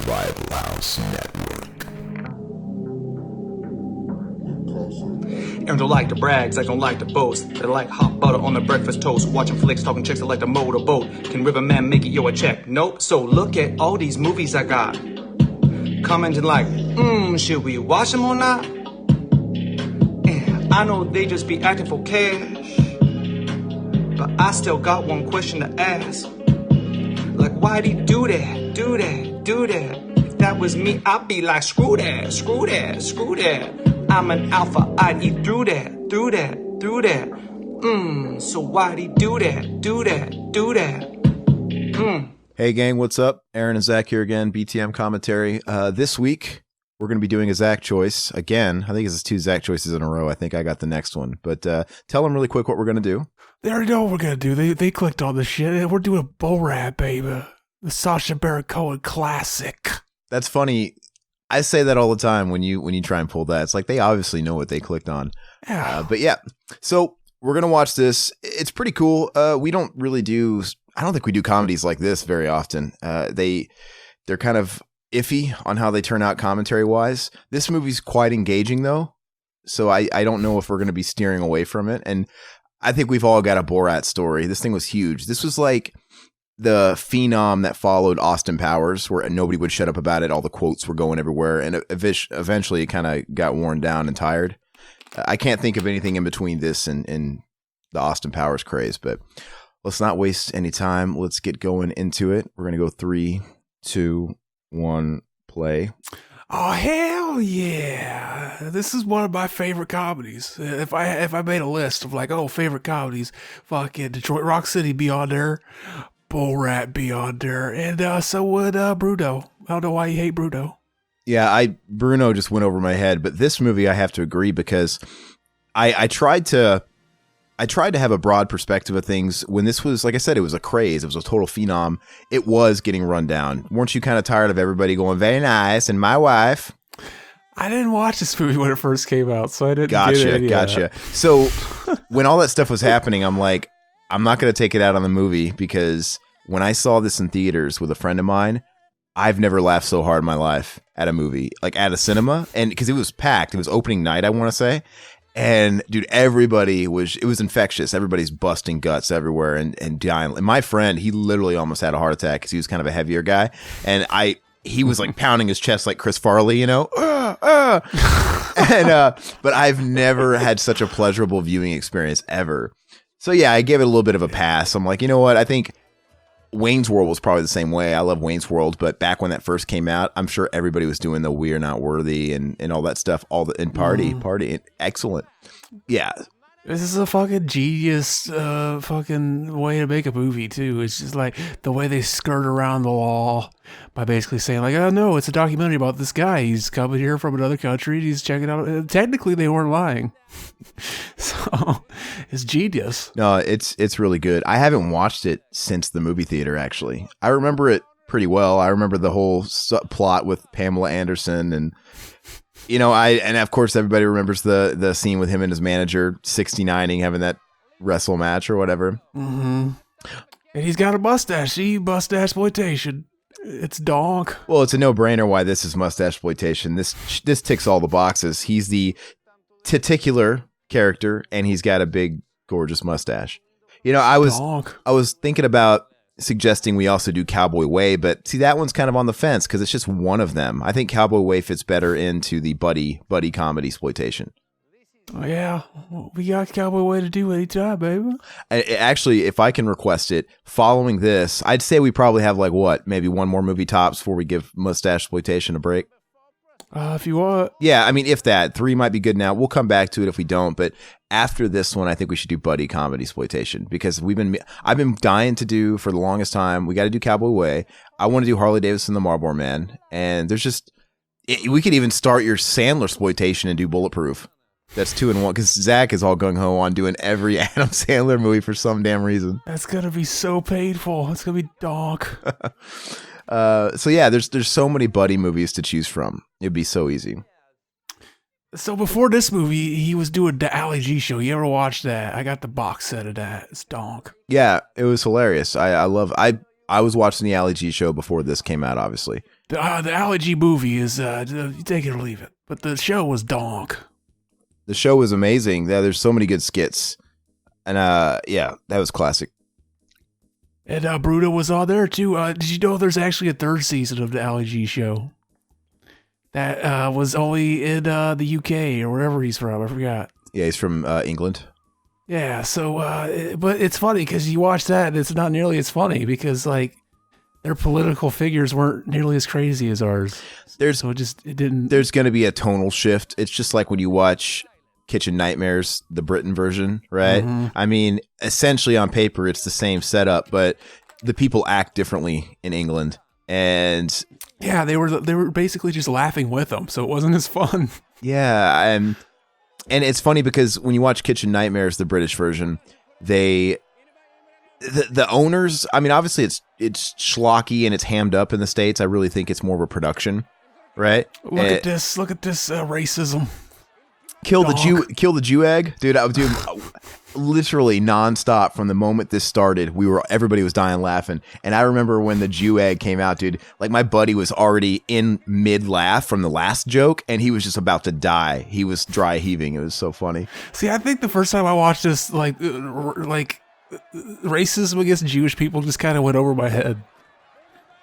Rival House Network. And don't like the brags, I don't like the boast. They like hot butter on the breakfast toast. Watching flicks, talking chicks that like to motorboat. Can Riverman make it yo a check? Nope. So look at all these movies I got. Commenting like, should we watch them or not? And I know they just be acting for cash, but I still got one question to ask. Like, why'd he do that, do that, do that? If that was me, I'd be like, screw that, screw that, screw that. I'm an alpha, I'd eat through that, through that, through that. So why'd he do that, do that, do that? Hey gang, what's up? Aaron and Zach here again, BTM Commentary. This week, we're going to be doing a Zach choice again. I think it's 2 Zach choices in a row. I think I got the next one. But tell them really quick what we're going to do. They already know what we're going to do. They clicked on the shit. We're doing Borat, baby. The Sacha Baron Cohen classic. That's funny. I say that all the time when you try and pull that. It's like they obviously know what they clicked on. Yeah. But yeah, so we're going to watch this. It's pretty cool. We don't really do, I don't think we do comedies like this very often. They're kind of iffy on how they turn out commentary wise. This movie's quite engaging though. So I don't know if we're going to be steering away from it. And I think we've all got a Borat story. This thing was huge. This was like the phenom that followed Austin Powers, where nobody would shut up about it. All the quotes were going everywhere, and eventually it kind of got worn down and tired. I can't think of anything in between this and the Austin Powers craze, but let's not waste any time. Let's get going into it. We're going to go 3, 2, 1, play. Oh, hell yeah. This is one of my favorite comedies. If I made a list of like, favorite comedies, fucking Detroit Rock City be on there. Borat be on there, and so would Bruno. I don't know why you hate Bruno. Yeah, Bruno just went over my head, but this movie I have to agree because I tried to have a broad perspective of things when this was, like I said, it was a craze. It was a total phenom. It was getting run down. Weren't you kind of tired of everybody going, very nice, and my wife? I didn't watch this movie when it first came out, so I didn't get it. Gotcha. So when all that stuff was happening, I'm like, I'm not going to take it out on the movie because when I saw this in theaters with a friend of mine, I've never laughed so hard in my life at a movie, like at a cinema. And because it was packed, it was opening night, I want to say. And dude, it was infectious. Everybody's busting guts everywhere and dying. And my friend, he literally almost had a heart attack because he was kind of a heavier guy. And he was like pounding his chest like Chris Farley, you know? But I've never had such a pleasurable viewing experience ever. So yeah, I gave it a little bit of a pass. I'm like, you know what? I think Wayne's World was probably the same way. I love Wayne's World, but back when that first came out, I'm sure everybody was doing the We Are Not Worthy and all that stuff. Party, excellent. Yeah. This is a fucking genius fucking way to make a movie too. It's just like the way they skirt around the law by basically saying like, oh no, it's a documentary about this guy. He's coming here from another country and he's checking out. Technically they weren't lying. So it's genius. No, it's really good. I haven't watched it since the movie theater actually. I remember it pretty well. I remember the whole plot with Pamela Anderson and you know, and of course everybody remembers the scene with him and his manager 69ing, having that wrestle match or whatever. Mm-hmm. And he's got a mustache. Mustache exploitation. It's donk. Well, it's a no-brainer why this is mustache exploitation. This ticks all the boxes. He's the titular character, and he's got a big, gorgeous mustache. You know, I was thinking about suggesting we also do Cowboy Way, but see, that one's kind of on the fence because it's just one of them. I think Cowboy Way fits better into the buddy comedy exploitation. Oh yeah, we got Cowboy Way to do anytime, baby. Actually, if I can request it, following this, I'd say we probably have maybe one more movie tops before we give mustache exploitation a break. If you want. Yeah, I mean, if that 3 might be good now. We'll come back to it if we don't. But after this one, I think we should do buddy comedy exploitation because I've been dying to do for the longest time. We got to do Cowboy Way. I want to do Harley Davidson, the Marlboro Man, and we could even start your Sandler exploitation and do Bulletproof. That's 2 in 1 because Zach is all gung ho on doing every Adam Sandler movie for some damn reason. That's gonna be so painful. It's gonna be donk. So yeah, there's so many buddy movies to choose from. It'd be so easy. So before this movie, he was doing the Ali G show. You ever watched that? I got the box set of that. It's donk. Yeah, it was hilarious. I was watching the Ali G show before this came out, obviously. The Ali G movie is you take it or leave it, but the show was donk. The show was amazing. There's so many good skits, and yeah, that was classic. And Bruto was on there too. Did you know there's actually a third season of the Ali G show? That was only in the UK or wherever he's from. I forgot. Yeah, he's from England. Yeah, so, but it's funny because you watch that and it's not nearly as funny because, like, their political figures weren't nearly as crazy as ours. There's it didn't. There's going to be a tonal shift. It's just like when you watch Kitchen Nightmares, the Britain version, right? Mm-hmm. I mean, essentially on paper, it's the same setup, but the people act differently in England. And yeah, they were basically just laughing with them, so it wasn't as fun. Yeah, and it's funny because when you watch Kitchen Nightmares, the British version, the owners, I mean, obviously it's schlocky and it's hammed up in the States. I really think it's more of a production, right? Look at this racism. Kill the Jew egg, dude. I was doing literally nonstop from the moment this started. Everybody was dying laughing, and I remember when the Jew egg came out, dude. Like my buddy was already in mid laugh from the last joke, and he was just about to die. He was dry heaving. It was so funny. See, I think the first time I watched this, like racism against Jewish people just kind of went over my head.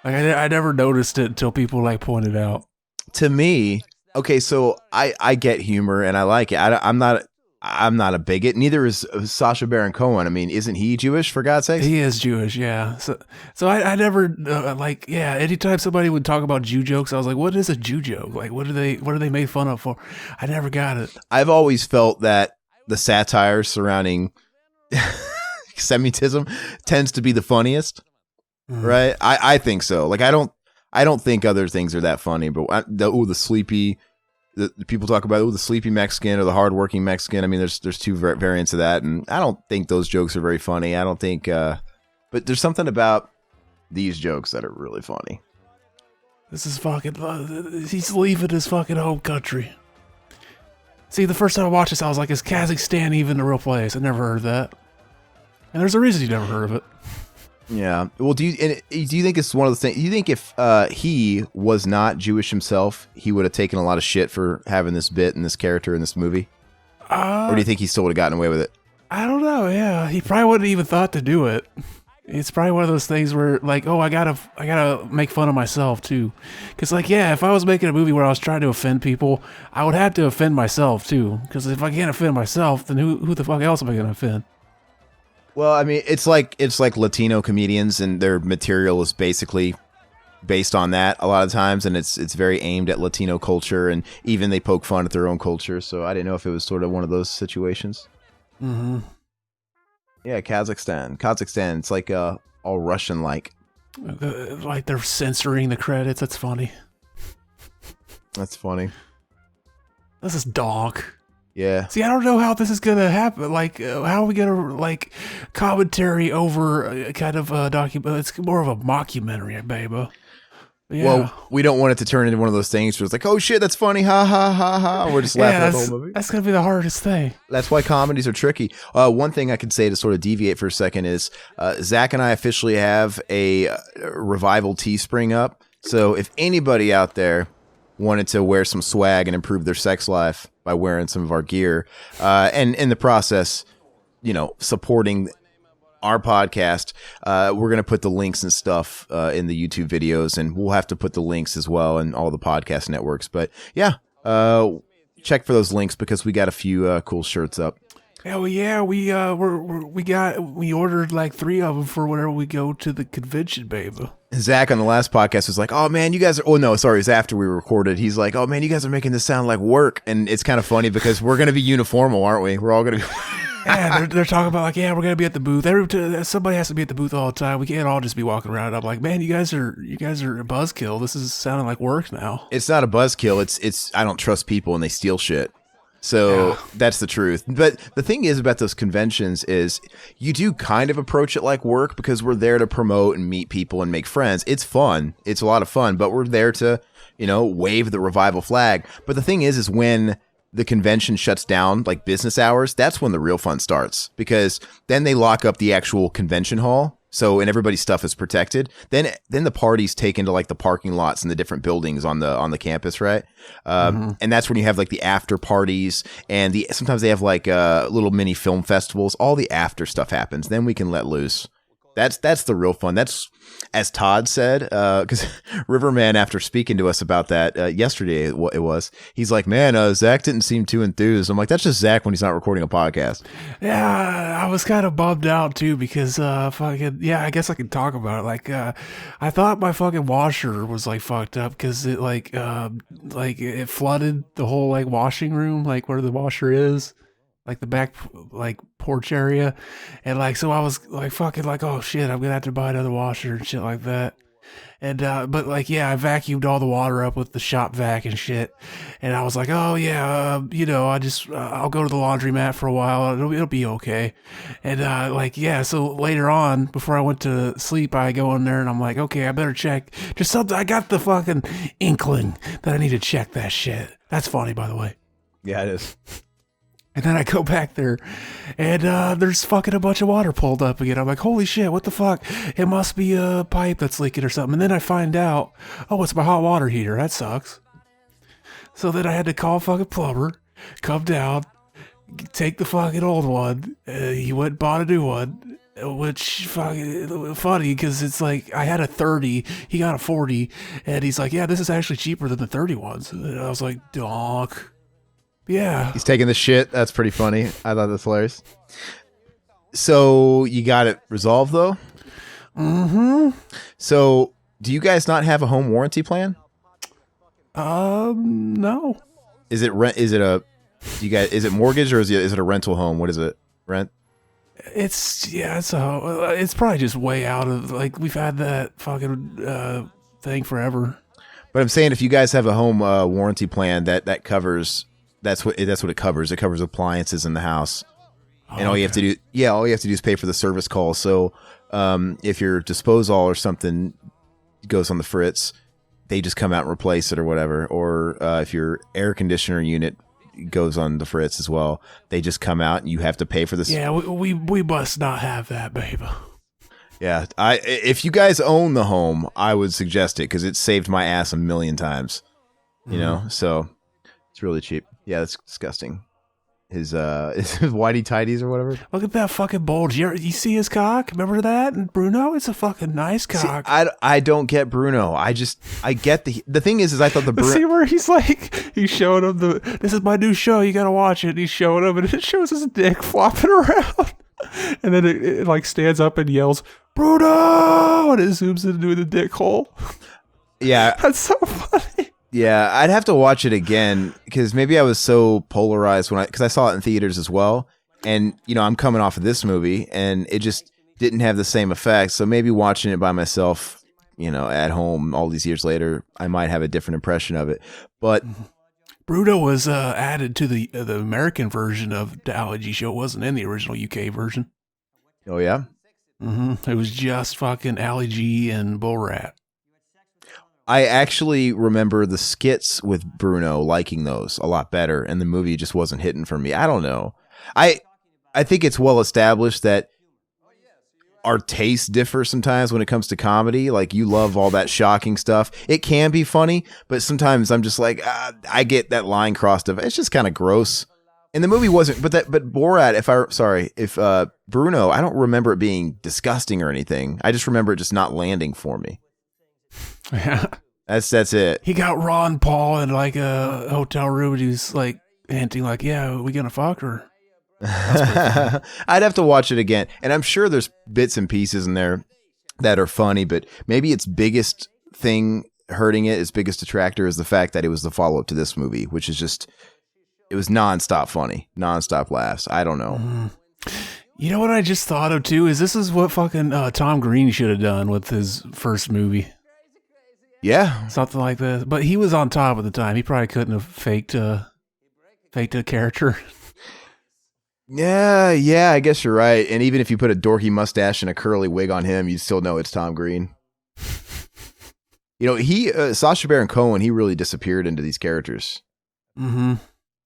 Like I never noticed it until people like pointed out. To me. Okay, so I get humor and I like it. I'm not a bigot. Neither is Sacha Baron Cohen. I mean, isn't he Jewish, for God's sake? He is Jewish, yeah. So I never anytime somebody would talk about Jew jokes, I was like, what is a Jew joke? Like, what are they made fun of for? I never got it. I've always felt that the satire surrounding Semitism tends to be the funniest, right? I think so. Like, I don't think other things are that funny, but the people talk about the sleepy Mexican or the hardworking Mexican. I mean, there's two variants of that, and I don't think those jokes are very funny. I don't think, but there's something about these jokes that are really funny. This is fucking. He's leaving his fucking home country. See, the first time I watched this, I was like, "Is Kazakhstan even a real place?" I never heard of that, and there's a reason you never heard of it. Yeah. Well, do you think it's one of the things? Do you think if he was not Jewish himself, he would have taken a lot of shit for having this bit and this character in this movie? Or do you think he still would have gotten away with it? I don't know. Yeah, he probably wouldn't even thought to do it. It's probably one of those things where, like, oh, I gotta make fun of myself too, because, like, yeah, if I was making a movie where I was trying to offend people, I would have to offend myself too, because if I can't offend myself, then who the fuck else am I gonna offend? Well, I mean, it's like Latino comedians, and their material is basically based on that a lot of times, and it's very aimed at Latino culture, and even they poke fun at their own culture. So I didn't know if it was sort of one of those situations. Mm-hmm. Yeah, Kazakhstan. It's like all Russian-like. Like they're censoring the credits. That's funny. That's funny. This is dog. Yeah. See, I don't know how this is gonna happen. Like, how are we gonna like commentary over kind of a document? It's more of a mockumentary, baby. Yeah. Well, we don't want it to turn into one of those things where it's like, oh shit, that's funny, ha ha ha ha. We're just laughing at the whole movie. That's gonna be the hardest thing. That's why comedies are tricky. One thing I could say to sort of deviate for a second is Zach and I officially have a revival Teespring up. So if anybody out there wanted to wear some swag and improve their sex life by wearing some of our gear, and in the process, supporting our podcast, we're going to put the links and stuff in the YouTube videos, and we'll have to put the links as well in all the podcast networks. But yeah, check for those links because we got a few cool shirts up. Hell yeah, we ordered like 3 of them for whenever we go to the convention, baby. Zach on the last podcast was like, oh man, you guys are, oh no, sorry, it was after we recorded. He's like, oh man, you guys are making this sound like work. And it's kind of funny because we're going to be uniformal, aren't we? We're all going to be. Yeah, they're talking about like, yeah, we're going to be at the booth. Somebody has to be at the booth all the time. We can't all just be walking around. I'm like, man, you guys are a buzzkill. This is sounding like work now. It's not a buzzkill. It's I don't trust people and they steal shit. So that's the truth. But the thing is about those conventions is you do kind of approach it like work because we're there to promote and meet people and make friends. It's fun. It's a lot of fun, but we're there to, wave the revival flag. But the thing is when the convention shuts down, like business hours, that's when the real fun starts because then they lock up the actual convention hall So, and everybody's stuff is protected. Then the party's taken to like the parking lots and the different buildings on the campus, right? And that's when you have like the after parties, and sometimes they have like little mini film festivals. All the after stuff happens. Then we can let loose. That's the real fun. That's, as Todd said, because Riverman, after speaking to us about that yesterday, it was, he's like, man, Zach didn't seem too enthused. I'm like, that's just Zach when he's not recording a podcast. Yeah, I was kind of bummed out too because I guess I can talk about it. Like, I thought my fucking washer was like fucked up because it it flooded the whole like washing room, like where the washer is. Like the back, like porch area, and like so I was like fucking like, oh shit, I'm gonna have to buy another washer and shit like that. And but like I vacuumed all the water up with the shop vac and shit, and I was like, oh yeah, I'll go to the laundromat for a while, it'll be okay. And so later on, before I went to sleep, I go in there and I'm like, okay, I better check just something. I got the fucking inkling that I need to check that shit. That's funny, by the way. Yeah, it is. And then I go back there, and there's fucking a bunch of water pulled up again. I'm like, holy shit, what the fuck? It must be a pipe that's leaking or something. And then I find out, oh, it's my hot water heater. That sucks. So then I had to call a fucking plumber, come down, take the fucking old one. He went and bought a new one, which fucking funny because it's like I had a 30, he got a 40, and he's like, yeah, this is actually cheaper than the 30 ones. And I was like, donk. Yeah. He's taking the shit. That's pretty funny. I thought that's hilarious. So you got it resolved though? Mm-hmm. So do you guys not have a home warranty plan? No. Is it rent? Is it mortgage or is it a rental home? What is it? Rent? It's probably just way out of, like, we've had that fucking thing forever. But I'm saying if you guys have a home warranty plan that covers, that's what it covers. It covers appliances in the house. And all you have to do is pay for the service call. So if your disposal or something goes on the fritz, they just come out and replace it or whatever. Or if your air conditioner unit goes on the fritz as well, they just come out and you have to pay for this. Yeah, we must not have that, baby. Yeah, if you guys own the home, I would suggest it because it saved my ass a million times. You know, so it's really cheap. Yeah, that's disgusting. His whitey tighties or whatever. Look at that fucking bulge. You see his cock? Remember that? And Bruno, it's a fucking nice cock. See, I don't get Bruno. I get the thing is I thought the Bruno. See where he's like, he's showing him this is my new show. You gotta watch it. And he's showing him, and it shows his dick flopping around, and then it like stands up and yells, Bruno, and it zooms into the dick hole. Yeah, that's so funny. Yeah, I'd have to watch it again because maybe I was so polarized because I saw it in theaters as well, and I'm coming off of this movie and it just didn't have the same effect. So maybe watching it by myself, at home all these years later, I might have a different impression of it. But Bruno was added to the American version of the Ali G show. It wasn't in the original UK version. Oh yeah, it was just fucking Ali G and Borat. I actually remember the skits with Bruno, liking those a lot better, and the movie just wasn't hitting for me. I don't know. I think it's well established that our tastes differ sometimes when it comes to comedy. Like, you love all that shocking stuff. It can be funny, but sometimes I'm just like, I get that line crossed of it's just kind of gross. And the movie wasn't, but Borat, if Bruno, I don't remember it being disgusting or anything. I just remember it just not landing for me. Yeah, that's it. He got Ron Paul in like a hotel room, and he was like hinting, like, "Yeah, are we gonna fuck her?" I'd have to watch it again, and I'm sure there's bits and pieces in there that are funny, but maybe its biggest thing hurting it, its biggest detractor, is the fact that it was the follow up to this movie, which is just it was nonstop funny, nonstop laughs. I don't know. You know what I just thought of too is this is what fucking Tom Green should have done with his first movie. Yeah, something like this. But he was on top at the time. He probably couldn't have faked a character. Yeah, I guess you're right. And even if you put a dorky mustache and a curly wig on him, you'd still know it's Tom Green. He Sacha Baron Cohen, he really disappeared into these characters. Mm-hmm.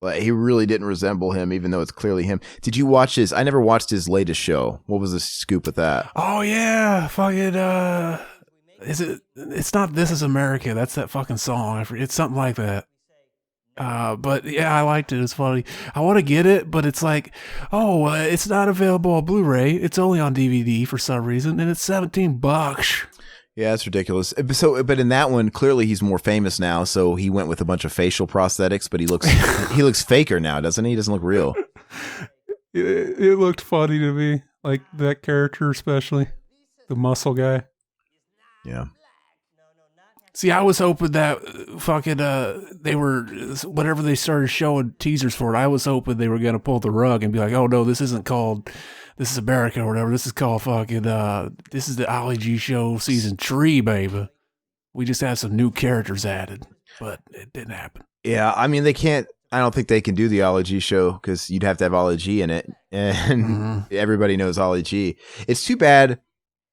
Like, he really didn't resemble him, even though it's clearly him. Did you watch his? I never watched his latest show. What was the scoop with that? Oh yeah, fucking. Is it? It's not "This Is America." That's that fucking song. It's something like that. But yeah, I liked it. It's funny. I want to get it, but it's like, it's not available on Blu-ray. It's only on DVD for some reason, and it's $17. Yeah, it's ridiculous. So, but in that one, clearly he's more famous now. So he went with a bunch of facial prosthetics, but he looks faker now, doesn't he? He doesn't look real. It looked funny to me, like that character, especially the muscle guy. Yeah. See, I was hoping that fucking they were, whenever they started showing teasers for it, I was hoping they were gonna pull the rug and be like, oh no, this isn't called This Is America or whatever. This is called fucking this is the Ollie G Show season 3, baby. We just had some new characters added, but it didn't happen. Yeah, I mean, they can't. I don't think they can do the Ollie G show because you'd have to have Ollie G in it, and everybody knows Ollie G. It's too bad.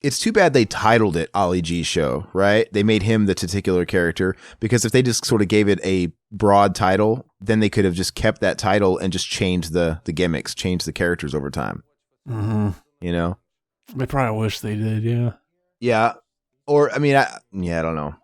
It's too bad they titled it Ollie G Show, right? They made him the titular character, because if they just sort of gave it a broad title, then they could have just kept that title and just changed the gimmicks, changed the characters over time. Mm-hmm. You know? I probably wish they did, yeah. Yeah. Or, I mean, I don't know.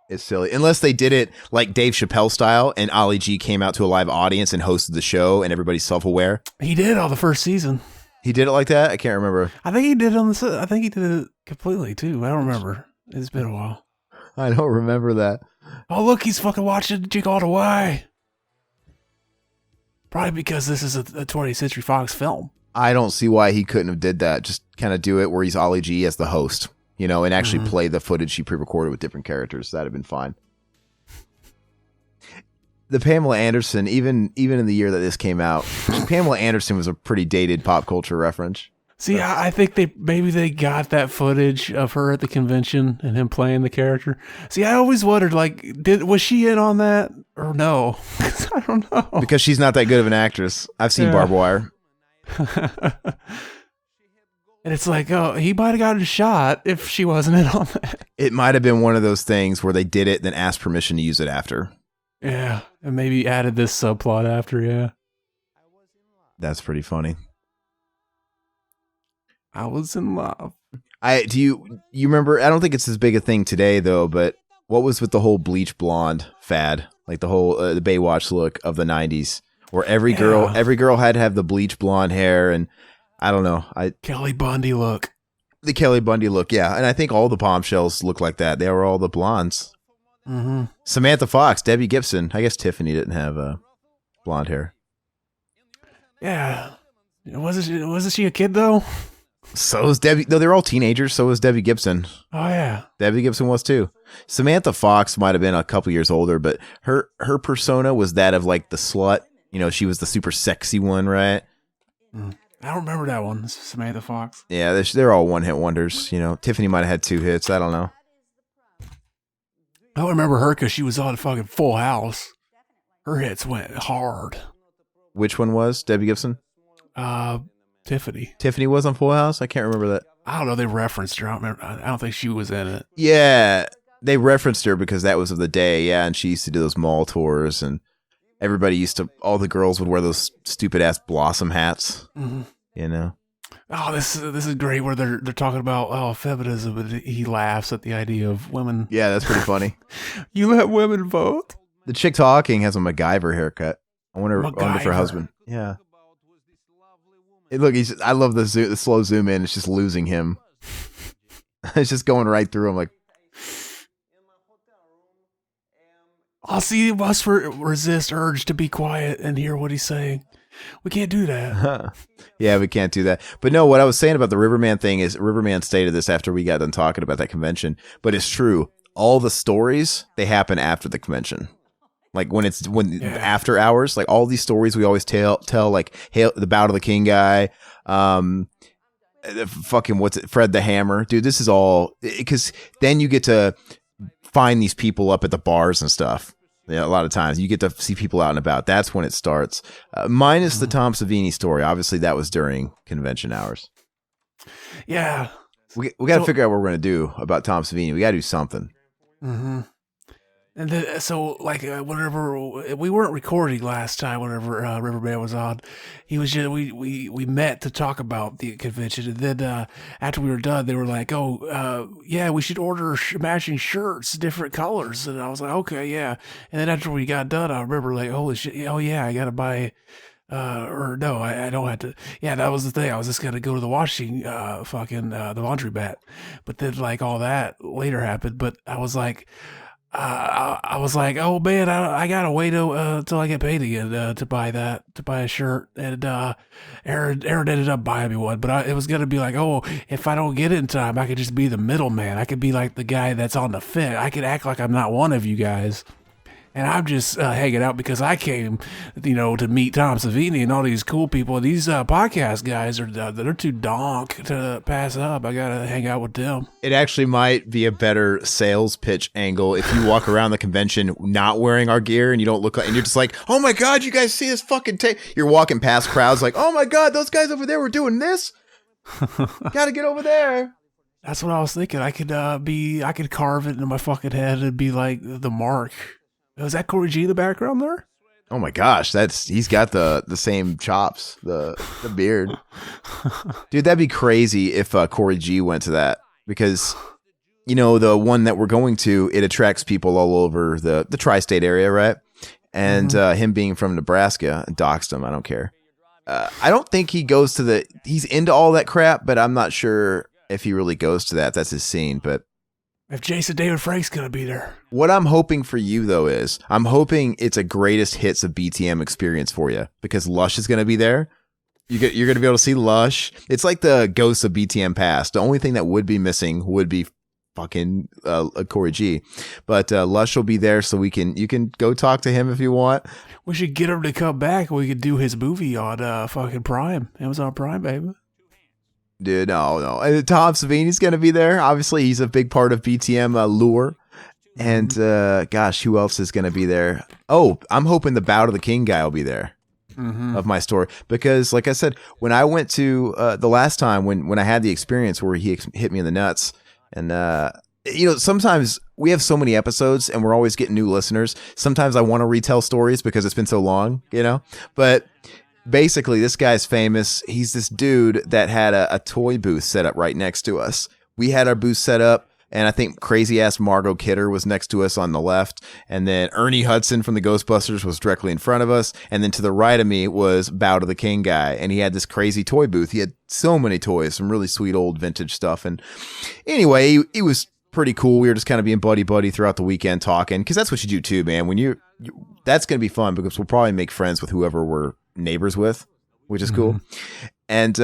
It's silly. Unless they did it like Dave Chappelle style and Ollie G came out to a live audience and hosted the show and everybody's self-aware. He did all the first season. He did it like that? I can't remember. I think he did I think he did it completely too. I don't remember. It's been a while. I don't remember that. Oh, look, he's fucking watching Jig All the Way. Probably because this is a 20th Century Fox film. I don't see why he couldn't have did that. Just kind of do it where he's Ollie G as the host, you know, and actually play the footage he pre-recorded with different characters. That'd have been fine. The Pamela Anderson, even in the year that this came out, Pamela Anderson was a pretty dated pop culture reference. See, I think they got that footage of her at the convention and him playing the character. See, I always wondered, like, was she in on that or no? I don't know. Because she's not that good of an actress. I've seen Barbed Wire. And it's like, oh, he might have gotten a shot if she wasn't in on that. It might have been one of those things where they did it, then asked permission to use it after. Yeah, and maybe added this subplot after, yeah. That's pretty funny. I was in love. Do you remember? I don't think it's as big a thing today though. But what was with the whole bleach blonde fad, like the whole the Baywatch look of the '90s, where every girl had to have the bleach blonde hair, and I don't know, Kelly Bundy look. The Kelly Bundy look, yeah, and I think all the Bombshells look like that. They were all the blondes. Mm-hmm. Samantha Fox, Debbie Gibson. I guess Tiffany didn't have blonde hair. Yeah, wasn't she a kid though? So was Debbie. No, they're all teenagers. So was Debbie Gibson. Oh yeah, Debbie Gibson was too. Samantha Fox might have been a couple years older, but her persona was that of like the slut. You know, she was the super sexy one, right? I don't remember that one. Samantha Fox. Yeah, they're all one-hit wonders. You know, Tiffany might have had 2 hits. I don't know. I don't remember her because she was on fucking Full House. Her hits went hard. Which one was Debbie Gibson? Tiffany. Tiffany was on Full House? I can't remember that. I don't know. They referenced her. I don't think she was in it. Yeah, they referenced her because that was of the day. Yeah, and she used to do those mall tours, and all the girls would wear those stupid ass Blossom hats. Mm-hmm. You know. Oh, this is great where they're talking about feminism, and he laughs at the idea of women. Yeah, that's pretty funny. You let women vote? The chick talking has a MacGyver haircut. I wonder if her husband. Yeah. Hey, look, I love the slow zoom in. It's just losing him. It's just going right through him. Like, I'll see. You must resist urge to be quiet and hear what he's saying. We can't do that. Yeah, we can't do that. But no, what I was saying about the Riverman thing is Riverman stated this after we got done talking about that convention. But it's true. All the stories, they happen after the convention. Like after hours, like all these stories we always tell like the Bout of the King guy, fucking Fred the Hammer, dude. This is all because then you get to find these people up at the bars and stuff. Yeah, a lot of times you get to see people out and about. That's when it starts. Minus the Tom Savini story. Obviously, that was during convention hours. Yeah, we got to figure out what we're going to do about Tom Savini. We got to do something. Mm-hmm. And then, so like whenever we weren't recording last time, whenever Riverman was on, he was just we met to talk about the convention, and then after we were done, they were like, "Oh, yeah, we should order matching shirts, different colors." And I was like, "Okay, yeah." And then after we got done, I remember like, "Holy shit! Oh yeah, I gotta buy." Or no, I don't have to. Yeah, that was the thing. I was just gonna go to the washing, the laundry mat, but then like all that later happened. But I was like. I was like, oh man, I gotta wait till I get paid again to buy a shirt, and Aaron ended up buying me one, but it was gonna be like, oh, if I don't get it in time, I could just be the middleman. I could be like the guy that's on the fence. I could act like I'm not one of you guys. And I'm just hanging out because I came, to meet Tom Savini and all these cool people. These podcast guys they're too donk to pass up. I gotta hang out with them. It actually might be a better sales pitch angle if you walk around the convention not wearing our gear and you don't look like, and you're just like, oh my god, you guys see this fucking tape? You're walking past crowds like, oh my god, those guys over there were doing this. Gotta get over there. That's what I was thinking. I could carve it into my fucking head and be like the mark. Was that Corey G in the background there? Oh my gosh, he's got the same chops, the beard. Dude, that'd be crazy if Corey G went to that, because the one that we're going to, it attracts people all over the tri-state area, right? And him being from Nebraska, doxed him, I don't care. I don't think he goes to he's into all that crap, but I'm not sure if he really goes to that. That's his scene, but if Jason David Frank's going to be there. What I'm hoping for you, though, is I'm hoping it's a greatest hits of BTM experience for you, because Lush is going to be there. You're going to be able to see Lush. It's like the ghosts of BTM past. The only thing that would be missing would be fucking Corey G. But Lush will be there, so you can go talk to him if you want. We should get him to come back. We could do his movie on fucking Prime. Amazon Prime, baby. Dude, no. And Tom Savini's going to be there. Obviously, he's a big part of BTM lore. And gosh, who else is going to be there? Oh, I'm hoping the Bow to the King guy will be there of my story. Because, like I said, when I went to the last time when I had the experience where he hit me in the nuts, and sometimes we have so many episodes and we're always getting new listeners. Sometimes I want to retell stories because it's been so long, but. Basically, this guy's famous. He's this dude that had a toy booth set up right next to us. We had our booth set up, and I think crazy-ass Margot Kidder was next to us on the left, and then Ernie Hudson from the Ghostbusters was directly in front of us, and then to the right of me was Bow to the King guy, and he had this crazy toy booth. He had so many toys, some really sweet old vintage stuff, and anyway, he was pretty cool. We were just kind of being buddy-buddy throughout the weekend talking, because that's what you do too, man. When that's going to be fun, because we'll probably make friends with whoever we're neighbors with, which is cool. And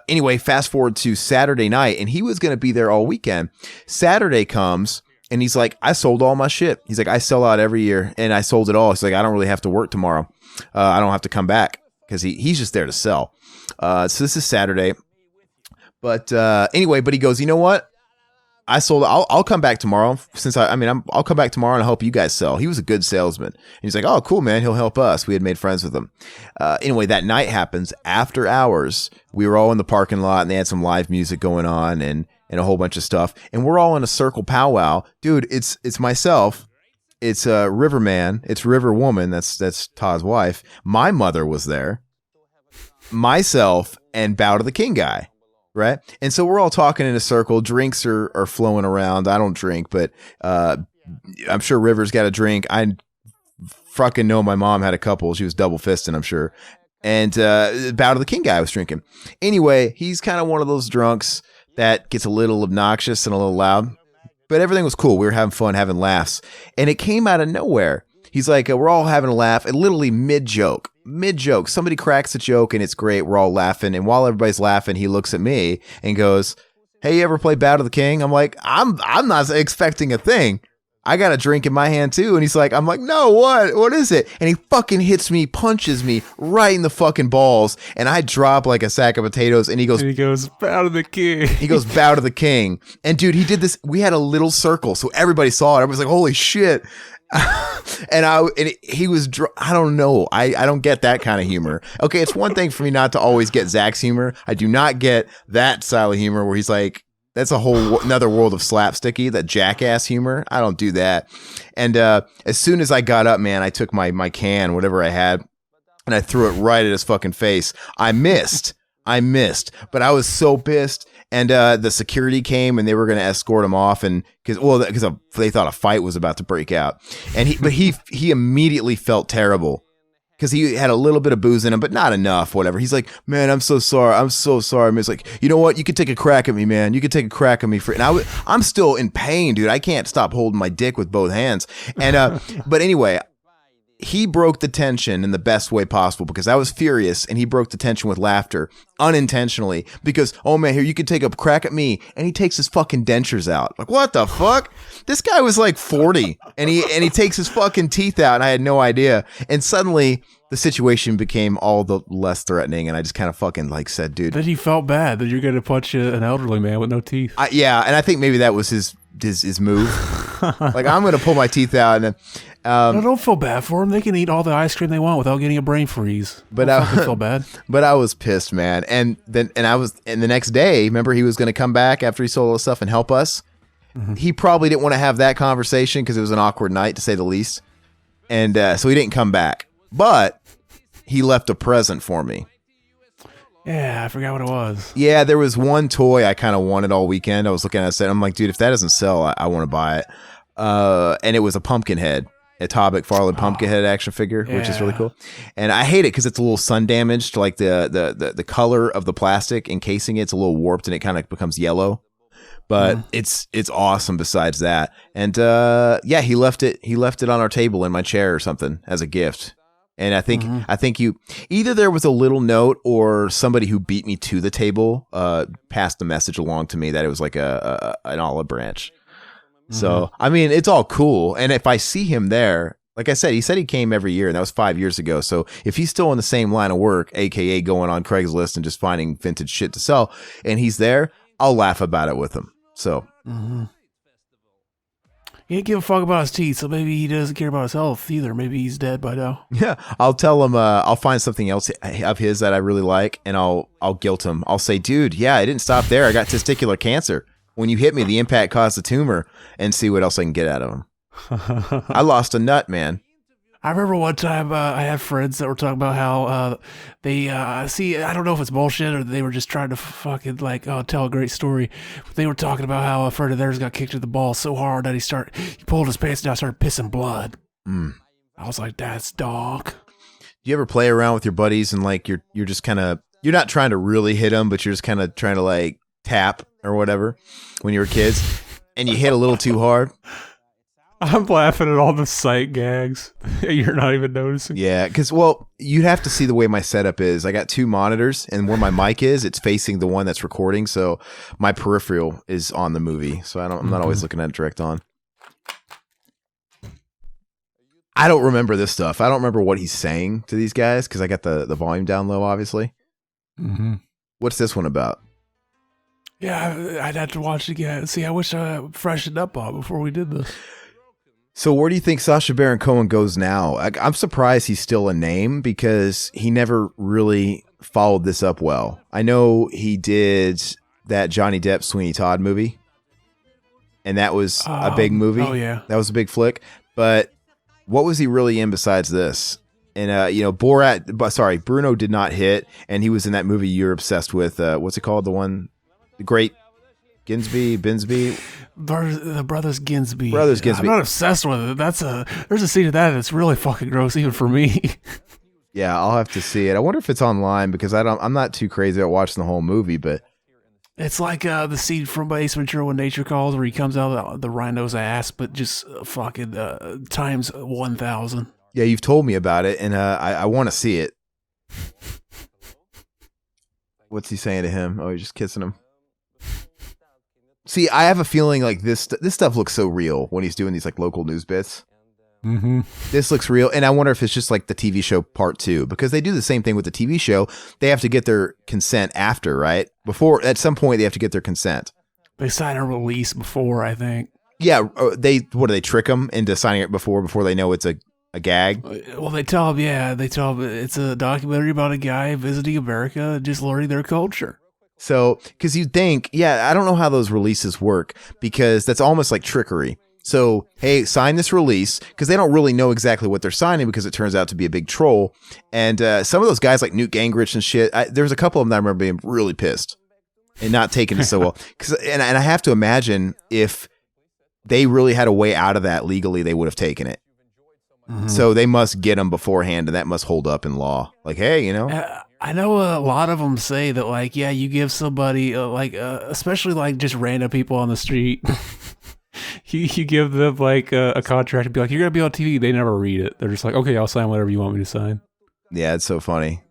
anyway, fast forward to Saturday night, and he was going to be there all weekend. Saturday comes, and he's like, I sold all my shit. He's like, I sell out every year, and I sold it all. He's like, I don't really have to work tomorrow. I don't have to come back, because he's just there to sell. So this is Saturday. But anyway, but he goes, you know what? I sold. I'll come back tomorrow. I'll come back tomorrow and help you guys sell. He was a good salesman. And he's like, oh, cool, man. He'll help us. We had made friends with him. Anyway, that night happens after hours. We were all in the parking lot, and they had some live music going on and a whole bunch of stuff. And we're all in a circle powwow, dude. It's myself. It's Riverman. It's River Woman. That's Todd's wife. My mother was there. Myself and Bow to the King guy. Right. And so we're all talking in a circle. Drinks are flowing around. I don't drink, but I'm sure River's got a drink. I fucking know my mom had a couple. She was double fisting, I'm sure. And Bow to the King guy was drinking. Anyway, he's kind of one of those drunks that gets a little obnoxious and a little loud. But everything was cool. We were having fun, having laughs. And it came out of nowhere. He's like, we're all having a laugh, and literally mid-joke, somebody cracks a joke, and it's great. We're all laughing, and while everybody's laughing, he looks at me and goes, hey, you ever play Bow to the King? I'm like, I'm not expecting a thing. I got a drink in my hand, too. And he's like, I'm like, no, what is it? And he fucking hits me, punches me right in the fucking balls, and I drop like a sack of potatoes, and he goes, Bow to the King. He goes, Bow to the King. And dude, he did this. We had a little circle, so everybody saw it. Everybody's like, holy shit. And he was, I don't know. I don't get that kind of humor. Okay. It's one thing for me not to always get Zach's humor. I do not get that style of humor where he's like, That's a whole another world of slapsticky, that jackass humor. I don't do that. And as soon as I got up, man, I took my can, whatever I had, and I threw it right at his fucking face. I missed, but I was so pissed. And the security came and they were going to escort him off, and because they thought a fight was about to break out. And he immediately felt terrible. Because he had a little bit of booze in him, but not enough, whatever. He's like, man, I'm so sorry. I'm so sorry. And it's like, you know what? You could take a crack at me, man. You could take a crack at me. And I'm still in pain, dude. I can't stop holding my dick with both hands. And but anyway, he broke the tension in the best way possible because I was furious, and he broke the tension with laughter unintentionally because, oh man, here, you could take a crack at me. And he takes his fucking dentures out. Like, what the fuck? This guy was like 40 and he takes his fucking teeth out, and I had no idea. And suddenly the situation became all the less threatening. And I just kind of fucking like said, dude. Then he felt bad that you're going to punch an elderly man with no teeth. Yeah. And I think maybe that was his move. Like, I'm going to pull my teeth out. And no, don't feel bad for them. They can eat all the ice cream they want without getting a brain freeze. But I feel bad. But I was pissed, man. And the next day, remember, he was going to come back after he sold all the stuff and help us. Mm-hmm. He probably didn't want to have that conversation because it was an awkward night, to say the least. And so he didn't come back. But he left a present for me. Yeah, I forgot what it was. Yeah, there was one toy I kind of wanted all weekend. I was looking at it, I'm like, dude, if that doesn't sell, I want to buy it. And it was a Pumpkinhead. A Todd McFarlane Pumpkinhead action figure, which is really cool. And I hate it because it's a little sun damaged. Like the color of the plastic encasing it's a little warped, and it kind of becomes yellow. But it's awesome besides that. And yeah, he left it on our table in my chair or something as a gift. And I think you either there was a little note or somebody who beat me to the table passed the message along to me that it was like an olive branch. So, I mean, it's all cool. And if I see him there, like I said, he said he came every year, and that was 5 years ago. So if he's still in the same line of work, AKA going on Craigslist and just finding vintage shit to sell, and he's there, I'll laugh about it with him. So. He didn't give a fuck about his teeth, so maybe he doesn't care about his health either. Maybe he's dead by now. Yeah, I'll tell him, I'll find something else of his that I really like, and I'll guilt him. I'll say, dude, yeah, I didn't stop there. I got testicular cancer. When you hit me, the impact caused a tumor, and see what else I can get out of him. I lost a nut, man. I remember one time I had friends that were talking about how they I don't know if it's bullshit or they were just trying to fucking tell a great story. They were talking about how a friend of theirs got kicked in the ball so hard that he pulled his pants down and started pissing blood. I was like, that's dog. Do you ever play around with your buddies and like you're just kind of, you're not trying to really hit them, but you're just kind of trying to like tap or whatever when you were kids, and you hit a little too hard? I'm laughing at all the sight gags you're not even noticing. Yeah, because, well, you'd have to see the way my setup is. I got two monitors, and where my mic is, it's facing the one that's recording, so my peripheral is on the movie, so I'm not always looking at it direct on. I don't remember this stuff. I don't remember what he's saying to these guys, because I got the volume down low, obviously. What's this one about? Yeah, I'd have to watch it again. See, I wish I freshened up on before we did this. So where do you think Sacha Baron Cohen goes now? I'm surprised he's still a name because he never really followed this up well. I know he did that Johnny Depp Sweeney Todd movie, and that was a big movie. Oh, yeah. That was a big flick. But what was he really in besides this? And, Bruno did not hit, and he was in that movie you're obsessed with. What's it called? The Great Ginsby? The Brothers Ginsby. Brothers Ginsby. I'm not obsessed with it. There's a scene of that that's really fucking gross, even for me. Yeah, I'll have to see it. I wonder if it's online because I'm not too crazy about watching the whole movie, but it's like the scene from Ace Ventura When Nature Calls, where he comes out of the rhino's ass, but just fucking times 1,000. Yeah, you've told me about it, and I want to see it. What's he saying to him? Oh, he's just kissing him. See, I have a feeling like this stuff looks so real when he's doing these like local news bits. This looks real, and I wonder if it's just like the TV show part 2, because they do the same thing with the TV show. They have to get their consent after, right? Before, at some point, they have to get their consent. They sign a release before, I think. Yeah, what do they trick them into signing it before they know it's a gag? Well, they tell them it's a documentary about a guy visiting America and just learning their culture. So, because you'd think, I don't know how those releases work, because that's almost like trickery. So, hey, sign this release, because they don't really know exactly what they're signing, because it turns out to be a big troll. And some of those guys like Newt Gingrich and shit, there's a couple of them that I remember being really pissed and not taking it so well. And I have to imagine if they really had a way out of that legally, they would have taken it. Mm-hmm. So they must get them beforehand, and that must hold up in law. Like, hey, I know a lot of them say that, like, you give somebody, especially like just random people on the street, you give them like a contract and be like, you're going to be on TV. They never read it. They're just like, okay, I'll sign whatever you want me to sign. Yeah, it's so funny.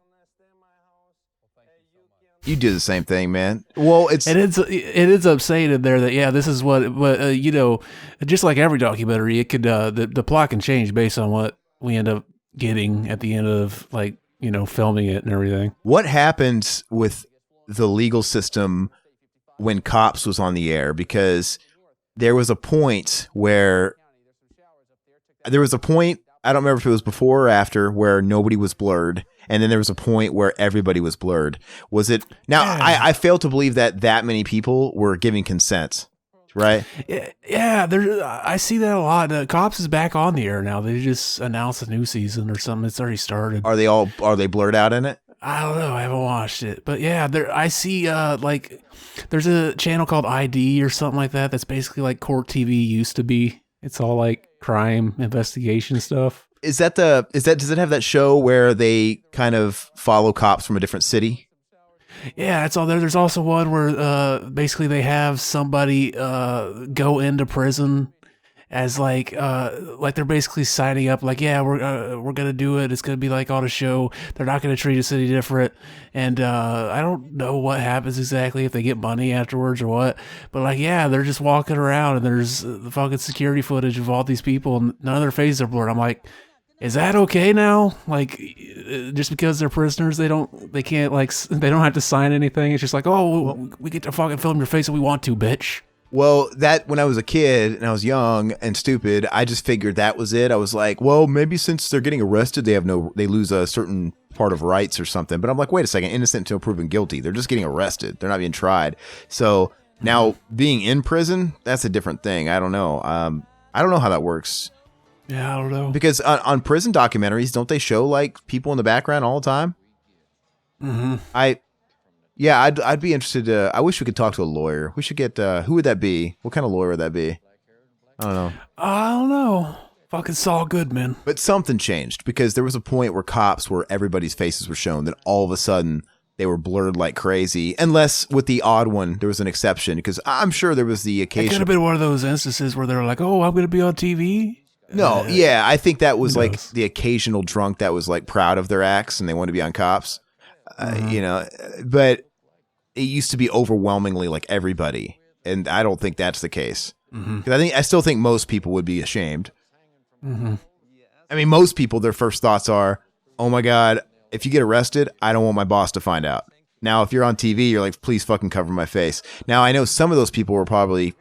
You do the same thing, man. Well, it ends up saying in there that, this is what, just like every documentary, it could, the plot can change based on what we end up getting at the end of, like, filming it and everything. What happened with the legal system when Cops was on the air? Because there was a point where I don't remember if it was before or after, where nobody was blurred. And then there was a point where everybody was blurred. Was it? Now, I fail to believe that many people were giving consent. Right? Yeah, I see that a lot. Cops is back on the air now. They just announced a new season or something. It's already started. Are they blurred out in it? I don't know. I haven't watched it. But yeah, I see there's a channel called ID or something like that. That's basically like Court TV used to be. It's all like crime investigation stuff. Does it have that show where they kind of follow cops from a different city? Yeah, it's all there. There's also one where basically they have somebody go into prison as like they're basically signing up like, we're gonna do it. It's gonna be like on a show. They're not gonna treat us any different. And I don't know what happens exactly, if they get money afterwards or what. But like, they're just walking around and there's the fucking security footage of all these people and none of their faces are blurred. I'm like, is that okay now? Like, just because they're prisoners, they don't have to sign anything. It's just like, we get to fucking film your face if we want to, bitch. Well, when I was a kid and I was young and stupid, I just figured that was it. I was like, well, maybe since they're getting arrested, they lose a certain part of rights or something. But I'm like, wait a second, innocent until proven guilty. They're just getting arrested. They're not being tried. So now being in prison, that's a different thing. I don't know. I don't know how that works. Yeah, I don't know. Because on prison documentaries, don't they show like people in the background all the time? Mm-hmm. I'd be interested to. I wish we could talk to a lawyer. We should get. Who would that be? What kind of lawyer would that be? I don't know. Fucking Saul Goodman. But something changed, because there was a point where cops, where everybody's faces were shown, then all of a sudden they were blurred like crazy. Unless with the odd one, there was an exception, because I'm sure there was the occasion. It could have been one of those instances where they were like, "Oh, I'm going to be on TV." No, I think that was like the occasional drunk that was like proud of their acts and they wanted to be on Cops, but it used to be overwhelmingly like everybody. And I don't think that's the case. Mm-hmm. I still think most people would be ashamed. Mm-hmm. I mean, most people, their first thoughts are, oh my God, if you get arrested, I don't want my boss to find out. Now, if you're on TV, you're like, please fucking cover my face. Now, I know some of those people were probably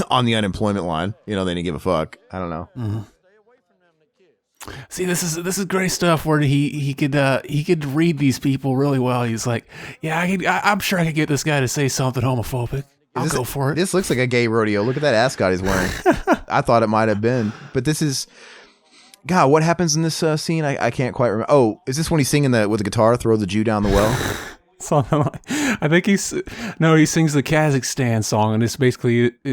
on the unemployment line. They didn't give a fuck. I don't know. Mm-hmm. See, this is great stuff where he could read these people really well. He's like, I'm sure I could get this guy to say something homophobic. I'll go for it. This looks like a gay rodeo. Look at that ascot he's wearing. I thought it might have been, but this is. God, what happens in this scene? I can't quite remember. Oh, is this when he's singing with the guitar, "Throw the Jew Down the Well"? Something like, I think he sings the Kazakhstan song, and it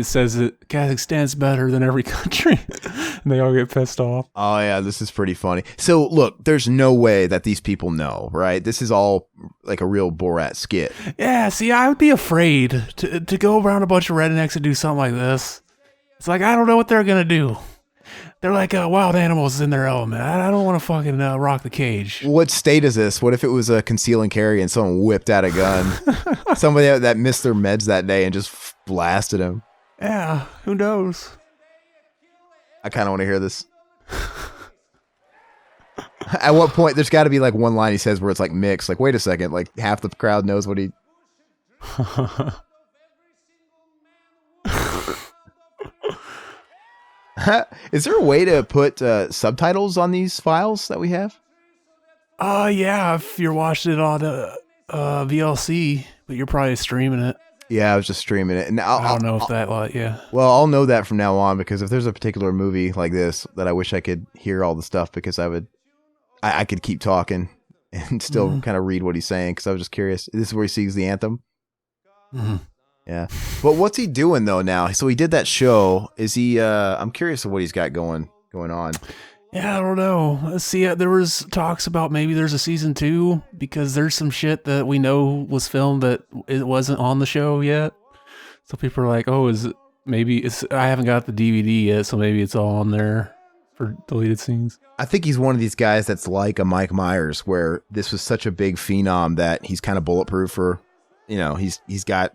says that Kazakhstan's better than every country, and they all get pissed off. Oh yeah, this is pretty funny. So look, there's no way that these people know, right? This is all like a real Borat skit. Yeah, see, I would be afraid to go around a bunch of rednecks and do something like this. It's like, I don't know what they're gonna do. They're like wild animals in their element. I don't want to fucking rock the cage. What state is this? What if it was a conceal and carry and someone whipped out a gun? Somebody that missed their meds that day and just blasted him. Yeah, who knows? I kind of want to hear this. At what point, there's got to be like one line he says where it's like mixed. Like, wait a second, like half the crowd knows what he... Is there a way to put subtitles on these files that we have? Yeah, if you're watching it on VLC, but you're probably streaming it. Yeah, I was just streaming it, and I don't know if that, yeah. Well, I'll know that from now on, because if there's a particular movie like this that I wish I could hear all the stuff, because I could keep talking and still kind of read what he's saying, because I was just curious. This is where he sings the anthem. Mm-hmm. Yeah, but what's he doing though now? So he did that show. Is he? I'm curious of what he's got going on. Yeah, I don't know. Let's see. There was talks about maybe there's a season 2, because there's some shit that we know was filmed that it wasn't on the show yet. So people are like, "Oh, is it? Maybe it's." I haven't got the DVD yet, so maybe it's all on there for deleted scenes. I think he's one of these guys that's like a Mike Myers, where this was such a big phenom that he's kind of bulletproof for. He's got.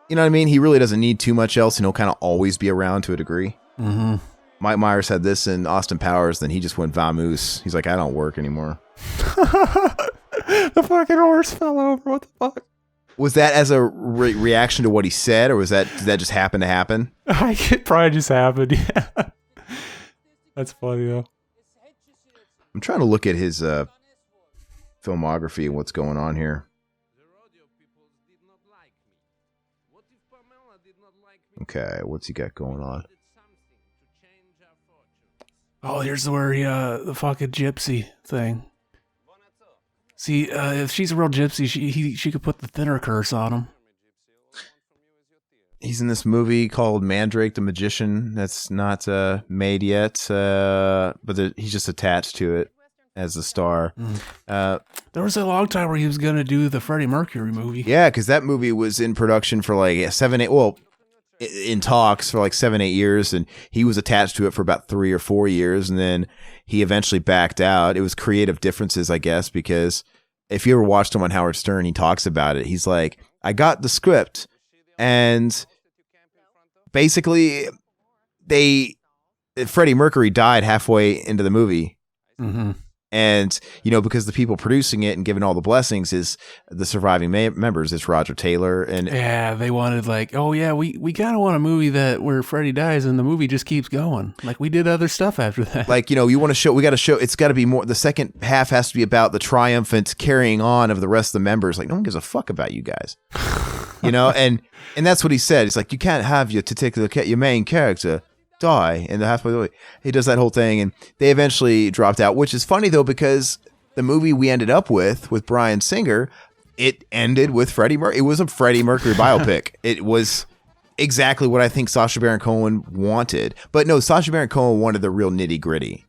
You know what I mean? He really doesn't need too much else, and he'll kind of always be around to a degree. Mm-hmm. Mike Myers had this in Austin Powers, then he just went vamoose. He's like, I don't work anymore. The fucking horse fell over. What the fuck? Was that as a reaction to what he said, or did that just happen to happen? It probably just happened, yeah. That's funny, though. I'm trying to look at his filmography and what's going on here. Okay, what's he got going on? Oh, here's where the fucking gypsy thing. See, if she's a real gypsy, she could put the thinner curse on him. He's in this movie called Mandrake the Magician that's not made yet, but he's just attached to it as the star. There was a long time where he was going to do the Freddie Mercury movie. Yeah, because that movie was in production for like 7, 8, well, in talks for like 7, 8 years, and he was attached to it for about 3 or 4 years, and then he eventually backed out. It was creative differences, I guess, because if you ever watched him on Howard Stern, he talks about it. He's like, I got the script, and basically Freddie Mercury died halfway into the movie. Mm-hmm. And, because the people producing it and giving all the blessings is the surviving members. It's Roger Taylor. And yeah, they wanted like, oh yeah, we kind of want a movie where Freddie dies and the movie just keeps going. Like we did other stuff after that. Like, you want to show, we got to show, it's got to be more, the second half has to be about the triumphant carrying on of the rest of the members. Like no one gives a fuck about you guys, and that's what he said. He's like, you can't have your main character die in the halfway way. He does that whole thing, and they eventually dropped out, which is funny though, because the movie we ended up with Bryan Singer, it ended with Freddie Mercury. It was a Freddie Mercury biopic. It was exactly what I think Sacha Baron Cohen wanted. But no, Sacha Baron Cohen wanted the real nitty gritty.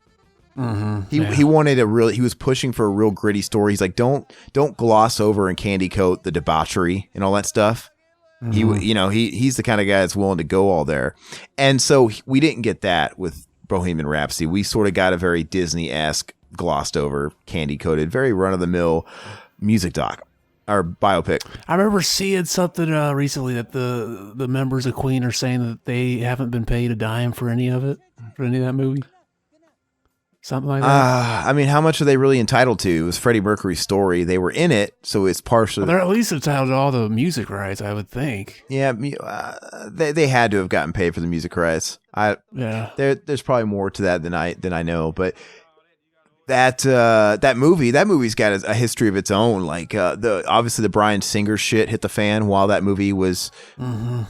Mm-hmm. He wanted he was pushing for a real gritty story. He's like, don't gloss over and candy coat the debauchery and all that stuff. Mm-hmm. He's the kind of guy that's willing to go all there. And so we didn't get that with Bohemian Rhapsody. We sort of got a very Disney-esque, glossed over, candy coated, very run of the mill music doc or biopic. I remember seeing something recently that the members of Queen are saying that they haven't been paid a dime for any of that movie. Something like that. I mean, how much are they really entitled to? It was Freddie Mercury's story. They were in it, so it's partially. Well, they're at least entitled to all the music rights, I would think. Yeah, they had to have gotten paid for the music rights. There's probably more to that than I know, but that movie's got a history of its own. Like obviously the Bryan Singer shit hit the fan while that movie was. Mm-hmm.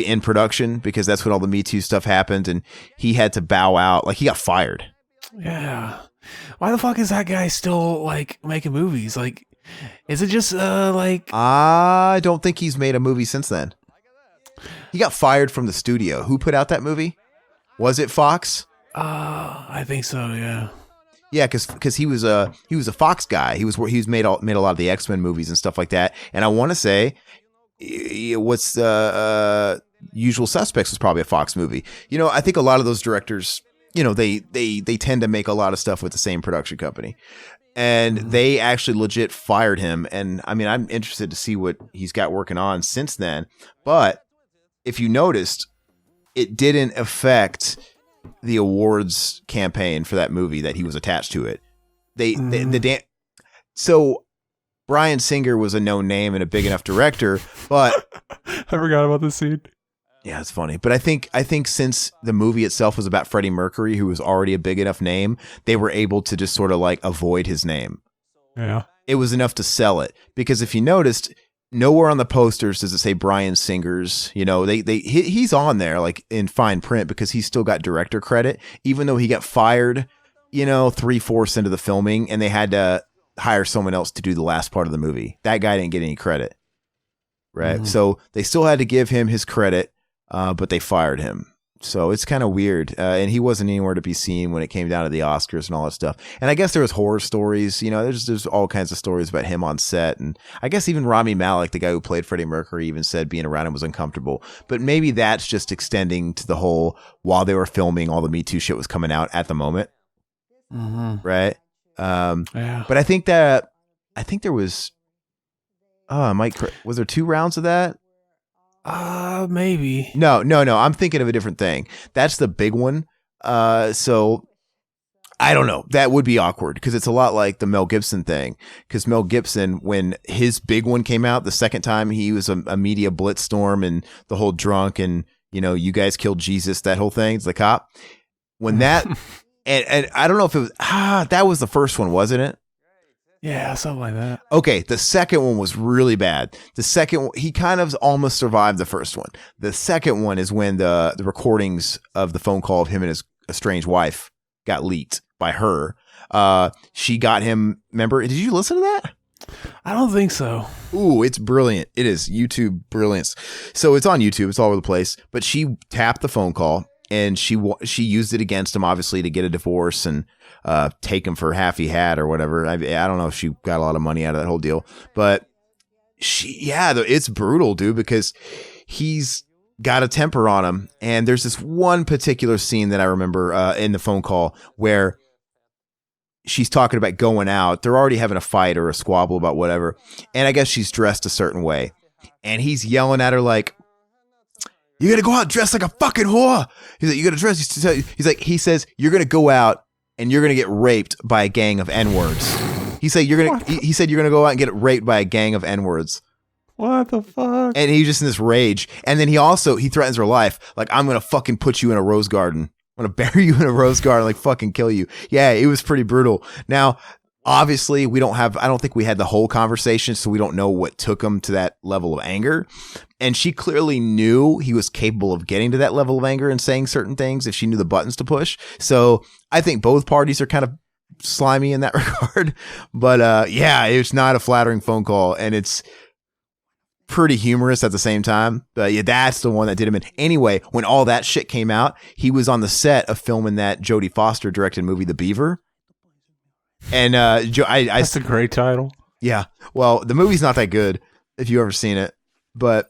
In production, because that's when all the Me Too stuff happened, and he had to bow out. Like he got fired. Yeah. Why the fuck is that guy still like making movies? Like, is it just like? I don't think he's made a movie since then. He got fired from the studio. Who put out that movie? Was it Fox? I think so. Yeah. Yeah, because he was a Fox guy. He made a lot of the X-Men movies and stuff like that. And I want to say, what's Usual Suspects was probably a Fox movie. I think a lot of those directors, they tend to make a lot of stuff with the same production company, and they actually legit fired him. And I mean, I'm interested to see what he's got working on since then. But if you noticed, it didn't affect the awards campaign for that movie that he was attached to it. So Bryan Singer was a known name and a big enough director, but I forgot about this scene. Yeah, it's funny. But I think since the movie itself was about Freddie Mercury, who was already a big enough name, they were able to just sort of like avoid his name. Yeah. It was enough to sell it. Because if you noticed, nowhere on the posters does it say Bryan Singer's. You know, he's on there like in fine print because he's still got director credit, even though he got fired, you know, 3/4 into the filming, and they had to hire someone else to do the last part of the movie. That guy didn't get any credit, right? Mm-hmm. So they still had to give him his credit, but they fired him. So it's kind of weird. And he wasn't anywhere to be seen when it came down to the Oscars and all that stuff. And I guess there was horror stories, you know, there's all kinds of stories about him on set. And I guess even Rami Malek, the guy who played Freddie Mercury, even said being around him was uncomfortable. But maybe that's just extending to the whole, while they were filming, all the Me Too shit was coming out at the moment. Mm-hmm. Right. Yeah. But I think there was, was there 2 rounds of that? Maybe. No. I'm thinking of a different thing. That's the big one. So I don't know. That would be awkward because it's a lot like the Mel Gibson thing. Because Mel Gibson, when his big one came out, the second time he was a media blitz storm and the whole drunk and, you know, you guys killed Jesus, that whole thing. It's the cop. When that, and I don't know if it was, that was the first one, wasn't it? Yeah, something like that. Okay, the second one was really bad. The second one, he kind of almost survived the first one. The second one is when the recordings of the phone call of him and his estranged wife got leaked by her. She got him, remember, did you listen to that? I don't think so. Ooh, it's brilliant. It is YouTube brilliance. So it's on YouTube. It's all over the place. But she tapped the phone call and she used it against him, obviously, to get a divorce and take him for half he had or whatever. I don't know if she got a lot of money out of that whole deal, but it's brutal, dude, because he's got a temper on him. And there's this one particular scene that I remember in the phone call where she's talking about going out. They're already having a fight or a squabble about whatever. And I guess she's dressed a certain way. And he's yelling at her like, "You gotta go out dressed like a fucking whore." He's like, "You gotta dress." He says, "You're gonna go out and you're gonna get raped by a gang of N-words." He said you're gonna go out and get raped by a gang of N-words. What the fuck? And he's just in this rage. And then he threatens her life. Like, "I'm gonna fucking put you in a rose garden. I'm gonna bury you in a rose garden, like fucking kill you." Yeah, it was pretty brutal. Now, obviously, I don't think we had the whole conversation, so we don't know what took him to that level of anger. And she clearly knew he was capable of getting to that level of anger and saying certain things if she knew the buttons to push. So I think both parties are kind of slimy in that regard. But it's not a flattering phone call, and it's pretty humorous at the same time. But yeah, that's the one that did him in. Anyway, when all that shit came out, he was on the set of filming that Jodie Foster directed movie, The Beaver. And that's a great title. Yeah. Well, the movie's not that good if you've ever seen it, but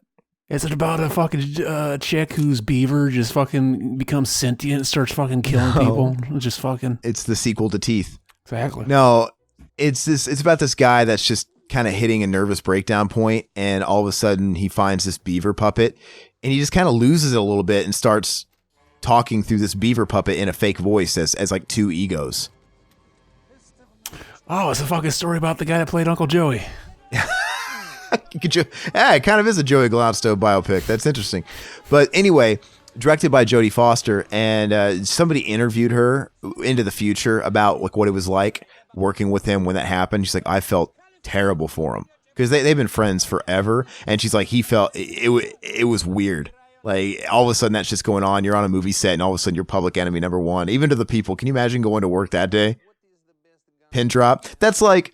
is it about a fucking chick whose beaver just fucking becomes sentient and starts fucking killing people? Just fucking. It's the sequel to Teeth. Exactly. No, it's about this guy that's just kind of hitting a nervous breakdown point, and all of a sudden he finds this beaver puppet, and he just kind of loses it a little bit and starts talking through this beaver puppet in a fake voice as like 2 egos. Oh, it's a fucking story about the guy that played Uncle Joey. It kind of is a Joey Gladstone biopic. That's interesting. But anyway, directed by Jodie Foster, and somebody interviewed her into the future about like what it was like working with him when that happened. She's like, "I felt terrible for him," because they've been friends forever, and she's like, he felt it was weird. Like, all of a sudden that's just going on. You're on a movie set, and all of a sudden you're public enemy number one, even to the people. Can you imagine going to work that day? Pin drop. That's like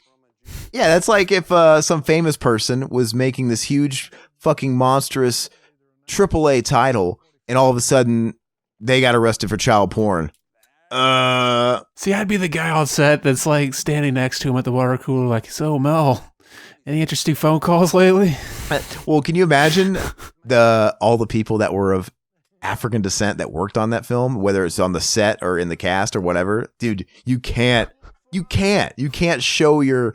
if some famous person was making this huge fucking monstrous AAA title, and all of a sudden they got arrested for child porn. See, I'd be the guy on set that's like standing next to him at the water cooler, like, "So Mel, any interesting phone calls lately?" Well, can you imagine all the people that were of African descent that worked on that film, whether it's on the set or in the cast or whatever? Dude, you can't show your.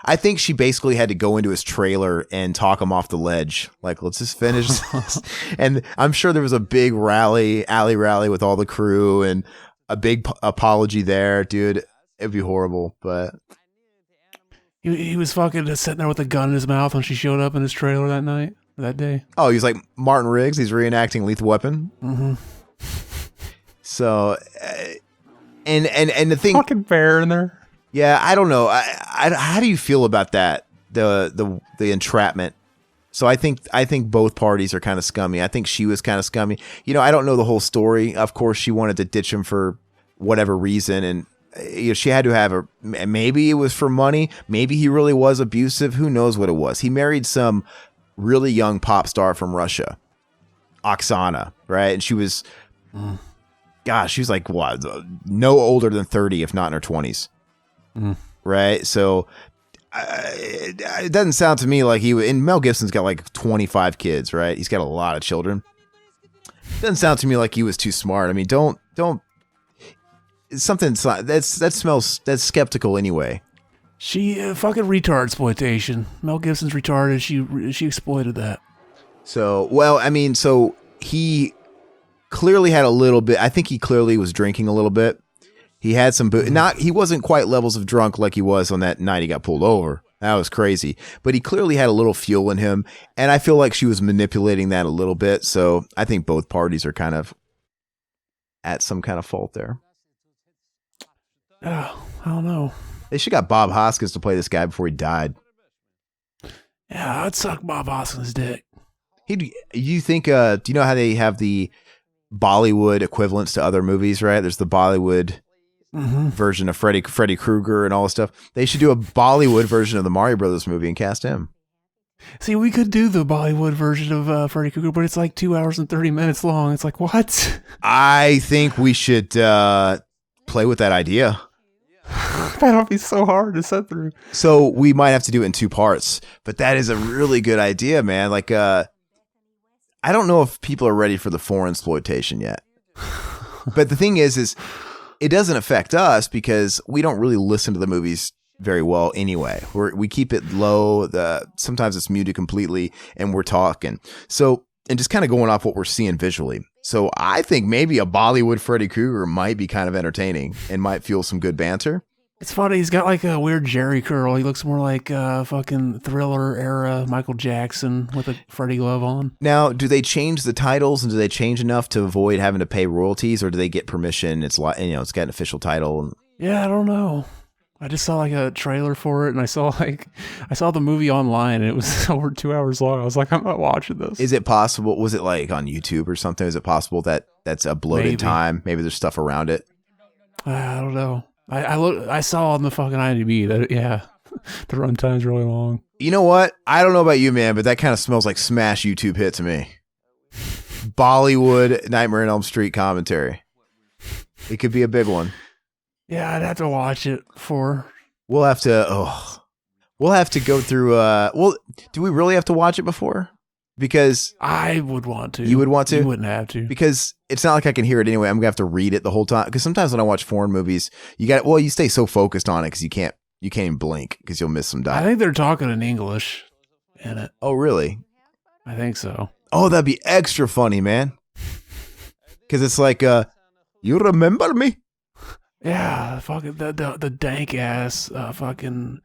I think she basically had to go into his trailer and talk him off the ledge. Like, let's just finish this. And I'm sure there was a big alley rally with all the crew and a big apology there, dude. It'd be horrible, but he was fucking sitting there with a gun in his mouth when she showed up in his trailer that day. Oh, he's like Martin Riggs. He's reenacting Lethal Weapon. Mm-hmm. So, and the thing, fucking bear in there. Yeah, I don't know. How do you feel about that? The entrapment So I think both parties are kind of scummy. I think she was kind of scummy. You know, I don't know the whole story. Of course, she wanted to ditch him for whatever reason, and she had to have maybe it was for money. Maybe he really was abusive. Who knows what it was? He married some really young pop star from Russia, Oksana, right? And she was, gosh, she was like what? No older than 30, if not in her 20s, right? So it doesn't sound to me like and Mel Gibson's got like 25 kids, right? He's got a lot of children. It doesn't sound to me like he was too smart. I mean, don't. Something that's skeptical anyway. She fucking retard exploitation. Mel Gibson's retarded. She exploited that. So, well, I mean, so he clearly had a little bit. I think he clearly was drinking a little bit. He had some he wasn't quite levels of drunk like he was on that night he got pulled over. That was crazy. But he clearly had a little fuel in him, and I feel like she was manipulating that a little bit. So I think both parties are kind of at some kind of fault there. Oh, I don't know. They should got Bob Hoskins to play this guy before he died. Yeah, I'd suck Bob Hoskins' dick. You think? Do you know how they have the Bollywood equivalents to other movies? Right? There's the Bollywood version of Freddy Krueger and all this stuff. They should do a Bollywood version of the Mario Brothers movie and cast him. See, we could do the Bollywood version of Freddy Krueger, but it's like 2 hours and 30 minutes long. It's like, what? I think we should play with that idea. That'll be so hard to set through. So we might have to do it in 2 parts, but that is a really good idea, man. Like, I don't know if people are ready for the foreign exploitation yet. But the thing is it doesn't affect us because we don't really listen to the movies very well anyway. We keep it low. Sometimes it's muted completely and we're talking. So, and just kind of going off what we're seeing visually. So I think maybe a Bollywood Freddy Krueger might be kind of entertaining and might fuel some good banter. It's funny. He's got like a weird Jerry curl. He looks more like fucking Thriller era Michael Jackson with a Freddy glove on. Now, do they change the titles and do they change enough to avoid having to pay royalties, or do they get permission? It's got an official title. Yeah, I don't know. I just saw like a trailer for it, and I saw the movie online, and it was over 2 hours long. I was like, I'm not watching this. Is it possible? Was it like on YouTube or something? Is it possible that that's a bloated time? Maybe there's stuff around it. I don't know. I saw on the fucking IMDb that the runtime's really long. You know what? I don't know about you, man, but that kind of smells like smash YouTube hit to me. Bollywood Nightmare on Elm Street commentary. It could be a big one. Yeah, I'd have to watch it for. We'll have to go through. Do we really have to watch it before? Because I would want to. You would want to? You wouldn't have to. Because it's not like I can hear it anyway. I'm going to have to read it the whole time. Because sometimes when I watch foreign movies, you stay so focused on it because you can't even blink because you'll miss some dialogue. I think they're talking in English in it. Oh, really? I think so. Oh, that'd be extra funny, man. Because it's like, you remember me? Yeah, fucking the dank ass fucking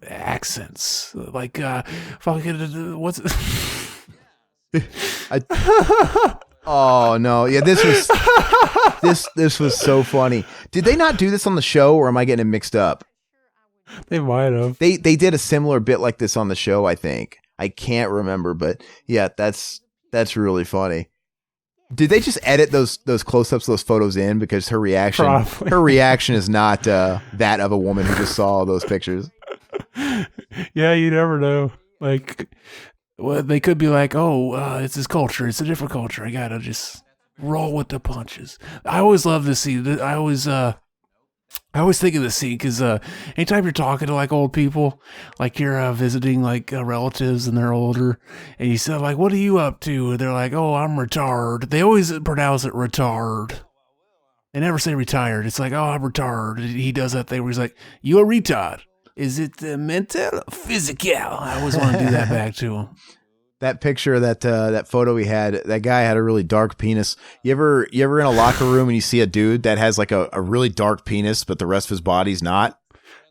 accents, like fucking what's oh no, yeah, this was so funny. Did they not do this on the show, or am I getting it mixed up? They might have. They did a similar bit like this on the show, I think. I can't remember, but yeah, that's really funny. Did they just edit those close-ups, those photos in because her reaction is not that of a woman who just saw those pictures? Yeah, you never know. Like, well, they could be like, "Oh, it's his culture. It's a different culture. I gotta just roll with the punches." I always love this scene. I always think of this scene because anytime you're talking to like old people, like you're visiting like relatives and they're older, and you say like, "What are you up to?" And they're like, "Oh, I'm retard." They always pronounce it retard. They never say retired. It's like, "Oh, I'm retard." He does that thing where he's like, "You a retard? Is it mental or physical?" I always want to do that back to him. That picture, that photo he had, that guy had a really dark penis. You ever in a locker room and you see a dude that has like a really dark penis, but the rest of his body's not?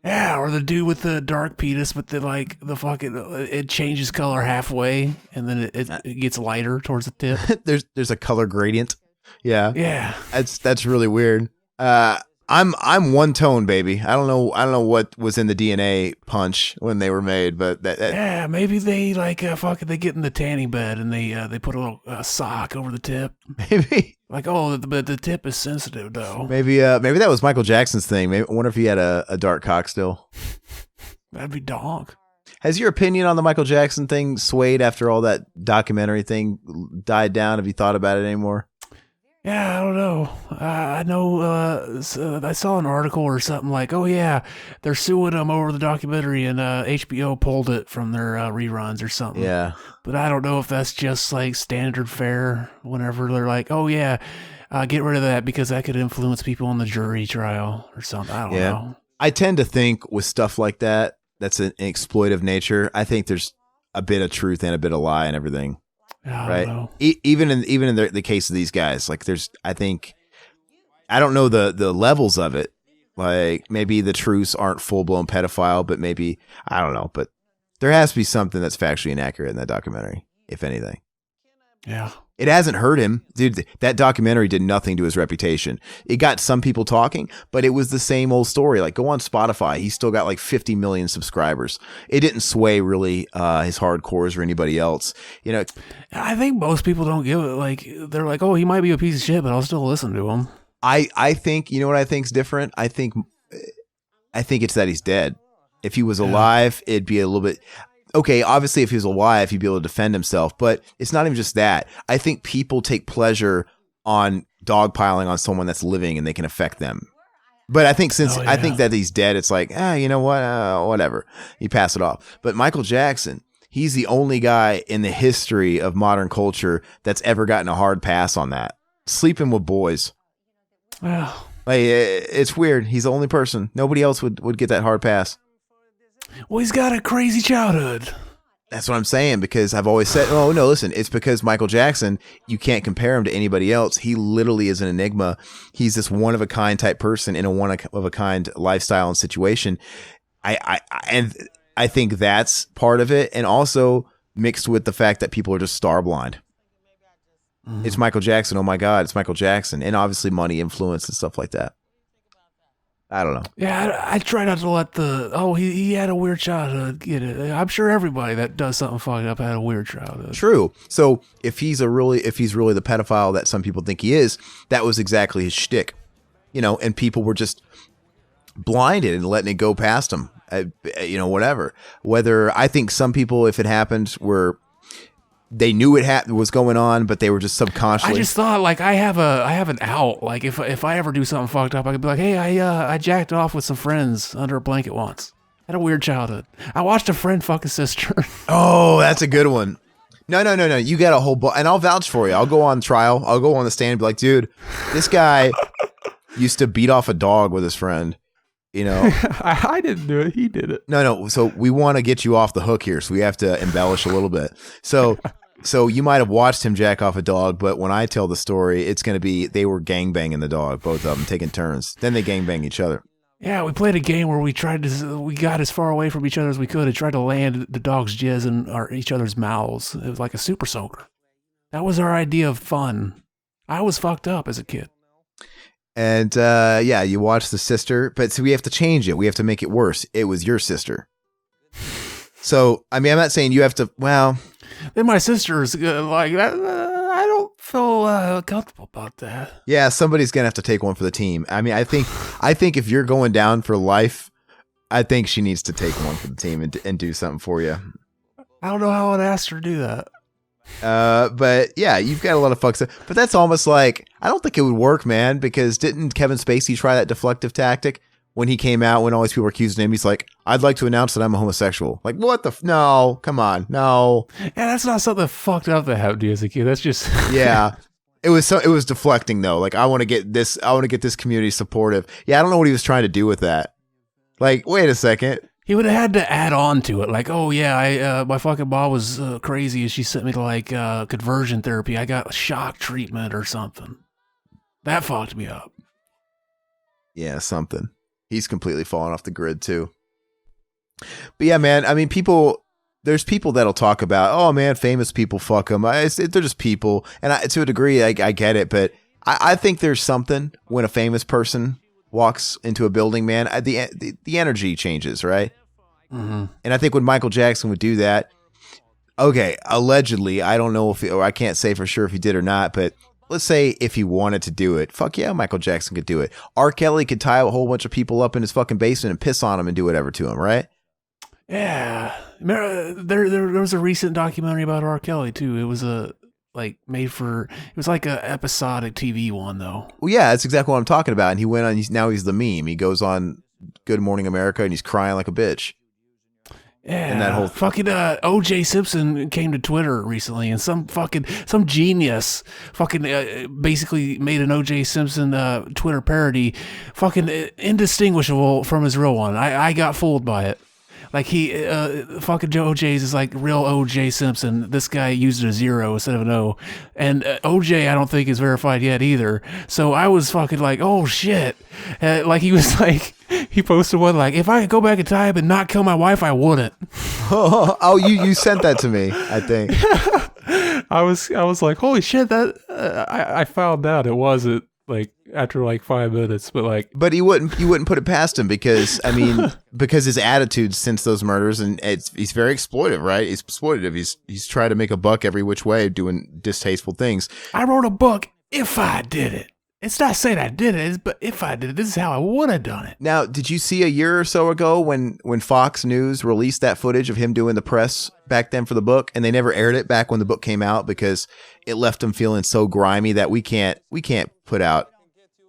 Yeah, or the dude with the dark penis, but the fucking it changes color halfway, and then it gets lighter towards the tip. There's a color gradient. Yeah, yeah. That's really weird. I'm one tone, baby. I don't know what was in the DNA punch when they were made, but yeah, maybe they like they get in the tanning bed and they put a little sock over the tip. maybe Like, oh, the tip is sensitive though. maybe that was Michael Jackson's thing. Maybe I wonder if he had a dark cock still. That'd be dog. Has your opinion on the Michael Jackson thing swayed after all that documentary thing died down? Have you thought about it anymore? Yeah, I don't know. I know. I saw an article or something like, oh yeah, they're suing them over the documentary, and HBO pulled it from their reruns or something. Yeah, but I don't know if that's just like standard fare. Whenever they're like, oh yeah, get rid of that because that could influence people in the jury trial or something. I don't know. I tend to think with stuff like that, that's an exploitive nature. I think there's a bit of truth and a bit of lie and everything. I don't know. Even in the case of these guys, like I don't know the levels of it. Like maybe the truths aren't full blown pedophile, but maybe I don't know. But there has to be something that's factually inaccurate in that documentary, if anything. Yeah. It hasn't hurt him, dude. That documentary did nothing to his reputation. It got some people talking, but it was the same old story. Like, go on Spotify. He's still got like 50 million subscribers. It didn't sway really his hardcores or anybody else. You know, I think most people don't give it. Like, they're like, oh, he might be a piece of shit, but I'll still listen to him. I think, you know what I think's different? I think it's that he's dead. If he was alive, it'd be a little bit. Okay, obviously, if he was alive, he'd be able to defend himself. But it's not even just that. I think people take pleasure on dogpiling on someone that's living, and they can affect them. But I think I think that he's dead, it's like, you know what, whatever. You pass it off. But Michael Jackson, he's the only guy in the history of modern culture that's ever gotten a hard pass on that. Sleeping with boys. Well, Like, it's weird. He's the only person. Nobody else would get that hard pass. Well, he's got a crazy childhood. That's what I'm saying, because I've always said, oh, no, listen, it's because Michael Jackson, you can't compare him to anybody else. He literally is an enigma. He's this one-of-a-kind type person in a one-of-a-kind lifestyle and situation. I think that's part of it, and also mixed with the fact that people are just starblind. Mm-hmm. It's Michael Jackson. Oh, my God, it's Michael Jackson. And obviously money, influence, and stuff like that. I don't know. Yeah, I try not to let he had a weird childhood get it. I'm sure everybody that does something fucked up had a weird childhood. True. So if he's really the pedophile that some people think he is, that was exactly his shtick, you know. And people were just blinded and letting it go past him. You know, whatever. Whether I think some people, if it happened, they knew it was going on, but they were just subconsciously. I just thought, like, I have an out. Like, if I ever do something fucked up, I could be like, hey, I jacked off with some friends under a blanket once. Had a weird childhood. I watched a friend fuck his sister. Oh, that's a good one. No. You got a whole and I'll vouch for you. I'll go on trial. I'll go on the stand and be like, dude, this guy used to beat off a dog with his friend. You know, I didn't do it. He did it. No. So we want to get you off the hook here. So we have to embellish a little bit. So you might have watched him jack off a dog, but when I tell the story, it's going to be they were gangbanging the dog, both of them taking turns. Then they gangbang each other. Yeah, we played a game where we got as far away from each other as we could and tried to land the dog's jizz in each other's mouths. It was like a super soaker. That was our idea of fun. I was fucked up as a kid. And you watch the sister, but so we have to change it. We have to make it worse. It was your sister. So, I mean, I'm not saying you have to, well. Then my sister's like, I don't feel comfortable about that. Yeah, somebody's going to have to take one for the team. I mean, I think if you're going down for life, I think she needs to take one for the team and do something for you. I don't know how I'd ask her to do that. But yeah, you've got a lot of fucks. But that's almost like, I don't think it would work, man, because didn't Kevin Spacey try that deflective tactic? When he came out, when all these people were accusing him, he's like, I'd like to announce that I'm a homosexual. Like, what the? No, come on. No. Yeah, that's not something fucked up that happened to you as a kid. That's just. Yeah. It was deflecting, though. Like, I want to get this community supportive. Yeah, I don't know what he was trying to do with that. Like, wait a second. He would have had to add on to it. Like, oh, yeah, my fucking mom was crazy and she sent me to, like, conversion therapy. I got shock treatment or something. That fucked me up. Yeah, something. He's completely fallen off the grid too. But yeah, man, I mean, there's people that'll talk about, oh man, famous people, fuck them. They're just people. And to a degree, I get it. But I think there's something when a famous person walks into a building, man, the energy changes, right? Mm-hmm. And I think when Michael Jackson would do that, okay, allegedly, I don't know or I can't say for sure if he did or not, but let's say if he wanted to do it, fuck yeah, Michael Jackson could do it. R. Kelly could tie a whole bunch of people up in his fucking basement and piss on them and do whatever to him, right? Yeah. There was a recent documentary about R. Kelly too. It was it was like a episodic TV one though. Well, yeah, that's exactly what I'm talking about. And he went on, now he's the meme. He goes on Good Morning America and he's crying like a bitch. Yeah, and that whole fucking O.J. Simpson came to Twitter recently, and some genius basically made an O.J. Simpson Twitter parody, fucking indistinguishable from his real one. I got fooled by it. Like he fucking O.J.'s is like real O.J. Simpson. This guy used a 0 instead of an O, and O.J. I don't think is verified yet either. So I was fucking like, oh shit, like he was like. He posted one like, if I could go back in time and not kill my wife, I wouldn't. Oh, you sent that to me, I think. I was like, holy shit, that I found out it wasn't like after like 5 minutes, but you wouldn't put it past him because I mean because his attitude since those murders, and he's very exploitive, right? He's exploitative. He's trying to make a buck every which way, doing distasteful things. I wrote a book if I did it. It's not saying I did it, but if I did it, this is how I would have done it. Now, did you see a year or so ago when Fox News released that footage of him doing the press back then for the book, and they never aired it back when the book came out because it left him feeling so grimy that we can't put out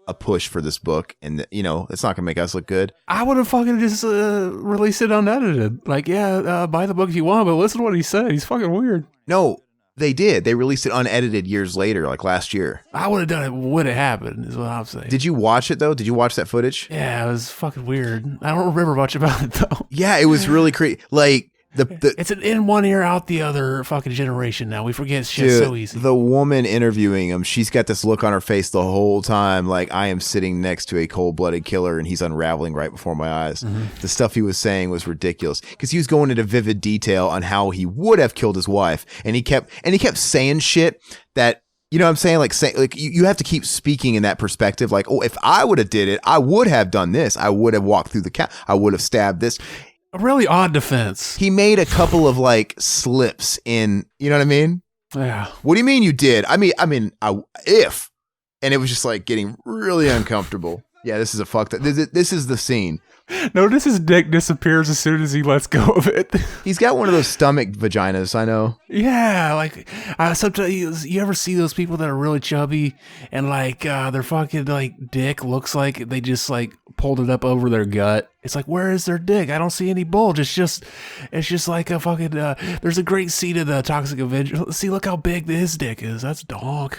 a push for this book, and it's not gonna make us look good. I would have fucking just released it unedited. Like, yeah, buy the book if you want, but listen to what he said. He's fucking weird. No. They did. They released it unedited years later, like last year. I would have done it would have happened, is what I'm saying. Did you watch it, though? Did you watch that footage? Yeah, it was fucking weird. I don't remember much about it, though. Yeah, it was really creepy. Like, it's an in one ear, out the other fucking generation now. We forget shit dude, so easy. The woman interviewing him, she's got this look on her face the whole time, like, I am sitting next to a cold-blooded killer, and he's unraveling right before my eyes. Mm-hmm. The stuff he was saying was ridiculous, because he was going into vivid detail on how he would have killed his wife, and he kept saying shit that, you know what I'm saying? Like you have to keep speaking in that perspective, like, oh, if I would have did it, I would have done this. I would have walked through the cat. I would have stabbed this. A really odd defense. He made a couple of like slips in, you know what I mean? Yeah. What do you mean you did? I mean, if, and it was just like getting really uncomfortable. Yeah, this is a fucked up. This is the scene. Notice his dick disappears as soon as he lets go of it. He's got one of those stomach vaginas, I know. Yeah, like sometimes you ever see those people that are really chubby and like their fucking like dick looks like they just like pulled it up over their gut. It's like, where is their dick? I don't see any bulge. It's just like a fucking. There's a great scene of the Toxic Avenger. See, look how big his dick is. That's dong.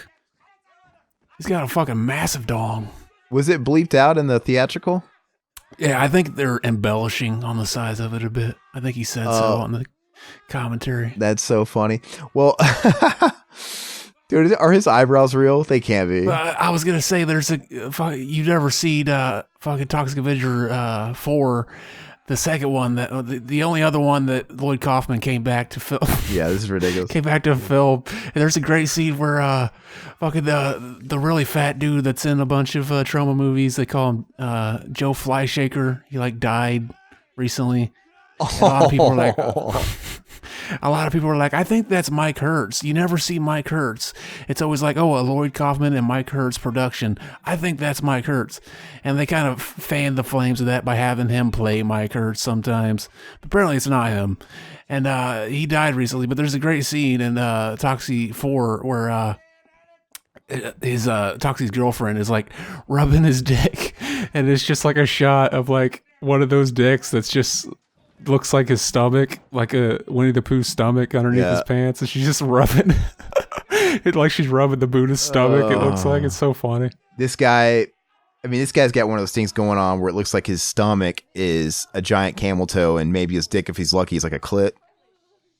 He's got a fucking massive dong. Was it bleeped out in the theatrical? Yeah, I think they're embellishing on the size of it a bit. I think he said so on the commentary. That's so funny. Well, dude, are his eyebrows real? They can't be. I was going to say there's you've never seen fucking Toxic Avenger 4, the second one, that the only other one that Lloyd Kaufman came back to film. Yeah, this is ridiculous. Came back to film. And there's a great scene where fucking the really fat dude that's in a bunch of trauma movies, they call him Joe Flyshaker. He like died recently. And a lot of people are like, I think that's Mike Hertz. You never see Mike Hertz. It's always like, oh, a Lloyd Kaufman and Mike Hertz production. I think that's Mike Hertz. And they kind of fan the flames of that by having him play Mike Hertz sometimes. But apparently it's not him. And he died recently. But there's a great scene in Toxic 4 where his Toxic's girlfriend is like rubbing his dick. And it's just like a shot of like one of those dicks that's just looks like his stomach, like a Winnie the Pooh stomach underneath his pants, and she's just rubbing it like she's rubbing the Buddha's stomach. It looks like it's so funny. This guy's got one of those things going on where it looks like his stomach is a giant camel toe, and maybe his dick, if he's lucky, is like a clit.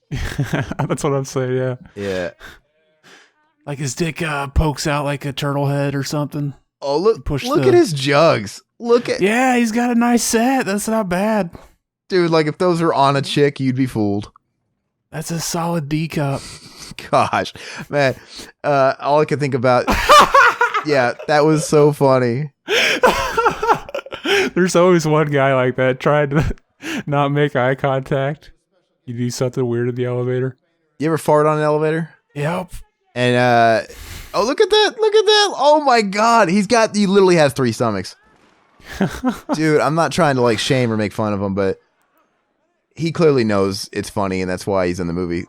That's what I'm saying. Yeah. Yeah. Like his dick pokes out like a turtle head or something. Oh, look at his jugs. Yeah, he's got a nice set. That's not bad. Dude, like if those were on a chick, you'd be fooled. That's a solid D cup. Gosh, man. All I could think about. Yeah, that was so funny. There's always one guy like that trying to not make eye contact. You do something weird in the elevator. You ever fart on an elevator? Yep. And oh, look at that! Look at that! Oh my God, he literally has 3 stomachs. Dude, I'm not trying to like shame or make fun of him, but he clearly knows it's funny, and that's why he's in the movie.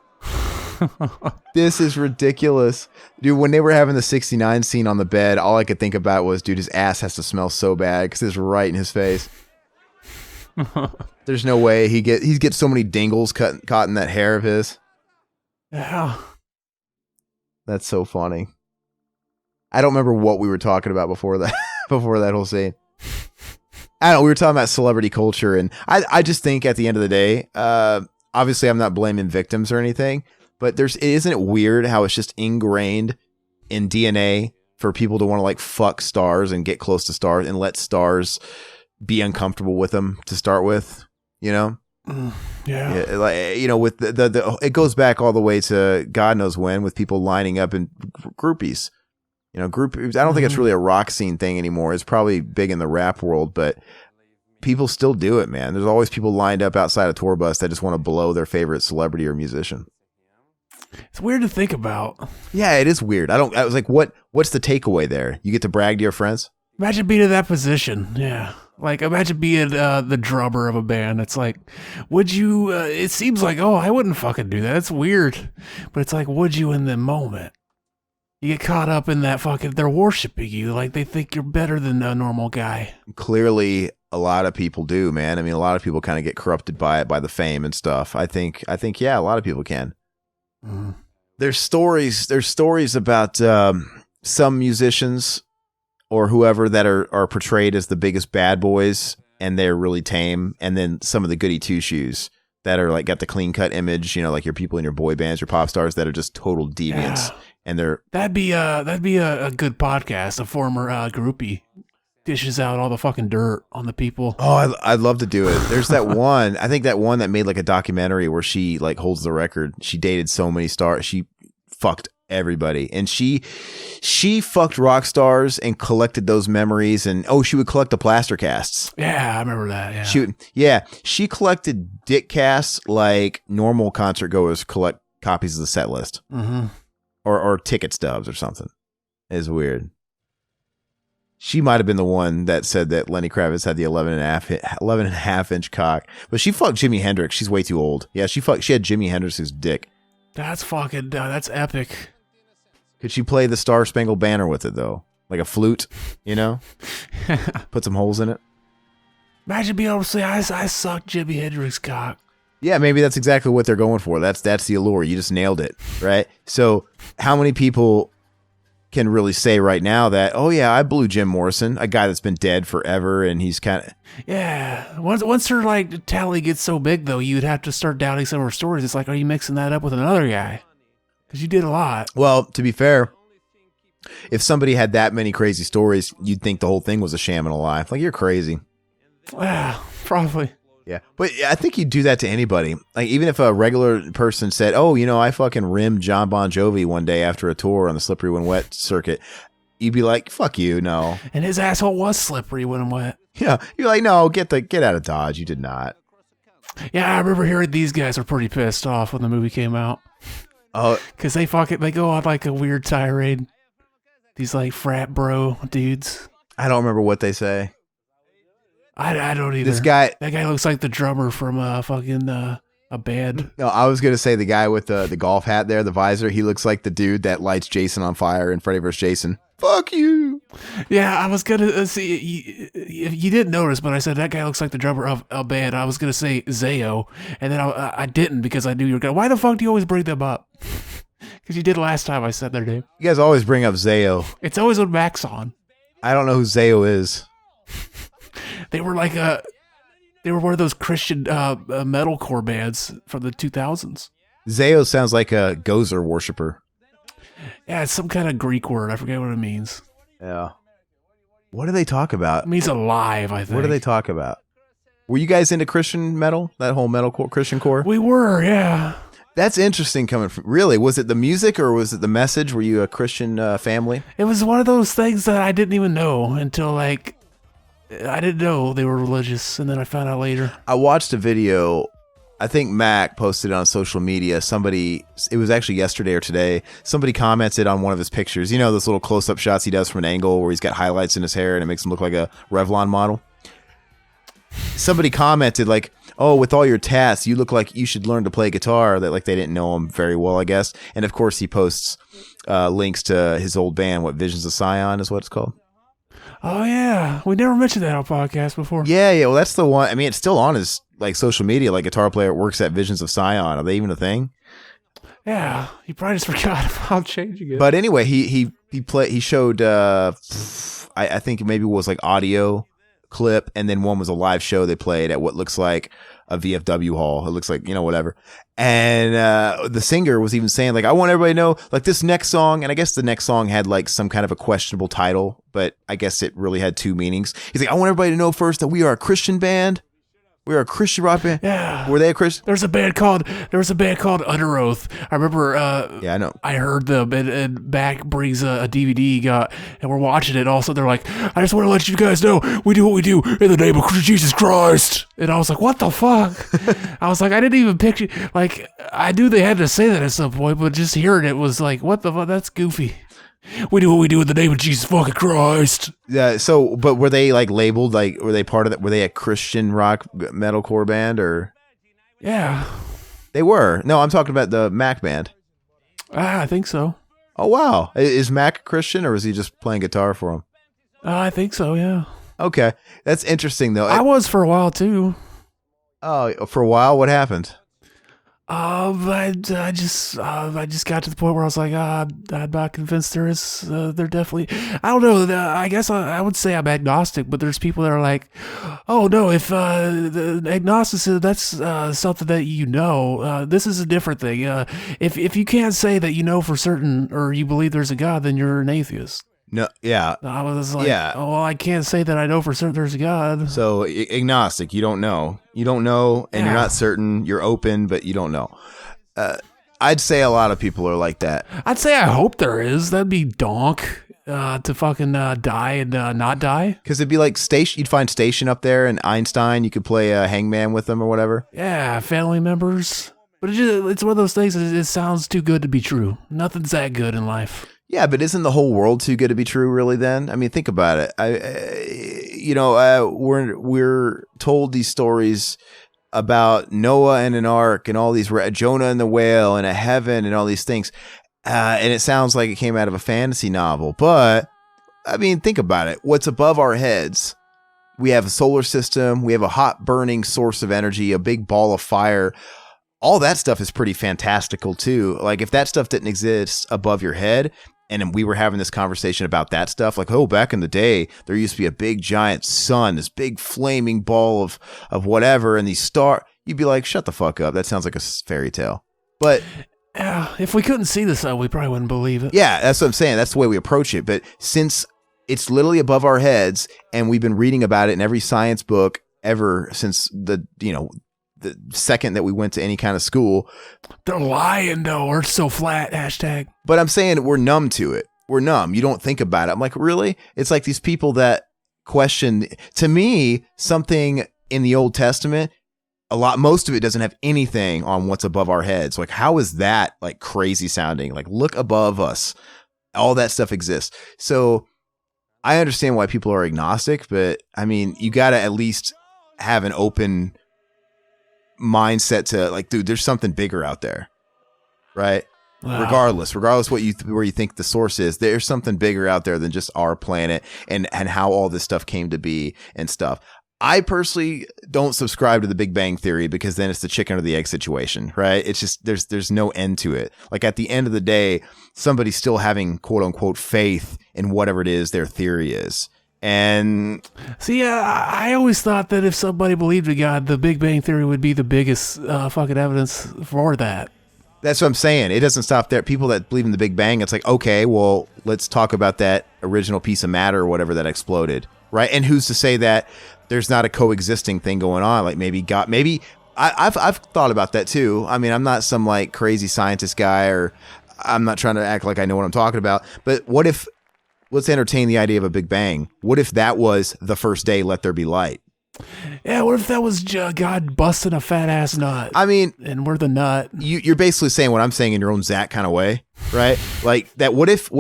This is ridiculous. Dude, when they were having the 69 scene on the bed, all I could think about was, dude, his ass has to smell so bad because it's right in his face. There's no way he gets so many dingles caught in that hair of his. Yeah. That's so funny. I don't remember what we were talking about before that whole scene. I don't know, we were talking about celebrity culture, and I just think at the end of the day, obviously I'm not blaming victims or anything, but isn't it weird how it's just ingrained in DNA for people to want to like fuck stars and get close to stars and let stars be uncomfortable with them to start with, you know? Yeah. Like, you know, with the it goes back all the way to God knows when, with people lining up in groupies. You know, I don't think it's really a rock scene thing anymore. It's probably big in the rap world, but people still do it, man. There's always people lined up outside a tour bus that just want to blow their favorite celebrity or musician. It's weird to think about. Yeah, it is weird. I was like, what's the takeaway there? You get to brag to your friends? Imagine being in that position. Yeah. Like, imagine being the drummer of a band. It's like, would you, it seems like, oh, I wouldn't fucking do that. It's weird. But it's like, would you in the moment? You get caught up in that fucking, they're worshiping you. Like, they think you're better than a normal guy. Clearly, a lot of people do, man. I mean, a lot of people kind of get corrupted by it, by the fame and stuff. I think, yeah, a lot of people can. Mm. There's stories about some musicians or whoever that are portrayed as the biggest bad boys, and they're really tame. And then some of the goody two shoes that are like got the clean cut image, you know, like your people in your boy bands, your pop stars that are just total deviants. Yeah. And that'd be a good podcast. A former groupie dishes out all the fucking dirt on the people. Oh, I'd love to do it. There's that one. I think that one that made like a documentary where she like holds the record. She dated so many stars. She fucked everybody, and she fucked rock stars and collected those memories. And she would collect the plaster casts. Yeah, I remember that. Yeah. She collected dick casts like normal concert goers collect copies of the set list. Mm-hmm. Or ticket stubs or something. It's weird. She might have been the one that said that Lenny Kravitz had the 11 and a half inch cock, but she fucked Jimi Hendrix. She's way too old. Yeah, she had Jimi Hendrix's dick. That's fucking, that's epic. Could she play the Star Spangled Banner with it though? Like a flute, you know? Put some holes in it. Imagine being able to say, I sucked Jimi Hendrix's cock. Yeah, maybe that's exactly what they're going for. That's the allure. You just nailed it, right? So how many people can really say right now that, oh yeah, I blew Jim Morrison, a guy that's been dead forever, and he's kind of... Yeah. Once her like tally gets so big though, you'd have to start doubting some of her stories. It's like, are you mixing that up with another guy? Because you did a lot. Well, to be fair, if somebody had that many crazy stories, you'd think the whole thing was a sham and a lie. Like, you're crazy. Yeah, probably. Yeah, but I think you'd do that to anybody. Like, even if a regular person said, oh, you know, I fucking rimmed John Bon Jovi one day after a tour on the Slippery When Wet circuit, you'd be like, fuck you, no. And his asshole was slippery when wet. Yeah, you're like, no, get out of Dodge. You did not. Yeah, I remember hearing these guys were pretty pissed off when the movie came out. Oh, because they go on like a weird tirade. These like frat bro dudes. I don't remember what they say. I don't either. That guy looks like the drummer from fucking a band. No, I was gonna say the guy with the golf hat there, the visor. He looks like the dude that lights Jason on fire in Freddy vs. Jason. Fuck you. Yeah, I was gonna see. You didn't notice, but I said that guy looks like the drummer of a band. I was gonna say Zayo, and then I didn't because I knew you were gonna. Why the fuck do you always bring them up? Because you did last time I said their name. You guys always bring up Zayo. It's always when Mac's on. I don't know who Zayo is. They were like they were one of those Christian metalcore bands from the 2000s. Zayo sounds like a Gozer worshiper. Yeah, it's some kind of Greek word. I forget what it means. Yeah. What do they talk about? It means alive, I think. What do they talk about? Were you guys into Christian metal? That whole metalcore, Christian core? We were, yeah. That's interesting coming from... Really? Was it the music or was it the message? Were you a Christian family? It was one of those things that I didn't even know until like... I didn't know they were religious, and then I found out later. I watched a video. I think Mac posted it on social media. It was actually yesterday or today. Somebody commented on one of his pictures. You know, those little close-up shots he does from an angle where he's got highlights in his hair and it makes him look like a Revlon model. Somebody commented like, "Oh, with all your tats, you look like you should learn to play guitar." That like they didn't know him very well, I guess. And of course, he posts links to his old band. What, Visions of Sion is what it's called. Oh yeah, we never mentioned that on podcast before. Yeah. Well, that's the one. I mean, it's still on his like social media. Like guitar player works at Visions of Sion. Are they even a thing? Yeah, he probably just forgot about changing it. But anyway, he showed I think maybe it was like audio clip, and then one was a live show they played at what looks like a VFW hall. It looks like, you know, whatever. And the singer was even saying like, I want everybody to know like this next song, and I guess the next song had like some kind of a questionable title, but I guess it really had two meanings. He's like, I want everybody to know first that we are a Christian band. We are a Christian rock band. Yeah. Were they a Christian? There was a band called Under Oath. I remember. Yeah, I know. I heard them, and Mac brings a DVD, and we're watching it. And also, they're like, I just want to let you guys know we do what we do in the name of Jesus Christ. And I was like, what the fuck? I was like, I didn't even picture. Like, I knew they had to say that at some point, but just hearing it was like, what the fuck? That's goofy. We do what we do in the name of Jesus fucking Christ. Yeah. So, but were they like labeled? Like, were they part of that? Were they a Christian rock metalcore band or? Yeah. They were. No, I'm talking about the Mac band. I think so. Oh, wow. Is Mac a Christian or is he just playing guitar for him? I think so, yeah. Okay. That's interesting, though. I was for a while, too. Oh, for a while? What happened? I just got to the point where I was like, I'm not convinced they're definitely, I don't know, I guess I would say I'm agnostic, but there's people that are like, oh no, if the agnosticism, that's something that you know, this is a different thing. If you can't say that you know for certain or you believe there's a God, then you're an atheist. No, yeah. I was like, yeah. oh, well, I can't say that I know for certain there's a God. So agnostic, you don't know. You don't know, and you're not certain. You're open, but you don't know. I'd say a lot of people are like that. I'd say I hope there is. That'd be donk to fucking die and not die. Because it'd be like Station. You'd find Station up there, and Einstein. You could play Hangman with them or whatever. Yeah, family members. But it's one of those things. It sounds too good to be true. Nothing's that good in life. Yeah, but isn't the whole world too good to be true, really? Then, I mean, think about it. We're told these stories about Noah and an ark, and all these Jonah and the whale, and a heaven, and all these things, and it sounds like it came out of a fantasy novel. But I mean, think about it. What's above our heads? We have a solar system. We have a hot burning source of energy, a big ball of fire. All that stuff is pretty fantastical too. Like if that stuff didn't exist above your head, and we were having this conversation about that stuff, like, oh, back in the day, there used to be a big giant sun, this big flaming ball of whatever, and these stars, you'd be like, shut the fuck up. That sounds like a fairy tale. But if we couldn't see the sun, we probably wouldn't believe it. Yeah, that's what I'm saying. That's the way we approach it. But since it's literally above our heads, and we've been reading about it in every science book ever since the second that we went to any kind of school. They're lying though. Earth's so flat. #. But I'm saying we're numb to it. We're numb. You don't think about it. I'm like, really? It's like these people that question, to me, something in the Old Testament, most of it doesn't have anything on what's above our heads. Like, how is that like crazy sounding? Like, look above us. All that stuff exists. So I understand why people are agnostic, but I mean, you got to at least have an open mindset to like, dude, there's something bigger out there, right? Wow. Regardless where you think the source is, there's something bigger out there than just our planet and how all this stuff came to be and stuff. I personally don't subscribe to the Big Bang Theory because then it's the chicken or the egg situation, right? It's just there's no end to it. Like at the end of the day, somebody's still having quote unquote faith in whatever it is their theory is. And see, I always thought that if somebody believed in God, the Big Bang Theory would be the biggest fucking evidence for that. That's what I'm saying. It doesn't stop there. People that believe in the Big Bang, it's like, okay, well, let's talk about that original piece of matter or whatever that exploded, right? And who's to say that there's not a coexisting thing going on? Like maybe God, I've thought about that too. I mean, I'm not some like crazy scientist guy, or I'm not trying to act like I know what I'm talking about. But what if let's entertain the idea of a Big Bang. What if that was the first day, let there be light? Yeah, what if that was God busting a fat ass nut? I mean, and we're the nut. You're basically saying what I'm saying in your own Zach kind of way, right? Like that. What if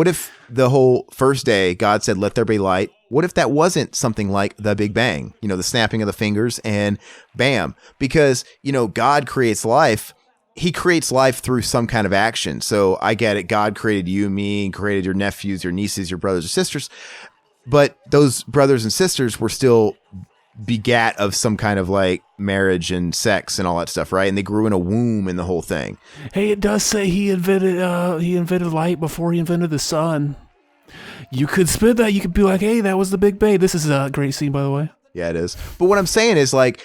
the whole first day God said, let there be light? What if that wasn't something like the Big Bang? You know, the snapping of the fingers and bam. Because, you know, God creates life. He creates life through some kind of action. So I get it. God created you, me, and created your nephews, your nieces, your brothers or sisters. But those brothers and sisters were still begat of some kind of like marriage and sex and all that stuff, right? And they grew in a womb and the whole thing. Hey, it does say he invented light before he invented the sun. You could spin that. You could be like, hey, that was the Big Bang. This is a great scene, by the way. Yeah, it is. But what I'm saying is like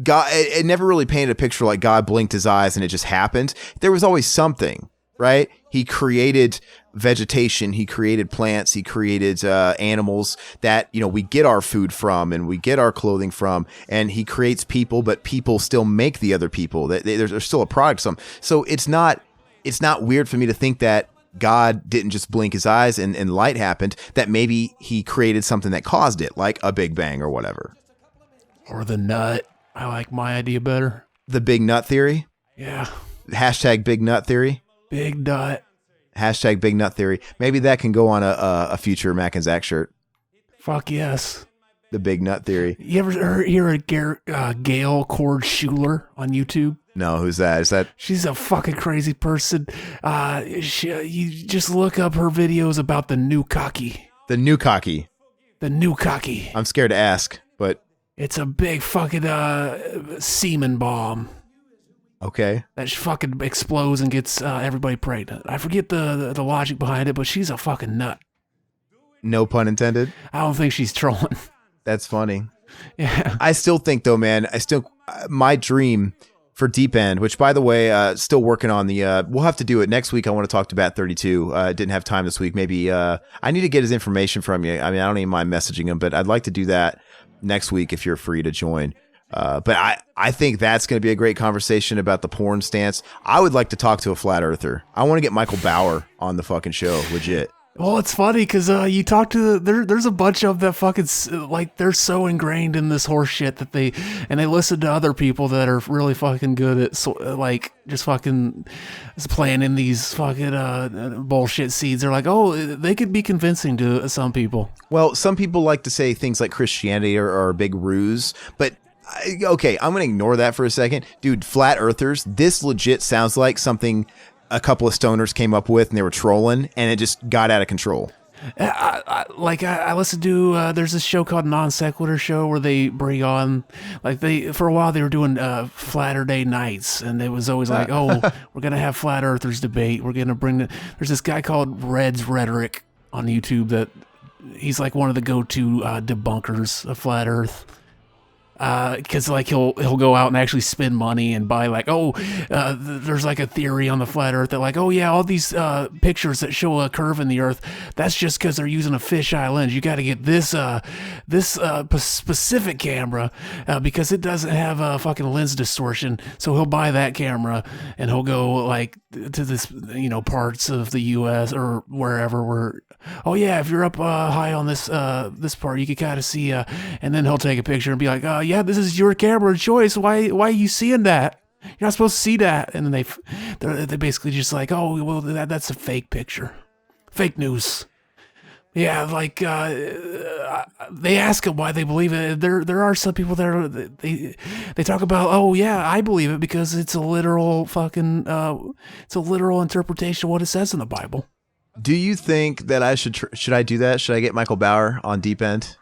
God, it never really painted a picture like God blinked his eyes and it just happened. There was always something, right? He created vegetation, he created plants, he created animals that, you know, we get our food from and we get our clothing from, and he creates people, but people still make the other people. There's still a product. So it's not weird for me to think that God didn't just blink his eyes and light happened, that maybe he created something that caused it, like a Big Bang or whatever. Or the nut. I like my idea better. The big nut theory? Yeah. Hashtag big nut theory? Big nut. Hashtag big nut theory. Maybe that can go on a future Mac and Zach shirt. Fuck yes. The big nut theory. You ever hear of Gail Cord Schuler on YouTube? No, who's that? Is that? She's a fucking crazy person. You just look up her videos about the new cocky. The new cocky. The new cocky. I'm scared to ask, but it's a big fucking semen bomb. Okay. That fucking explodes and gets everybody pregnant. I forget the logic behind it, but she's a fucking nut. No pun intended. I don't think she's trolling. That's funny. Yeah. I still think though, man, my dream for Deep End, which by the way, still working on we'll have to do it next week. I want to talk to Bat 32. Didn't have time this week. Maybe, I need to get his information from you. I mean, I don't even mind messaging him, but I'd like to do that next week if you're free to join. But I think that's going to be a great conversation about the porn stance. I would like to talk to a flat earther. I want to get Michael Bauer on the fucking show. Legit. Well, it's funny because you talk to there's a bunch of that fucking like they're so ingrained in this horse shit that they listen to other people that are really fucking good at like just fucking planting these fucking bullshit seeds. They're like, oh, they could be convincing to some people. Well, some people like to say things like Christianity are a big ruse, but okay, I'm going to ignore that for a second. Dude, flat earthers, this legit sounds like something a couple of stoners came up with and they were trolling and it just got out of control. I listened to there's this show called Non Sequitur Show where they bring on for a while they were doing Flatter Day nights, and it was always like, oh, we're gonna have flat earthers debate, we're gonna bring there's this guy called Red's Rhetoric on YouTube that he's like one of the go-to debunkers of flat earth. Because like he'll go out and actually spend money and buy like there's like a theory on the flat earth that like, oh yeah, all these pictures that show a curve in the earth, that's just because they're using a fisheye lens. You got to get this specific camera because it doesn't have a fucking lens distortion. So he'll buy that camera and he'll go like to this parts of the U.S. or wherever where, oh yeah, if you're up high on this part, you can kind of see and then he'll take a picture and be like, yeah, this is your camera choice. Why are you seeing that? You're not supposed to see that. And then they basically just like, oh, well, that's a fake picture. Fake news. Yeah, like they ask him why they believe it. There are some people that they talk about, oh yeah, I believe it because it's a literal fucking it's a literal interpretation of what it says in the Bible. Do you think that I should I do that? Should I get Michael Bauer on Deep End?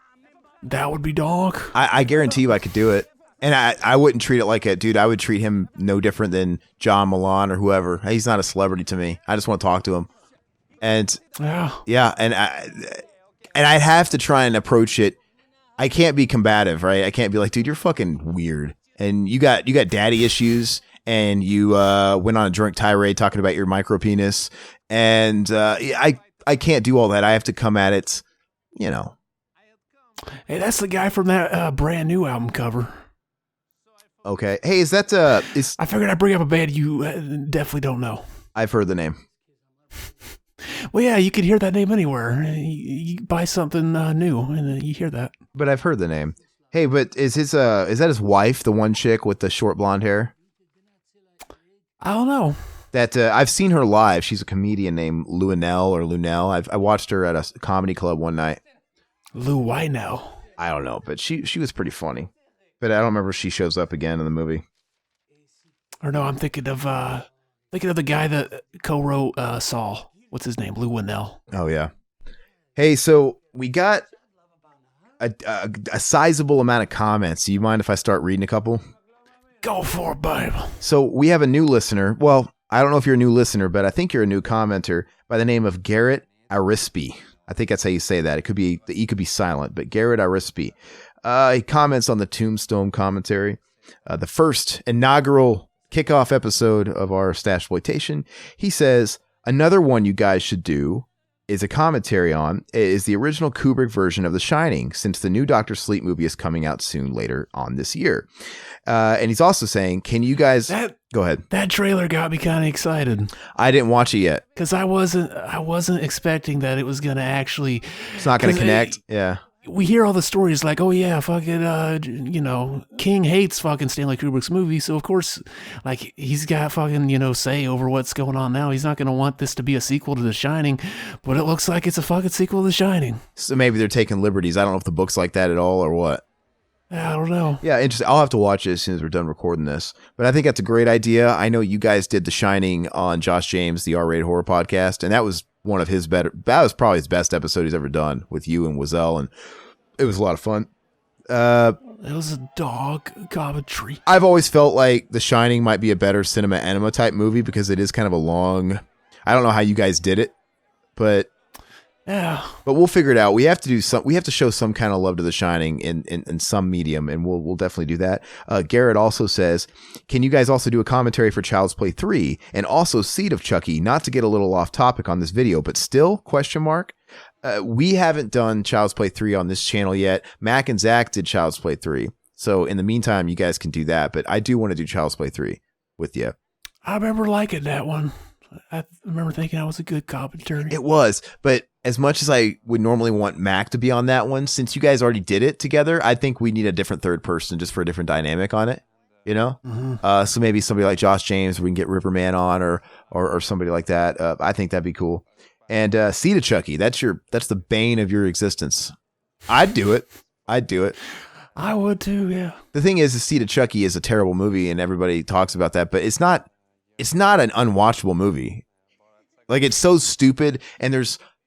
That would be dog. I guarantee you I could do it. And I wouldn't treat it like a dude. I would treat him no different than John Milan or whoever. He's not a celebrity to me. I just want to talk to him. And yeah. And I'd have to try and approach it. I can't be combative, right? I can't be like, dude, you're fucking weird. And you got daddy issues and you went on a drunk tirade talking about your micro penis. And I can't do all that. I have to come at it, Hey, that's the guy from that brand new album cover. Okay. Hey, is that I figured I'd bring up a band you definitely don't know. I've heard the name. Well, yeah, you could hear that name anywhere. You buy something new, and you hear that. But I've heard the name. Hey, but is that his wife, the one chick with the short blonde hair? I don't know. That I've seen her live. She's a comedian named Lunell. I watched her at a comedy club one night. Lou Wynell. I don't know, but she was pretty funny. But I don't remember if she shows up again in the movie. Or no, I'm thinking of the guy that co-wrote Saul. What's his name? Lou Wynell. Oh yeah. Hey, so we got a sizable amount of comments. Do you mind if I start reading a couple? Go for it, babe. So we have a new listener. Well, I don't know if you're a new listener, but I think you're a new commenter by the name of Garrett Arispe. I think that's how you say that. It could be, the E could be silent, but Garrett Arispe. He comments on the Tombstone commentary, the first inaugural kickoff episode of our Stash Exploitation. He says, another one you guys should do is a commentary on is the original Kubrick version of The Shining, since the new Dr. Sleep movie is coming out soon later on this year. And he's also saying, can you guys go ahead? That trailer got me kind of excited. I didn't watch it yet because I wasn't expecting that it was going to actually. It's not going to connect. Yeah. We hear all the stories like, oh yeah, fucking, King hates fucking Stanley Kubrick's movie, so of course, like, he's got fucking, say over what's going on now. He's not going to want this to be a sequel to The Shining, but it looks like it's a fucking sequel to The Shining. So maybe they're taking liberties. I don't know if the book's like that at all or what. I don't know. Yeah, interesting. I'll have to watch it as soon as we're done recording this. But I think that's a great idea. I know you guys did The Shining on Josh James, the R-rated horror podcast, and that was one of his better. That was probably his best episode he's ever done with you and Wazell, and it was a lot of fun. It was a dog commentary. I've always felt like The Shining might be a better cinema enema type movie because it is kind of a long. I don't know how you guys did it, but. Yeah, but we'll figure it out. We have to do some. We have to show some kind of love to The Shining in some medium, and we'll definitely do that. Garrett also says, "Can you guys also do a commentary for Child's Play 3 and also Seed of Chucky?" Not to get a little off topic on this video, but still question mark. We haven't done Child's Play 3 on this channel yet. Mac and Zach did Child's Play 3, so in the meantime, you guys can do that. But I do want to do Child's Play 3 with you. I remember liking that one. I remember thinking that was a good commentary. It was, but as much as I would normally want Mac to be on that one, since you guys already did it together, I think we need a different third person just for a different dynamic on it, Mm-hmm. So maybe somebody like Josh James, we can get Riverman on or somebody like that. I think that'd be cool. And Seed of Chucky, that's the bane of your existence. I'd do it. I would too, yeah. The thing is, the Seed of Chucky is a terrible movie and everybody talks about that, but it's not an unwatchable movie. Like, it's so stupid, and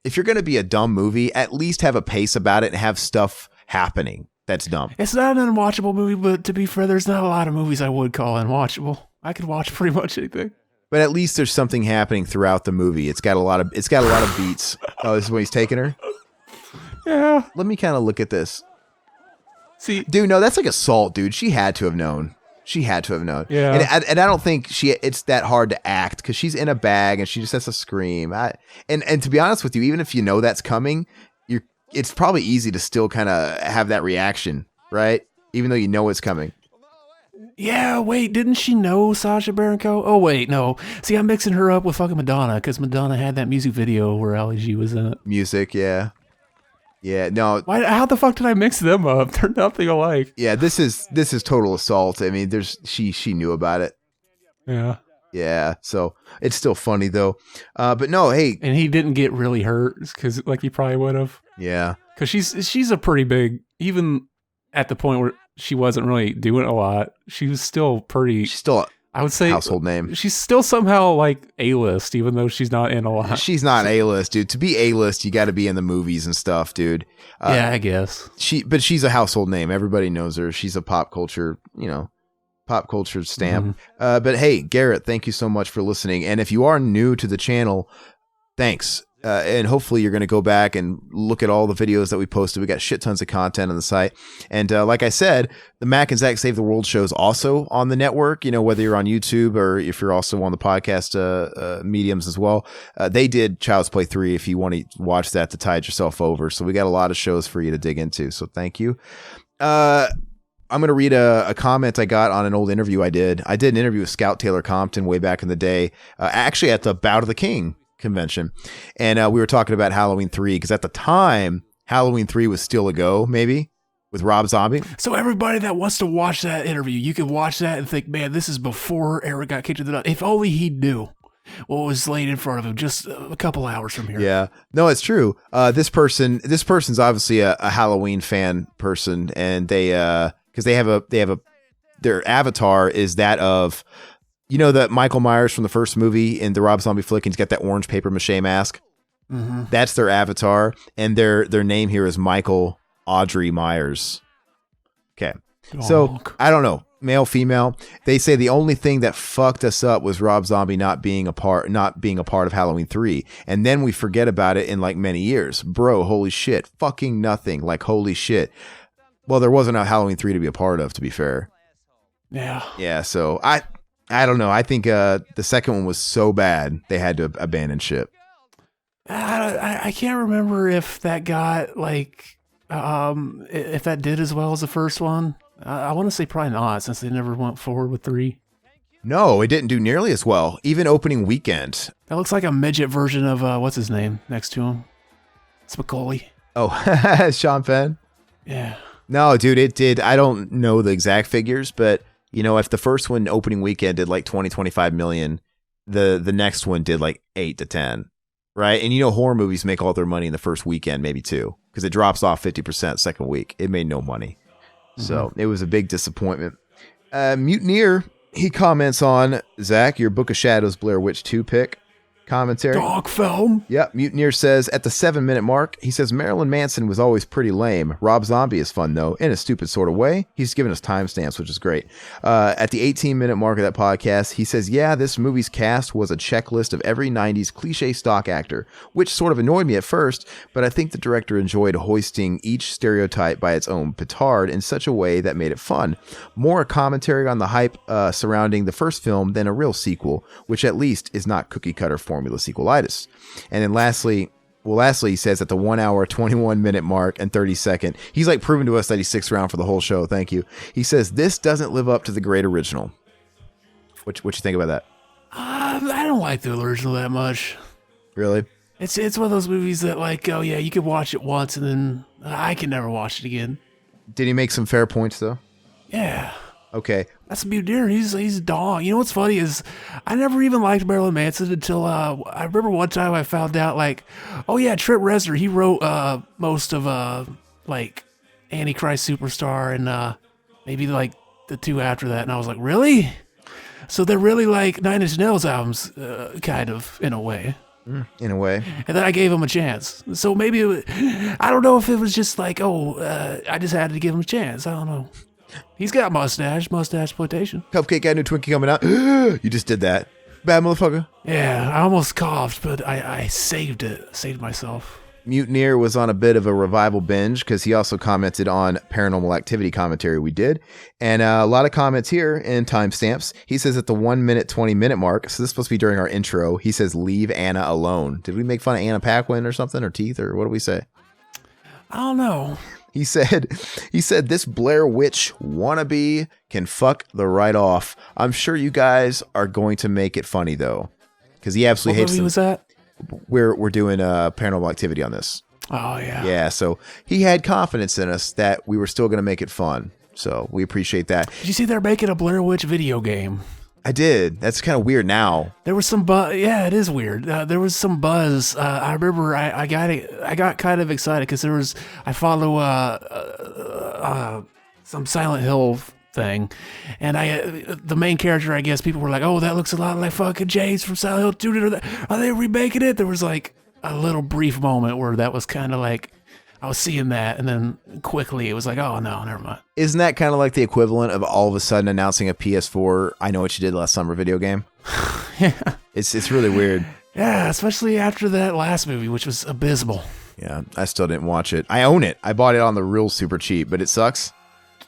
if you're going to be a dumb movie, at least have a pace about it and have stuff happening that's dumb. It's not an unwatchable movie, but to be fair, there's not a lot of movies I would call unwatchable. I could watch pretty much anything. But at least there's something happening throughout the movie. It's got a lot of beats. Oh, this is when he's taking her? Yeah. Let me kind of look at this. See, dude, no, that's like assault, dude. She had to have known. Yeah. And I don't think it's that hard to act because she's in a bag and she just has to scream. And to be honest with you, even if you know that's coming, it's probably easy to still kind of have that reaction, right? Even though you know it's coming. Yeah, wait, didn't she know Sacha Baron Cohen? Oh, wait, no. See, I'm mixing her up with fucking Madonna because Madonna had that music video where Ali G was in it. Music, yeah. Yeah, no. How the fuck did I mix them up? They're nothing alike. Yeah, this is total assault. I mean, she knew about it. Yeah. Yeah, so it's still funny though. But no, hey. And he didn't get really hurt because like he probably would have. Yeah. Because she's a pretty big, even at the point where she wasn't really doing a lot, she was still pretty. She's still I would say household name. She's still somehow like A-list, even though she's not in a lot. She's not A-list, dude. To be A-list, you got to be in the movies and stuff, dude. Yeah, I guess. But she's a household name. Everybody knows her. She's a pop culture, pop culture stamp. Mm-hmm. But hey, Garrett, thank you so much for listening. And if you are new to the channel, thanks. And hopefully you're going to go back and look at all the videos that we posted. We got shit tons of content on the site. And like I said, the Mac and Zach Save the World show is also on the network, whether you're on YouTube or if you're also on the podcast mediums as well. They did Child's Play 3 if you want to watch that to tide yourself over. So we got a lot of shows for you to dig into. So thank you. I'm going to read a comment I got on an old interview I did. I did an interview with Scout Taylor Compton way back in the day, actually at the Bout of the King. convention, and we were talking about Halloween 3 because at the time Halloween 3 was still a go, maybe with Rob Zombie. So everybody that wants to watch that interview, you can watch that and think, man, this is before Eric got kicked in the nuts. If only he knew what was laid in front of him just a couple hours from here. Yeah, no, it's true. This person's obviously a Halloween fan person, and because they have their avatar is that of, that Michael Myers from the first movie in the Rob Zombie flick, and he's got that orange paper mache mask. Mm-hmm. That's their avatar, and their name here is Michael Audrey Myers. Okay, so I don't know, male, female. They say the only thing that fucked us up was Rob Zombie not being a part of Halloween 3, and then we forget about it in like many years. Bro, holy shit, fucking nothing. Like holy shit. Well, there wasn't a Halloween 3 to be a part of, to be fair. Yeah. So I don't know. I think the second one was so bad they had to abandon ship. I can't remember if that got like if that did as well as the first one. I want to say probably not, since they never went forward with 3. No, it didn't do nearly as well. Even opening weekend. That looks like a midget version of what's his name next to him. Spicoli. Oh, Sean Penn. Yeah. No, dude, it did. I don't know the exact figures, but if the first one opening weekend did like 20-25 million, the next one did like 8 to 10, right? And horror movies make all their money in the first weekend, maybe 2, because it drops off 50% second week. It made no money. So it was a big disappointment. Mutineer, he comments on, Zach, your Book of Shadows Blair Witch 2 pick commentary. Dog film. Yep. Mutineer says at the 7-minute mark, he says Marilyn Manson was always pretty lame. Rob Zombie is fun though, in a stupid sort of way. He's giving us timestamps, which is great. At the 18-minute mark of that podcast, he says, yeah, this movie's cast was a checklist of every 90s cliche stock actor, which sort of annoyed me at first, but I think the director enjoyed hoisting each stereotype by its own petard in such a way that made it fun. More a commentary on the hype surrounding the first film than a real sequel, which at least is not cookie cutter formula sequelitis. And then lastly, he says at the 1 hour, 21 minute mark and 32nd, he's like proving to us that he's sixth round for the whole show. Thank you. He says this doesn't live up to the great original. What you think about that? I don't like the original that much. Really? It's one of those movies that like, oh yeah, you could watch it once and then I can never watch it again. Did he make some fair points though? Yeah. Okay. That's Mutineer. He's a dog. You know what's funny is I never even liked Marilyn Manson until I remember one time I found out like, oh yeah, Trent Reznor, he wrote most of like Antichrist Superstar and maybe like the 2 after that, and I was like, really? So they're really like Nine Inch Nails albums, kind of in a way. In a way. And then I gave him a chance. So maybe I don't know if it was just like, I just had to give him a chance. I don't know. He's got mustache exploitation. Cupcake got a new Twinkie coming out. You just did that. Bad motherfucker. Yeah, I almost coughed, but I saved it. Saved myself. Mutineer was on a bit of a revival binge because he also commented on Paranormal Activity commentary we did. And a lot of comments here and timestamps. He says at the 1 minute, 20-minute mark, so this is supposed to be during our intro, he says, leave Anna alone. Did we make fun of Anna Paquin or something, or teeth, or what do we say? I don't know. He said, this Blair Witch wannabe can fuck the right off. I'm sure you guys are going to make it funny though, because he absolutely hates them. What movie was that? We're doing Paranormal Activity on this. Oh yeah. Yeah. So he had confidence in us that we were still going to make it fun. So we appreciate that. Did you see they're making a Blair Witch video game? I did. That's kind of weird now. There was some buzz. Yeah, it is weird. There was some buzz. I remember I got kind of excited because I follow some Silent Hill thing, and the main character, I guess people were like, oh, that looks a lot like fucking James from Silent Hill 2. Are they remaking it? There was like a little brief moment where that was kind of like, I was seeing that, and then quickly it was like, oh no, never mind. Isn't that kind of like the equivalent of all of a sudden announcing a PS4 I Know What You Did Last Summer video game? Yeah. It's really weird. Yeah, especially after that last movie, which was abysmal. Yeah, I still didn't watch it. I own it. I bought it on the real super cheap, but it sucks.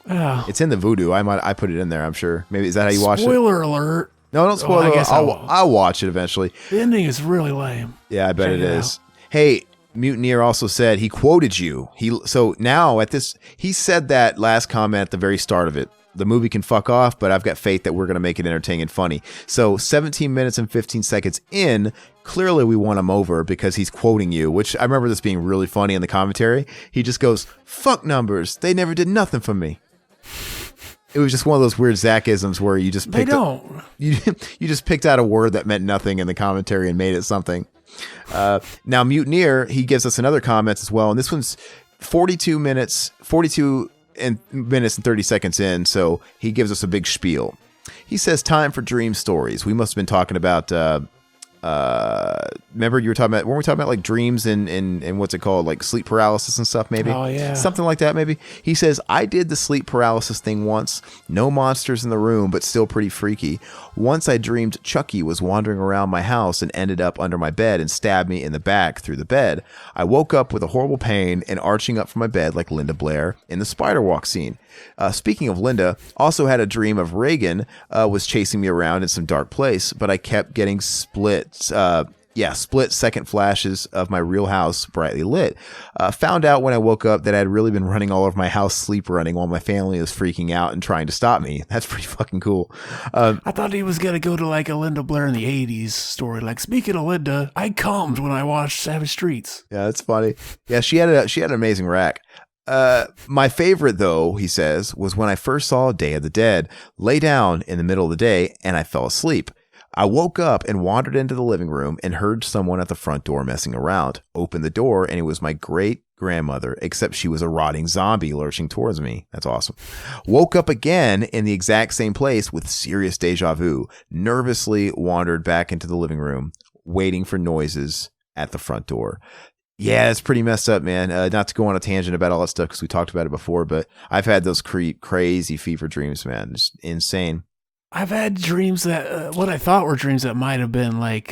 Oh. It's in the Voodoo. I put it in there, I'm sure. Maybe is that how you watch it? Spoiler alert. No, don't spoil it. I guess I'll watch it eventually. The ending is really lame. Yeah, I bet it is. Hey, Mutineer also said he quoted you. So now at this, he said that last comment at the very start of it. The movie can fuck off, but I've got faith that we're going to make it entertaining and funny. So 17 minutes and 15 seconds in, clearly we won him over because he's quoting you, which I remember this being really funny in the commentary. He just goes, fuck numbers. They never did nothing for me. It was just one of those weird Zach-isms where you just picked you just picked out a word that meant nothing in the commentary and made it something. Now Mutineer, he gives us another comment as well, and this one's 42 minutes and 30 seconds in, so he gives us a big spiel. He says, time for dream stories. We must have been talking about remember you were talking about, weren't we talking about like dreams and what's it called, like sleep paralysis and stuff, maybe? Oh yeah, something like that maybe. He says, I did the sleep paralysis thing once. No monsters in the room, but still pretty freaky. Once I dreamed Chucky was wandering around my house and ended up under my bed and stabbed me in the back through the bed. I woke up with a horrible pain and arching up from my bed like Linda Blair in the spider walk scene. Speaking of Linda, also had a dream of Reagan was chasing me around in some dark place, but I kept getting split second flashes of my real house brightly lit. Found out when I woke up that I'd really been running all over my house sleep running while my family was freaking out and trying to stop me. That's pretty fucking cool. I thought he was going to go to like a Linda Blair in the 80s story. Like, speaking of Linda, I cummed when I watched Savage Streets. Yeah, that's funny. Yeah, she had an amazing rack. My favorite, though, he says, was when I first saw Day of the Dead, lay down in the middle of the day, and I fell asleep. I woke up and wandered into the living room and heard someone at the front door messing around. Opened the door, and it was my great-grandmother, except she was a rotting zombie lurching towards me. That's awesome. Woke up again in the exact same place with serious deja vu. Nervously wandered back into the living room, waiting for noises at the front door. Yeah, it's pretty messed up, man. Not to go on a tangent about all that stuff because we talked about it before, but I've had those crazy fever dreams, man. It's insane. I've had dreams that, what I thought were dreams that might have been like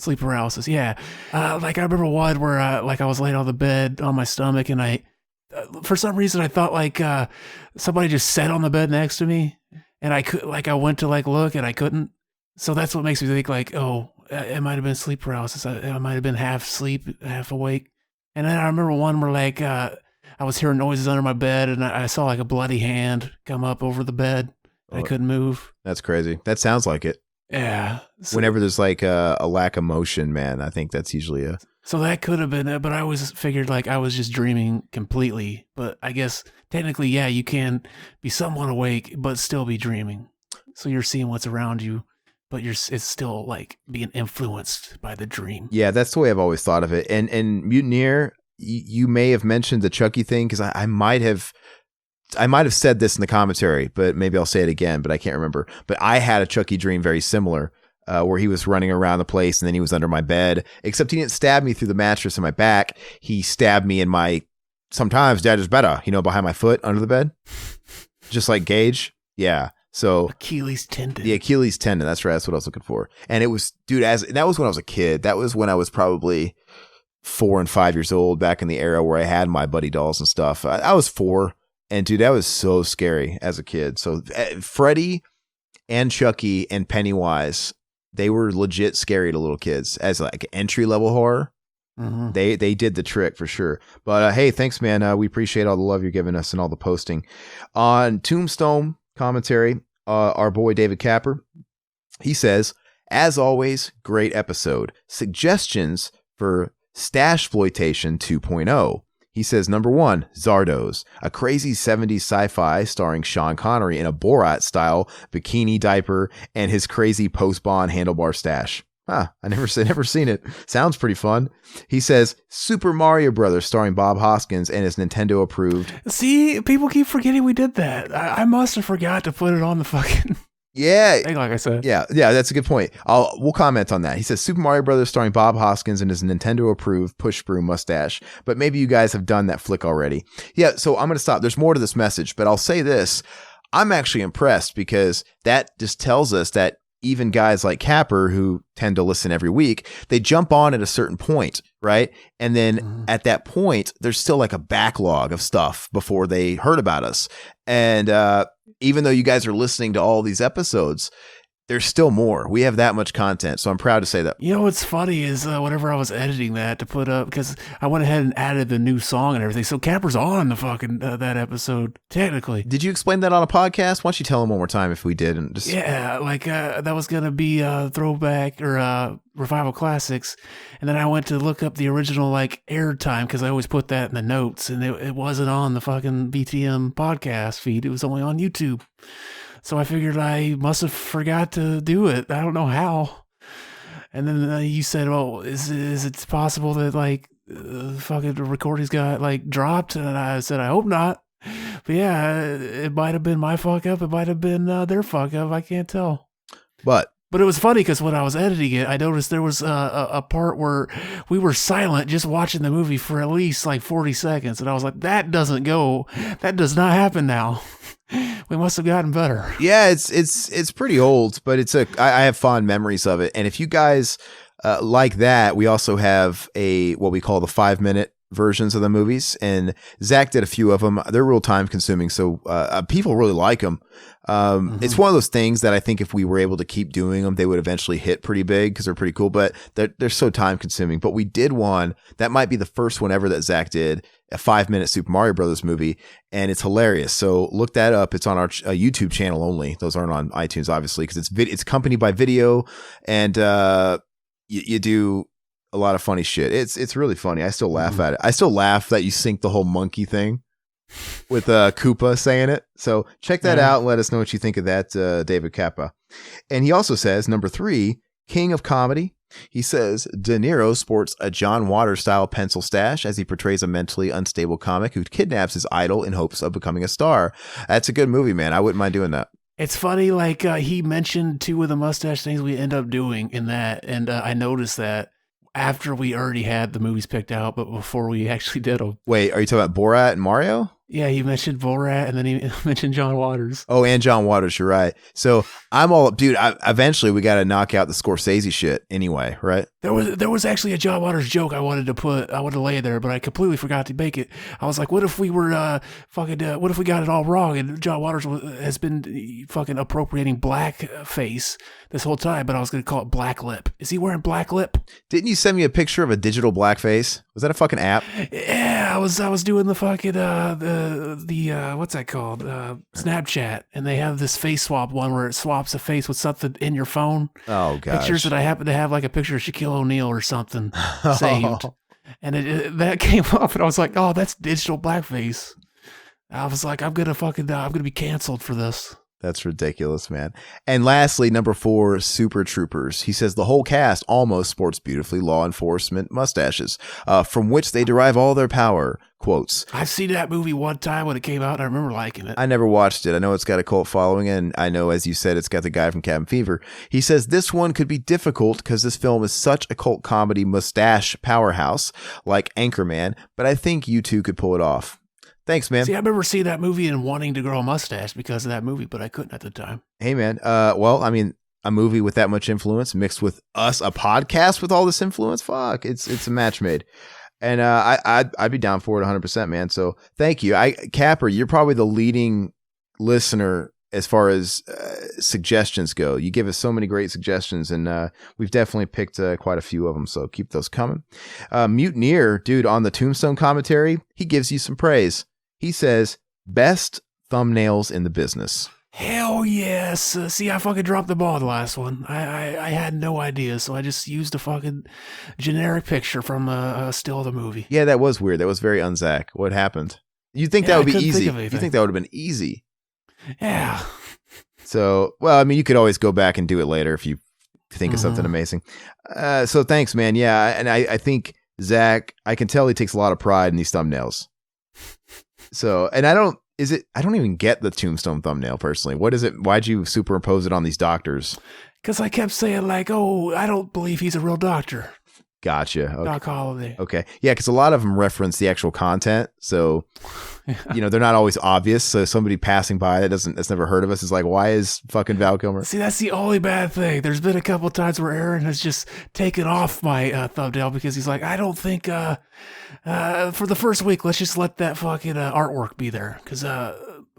sleep paralysis. Yeah. Like I remember one where I was laying on the bed on my stomach and I, for some reason I thought like somebody just sat on the bed next to me and I went to like look and I couldn't. So that's what makes me think like, oh, it might have been sleep paralysis. I might have been half asleep, half awake. And then I remember one where like I was hearing noises under my bed and I saw like a bloody hand come up over the bed. I couldn't move. That's crazy. That sounds like it. Yeah. Whenever there's like a lack of motion, man, I think that's usually a... So that could have been it, but I always figured like I was just dreaming completely. But I guess technically, yeah, you can be somewhat awake, but still be dreaming. So you're seeing what's around you, but it's still like being influenced by the dream. Yeah, that's the way I've always thought of it. And Mutineer, you may have mentioned the Chucky thing because I might have said this in the commentary, but maybe I'll say it again, but I can't remember. But I had a Chucky dream very similar, where he was running around the place and then he was under my bed, except he didn't stab me through the mattress in my back. He stabbed me in my, sometimes dad is better, behind my foot under the bed, just like Gage. Yeah. So Achilles tendon. The Achilles tendon. That's right. That's what I was looking for. And it was, dude, that was when I was a kid. That was when I was probably 4 and 5 years old, back in the era where I had my buddy dolls and stuff. I was 4. And dude, that was so scary as a kid. So Freddy and Chucky and Pennywise, they were legit scary to little kids as like entry level horror. Mm-hmm. They did the trick for sure. But hey, thanks, man. We appreciate all the love you're giving us and all the posting. On Tombstone Commentary, our boy David Capper, he says, as always, great episode. Suggestions for Stashploitation 2.0. He says, number 1, Zardoz, a crazy 70s sci-fi starring Sean Connery in a Borat-style bikini diaper and his crazy post-Bond handlebar stash. I never seen it. Sounds pretty fun. He says, Super Mario Brothers starring Bob Hoskins and his Nintendo-approved... See, people keep forgetting we did that. I must have forgot to put it on the fucking... Yeah. Like I said. Yeah, that's a good point. We'll comment on that. He says Super Mario Brothers starring Bob Hoskins and his Nintendo-approved push broom mustache. But maybe you guys have done that flick already. Yeah, so I'm going to stop. There's more to this message, but I'll say this. I'm actually impressed because that just tells us that even guys like Capper, who tend to listen every week, they jump on at a certain point, right? And then at that point, there's still like a backlog of stuff before they heard about us. And even though you guys are listening to all these episodes, there's still more. We have that much content, so I'm proud to say that. You know what's funny is whenever I was editing that to put up, because I went ahead and added the new song and everything, so Capper's on the fucking that episode technically. Did you explain that on a podcast? Why don't you tell him one more time if we did? And just Yeah, like that was gonna be throwback or revival classics, and then I went to look up the original like air time because I always put that in the notes, and it wasn't on the fucking BTM podcast feed. It was only on YouTube. So I figured I must have forgot to do it. I don't know how. And then you said, "Well, is it possible that like fucking the recordings got like dropped?" And I said, "I hope not." But yeah, it might have been my fuck up. It might have been their fuck up. I can't tell. But it was funny because when I was editing it, I noticed there was a part where we were silent just watching the movie for at least like 40 seconds. And I was like, that does not happen now. We must have gotten better. yeah, it's pretty old, but I have fond memories of it. And if you guys like that, we also have what we call the 5-minute versions of the movies, and Zach did a few of them. They're real time consuming, so people really like them. It's one of those things that I think if we were able to keep doing them, they would eventually hit pretty big because they're pretty cool, but they're so time consuming. But we did one that might be the first one ever that Zach did, a 5-minute Super Mario Brothers movie, and it's hilarious. So look that up. It's on our YouTube channel only. Those aren't on iTunes, obviously, because it's accompanied by video, and you do a lot of funny shit. It's really funny. I still laugh at it. I still laugh that you sync the whole monkey thing with Koopa saying it. So check that out and let us know what you think of that, David Kappa. And he also says, number 3, King of Comedy. He says, De Niro sports a John Waters-style pencil stash as he portrays a mentally unstable comic who kidnaps his idol in hopes of becoming a star. That's a good movie, man. I wouldn't mind doing that. It's funny, like he mentioned 2 of the mustache things we end up doing in that, and I noticed that after we already had the movies picked out, but before we actually did them. Wait, are you talking about Borat and Mario? Yeah, he mentioned Borat, and then he mentioned John Waters. Oh, and John Waters, you're right. So I'm all, dude, eventually we got to knock out the Scorsese shit anyway, right? There was actually a John Waters joke I wanted to lay there, but I completely forgot to make it. I was like, what if we were what if we got it all wrong? And John Waters has been fucking appropriating blackface this whole time, but I was going to call it black lip. Is he wearing black lip? Didn't you send me a picture of a digital blackface? Was that a fucking app? Yeah, I was doing the fucking the what's that called? Snapchat, and they have this face swap one where it swaps a face with something in your phone. Oh gosh. Pictures that I happen to have, like a picture of Shaquille O'Neal or something saved. And that came up, and I was like, oh, that's digital blackface. I was like, I'm gonna be canceled for this. That's ridiculous, man. And lastly, number 4, Super Troopers. He says the whole cast almost sports beautifully law enforcement mustaches, from which they derive all their power. Quotes. I've seen that movie one time when it came out, and I remember liking it. I never watched it. I know it's got a cult following, and I know, as you said, it's got the guy from Cabin Fever. He says this one could be difficult because this film is such a cult comedy mustache powerhouse, like Anchorman, but I think you two could pull it off. Thanks, man. See, I remember seeing that movie and wanting to grow a mustache because of that movie, but I couldn't at the time. Hey, man. Well, I mean, a movie with that much influence mixed with us, a podcast with all this influence. Fuck, it's a match made. And I'd be down for it 100%, man. So thank you. Capper, you're probably the leading listener as far as suggestions go. You give us so many great suggestions, and we've definitely picked quite a few of them. So keep those coming. Mutineer, dude, on the Tombstone commentary, he gives you some praise. He says, best thumbnails in the business. Hell yes. See, I fucking dropped the ball the last one. I had no idea, so I just used a fucking generic picture from a still of the movie. Yeah, that was weird. That was very un-Zach. What happened? You'd think that would be easy. You think that would have been easy. Yeah. So, well, I mean, you could always go back and do it later if you think of something amazing. So thanks, man. Yeah, and I think Zach, I can tell he takes a lot of pride in these thumbnails. So, and I don't even get the Tombstone thumbnail personally. What is it? Why'd you superimpose it on these doctors? Because I kept saying like, oh, I don't believe he's a real doctor. Gotcha. Okay. Doc Holliday. Okay. Yeah, because a lot of them reference the actual content. So, they're not always obvious. So somebody passing by that's never heard of us is like, why is fucking Val Kilmer? See, that's the only bad thing. There's been a couple of times where Aaron has just taken off my thumbnail because he's like, I don't think for the first week, let's just let that fucking artwork be there. Because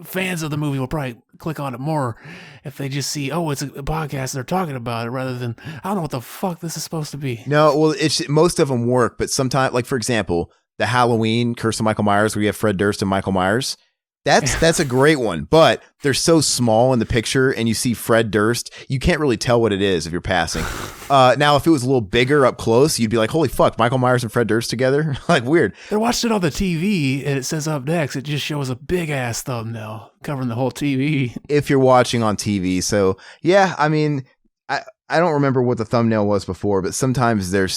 fans of the movie will probably click on it more if they just see, oh, it's a podcast and they're talking about it, rather than, I don't know what the fuck this is supposed to be. No, well, most of them work, but sometimes, like for example, the Halloween Curse of Michael Myers, where you have Fred Durst and Michael Myers. That's a great one, but they're so small in the picture, and you see Fred Durst, you can't really tell what it is if you're passing. Now, if it was a little bigger up close, you'd be like, holy fuck, Michael Myers and Fred Durst together? Like, weird. They're watching it on the TV, and it says up next, it just shows a big-ass thumbnail covering the whole TV. If you're watching on TV. So, yeah, I mean, I don't remember what the thumbnail was before, but sometimes they're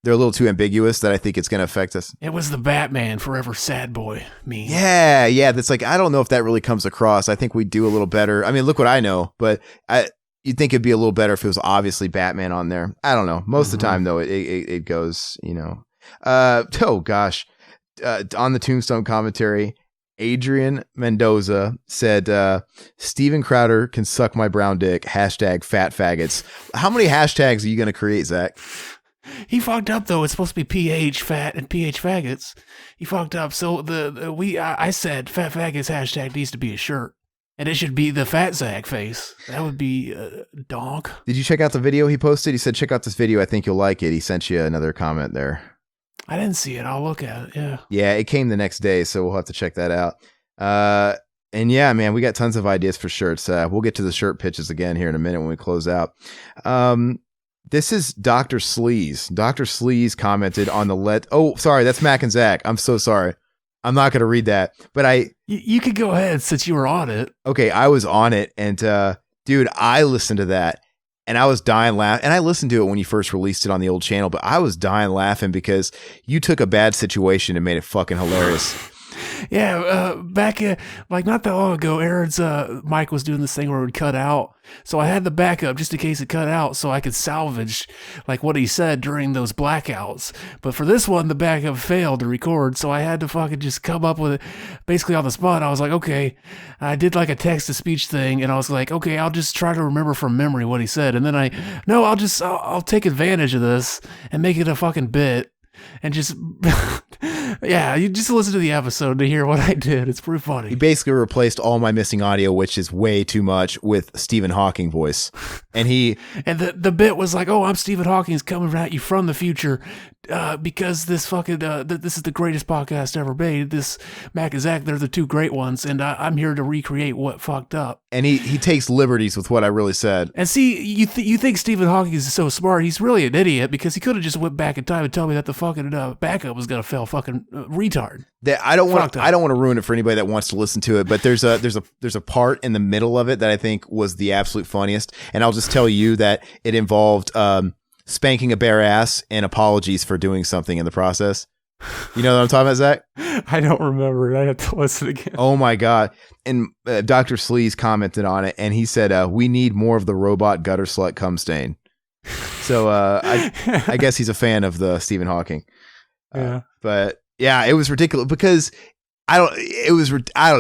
a little too ambiguous that I think it's going to affect us. It was the Batman Forever Sad Boy meme. Yeah. That's like, I don't know if that really comes across. I think we do a little better. I mean, look what I know, but you'd think it'd be a little better if it was obviously Batman on there. I don't know. Most of the time, though, it goes, you know. Oh, gosh. On the Tombstone commentary, Adrian Mendoza said, Steven Crowder can suck my brown dick. Hashtag fat faggots. How many hashtags are you going to create, Zach? He fucked up though. It's supposed to be PH fat and PH faggots. He fucked up. So I said fat faggots hashtag needs to be a shirt, and it should be the fat Zag face. That would be donk. Did you check out the video he posted? He said, check out this video. I think you'll like it. He sent you another comment there. I didn't see it. I'll look at it. Yeah. Yeah. It came the next day, so we'll have to check that out. And yeah, man, we got tons of ideas for shirts. We'll get to the shirt pitches again here in a minute when we close out. This is Dr. Sleaze. Dr. Sleaze commented on the Oh, sorry, that's Mac and Zach. I'm so sorry. I'm not going to read that, but You could go ahead since you were on it. Okay, I was on it, and dude, I listened to that, and I was dying laughing. And I listened to it when you first released it on the old channel, but I was dying laughing because you took a bad situation and made it fucking hilarious. Yeah, back like not that long ago, Aaron's mic was doing this thing where it would cut out. So I had the backup just in case it cut out, so I could salvage like what he said during those blackouts. But for this one, the backup failed to record, so I had to fucking just come up with it basically on the spot. I was like, okay, I did like a text-to-speech thing, and I was like, okay, I'll just try to remember from memory what he said, and then I'll take advantage of this and make it a fucking bit. And just, yeah, you just listen to the episode to hear what I did. It's pretty funny. He basically replaced all my missing audio, which is way too much, with Stephen Hawking voice. And the bit was like, oh, I'm Stephen Hawking coming at you from the future because this fucking, this is the greatest podcast ever made. This Mac and Zach, they're the two great ones. And I'm here to recreate what fucked up. And he takes liberties with what I really said. And see, you think Stephen Hawking is so smart. He's really an idiot because he could have just went back in time and told me that the fucking backup was gonna fail. Fucking retard. I don't want to ruin it for anybody that wants to listen to it, but there's a part in the middle of it that I think was the absolute funniest, and I'll just tell you that it involved spanking a bare ass and apologies for doing something in the process. You know what I'm talking about, Zach? I don't remember it. I have to listen again. Oh my god! And Dr. Sleaze commented on it, and he said, "We need more of the robot gutter slut cum stain." So I guess he's a fan of the Stephen Hawking. Yeah. But yeah, it was ridiculous because I don't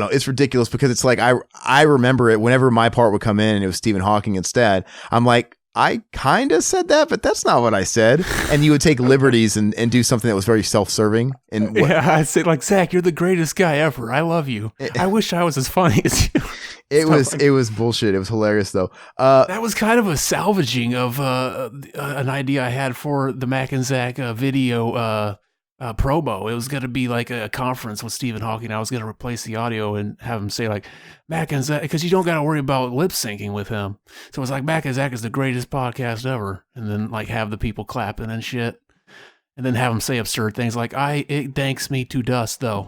know. It's ridiculous because it's like I remember it whenever my part would come in and it was Stephen Hawking instead. I'm like, I kind of said that, but that's not what I said. And you would take liberties and do something that was very self-serving. And yeah, I'd say like, Zach, you're the greatest guy ever. I love you. I wish I was as funny as you. It was bullshit. It was hilarious though. That was kind of a salvaging of an idea I had for the Mac and Zach video promo. It was going to be like a conference with Stephen Hawking. I was going to replace the audio and have him say like Mac and Zach, because you don't got to worry about lip syncing with him. So it's like Mac and Zach is the greatest podcast ever, and then like have the people clapping and shit, and then have them say absurd things like it thanks me to dust though.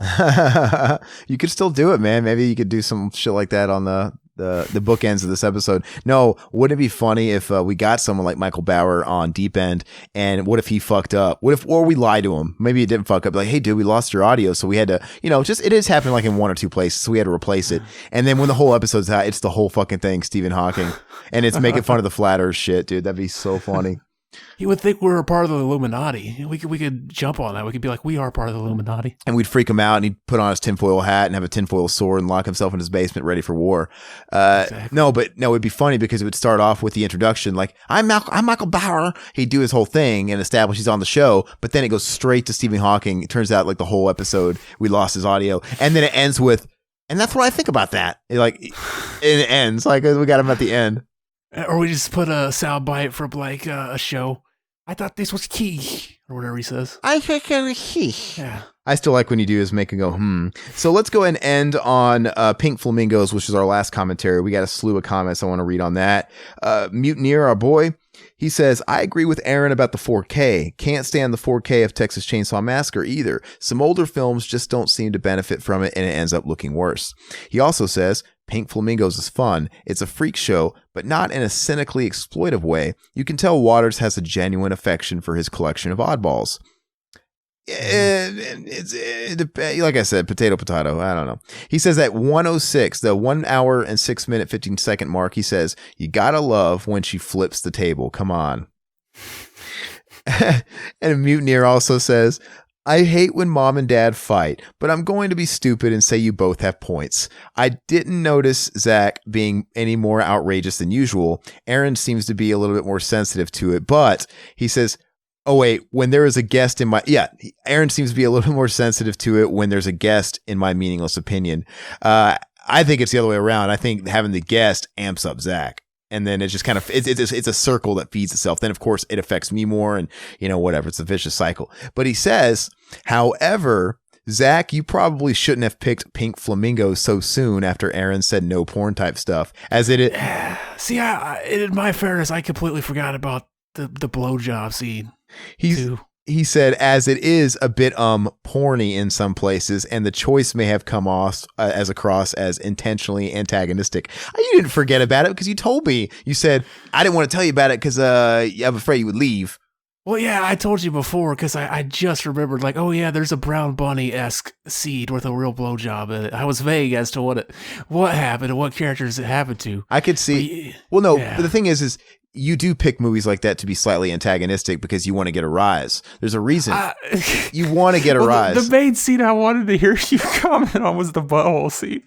You could still do it, man. Maybe you could do some shit like that on the bookends of this episode. No, wouldn't it be funny if we got someone like Michael Bauer on Deep End, and what if he fucked up? Or we lie to him? Maybe he didn't fuck up. Like, hey, dude, we lost your audio, so we had to, it is happening like in one or two places, so we had to replace it. And then when the whole episode's out, it's the whole fucking thing, Stephen Hawking, and it's making fun of the flat Earth shit, dude. That'd be so funny. He would think we're a part of the Illuminati. We could jump on that. We could be like, we are part of the Illuminati. And we'd freak him out, and he'd put on his tinfoil hat and have a tinfoil sword and lock himself in his basement ready for war. Exactly. No, it'd be funny because it would start off with the introduction, like, I'm Michael Bauer. He'd do his whole thing and establish he's on the show, but then it goes straight to Stephen Hawking. It turns out like the whole episode, we lost his audio. And then it ends with, And that's what I think about that. It ends. Like, we got him at the end. Or we just put a sound bite from like a show. I thought this was key, or whatever he says. I think it was key. Yeah. I still like when you do is make it go, So let's go ahead and end on Pink Flamingos, which is our last commentary. We got a slew of comments I want to read on that. Mutineer, our boy, he says, I agree with Aaron about the 4K. Can't stand the 4K of Texas Chainsaw Massacre either. Some older films just don't seem to benefit from it, and it ends up looking worse. He also says, Pink Flamingos is fun. It's a freak show, but not in a cynically exploitive way. You can tell Waters has a genuine affection for his collection of oddballs. It's like I said, potato. I don't know. He says at 1:06, the 1 hour and 6 minute 15 second mark, he says, you gotta love when she flips the table. Come on. And Mutineer also says, I hate when mom and dad fight, but I'm going to be stupid and say you both have points. I didn't notice Zach being any more outrageous than usual. Aaron seems to be a little bit more sensitive to it, but he says, oh, wait, when there is a guest in my... Yeah, Aaron seems to be a little bit more sensitive to it when there's a guest in my meaningless opinion. I think it's the other way around. I think having the guest amps up Zach. And then it just kind of... It's a circle that feeds itself. Then, of course, it affects me more and, whatever. It's a vicious cycle. But he says, however... Zach, you probably shouldn't have picked Pink Flamingos so soon after Aaron said no porn type stuff. As it is... See, in my fairness, I completely forgot about the blowjob scene. He said, as it is a bit porny in some places, and the choice may have come off as intentionally antagonistic. You didn't forget about it because you told me. You said, I didn't want to tell you about it because I'm afraid you would leave. Well, yeah, I told you before because I just remembered, like, oh yeah, there's a Brown Bunny-esque seed with a real blowjob in it. I was vague as to what happened and what characters it happened to. I could see. But the thing is you do pick movies like that to be slightly antagonistic because you want to get a rise. There's a reason. You want to get a rise. The main scene I wanted to hear you comment on was the butthole scene.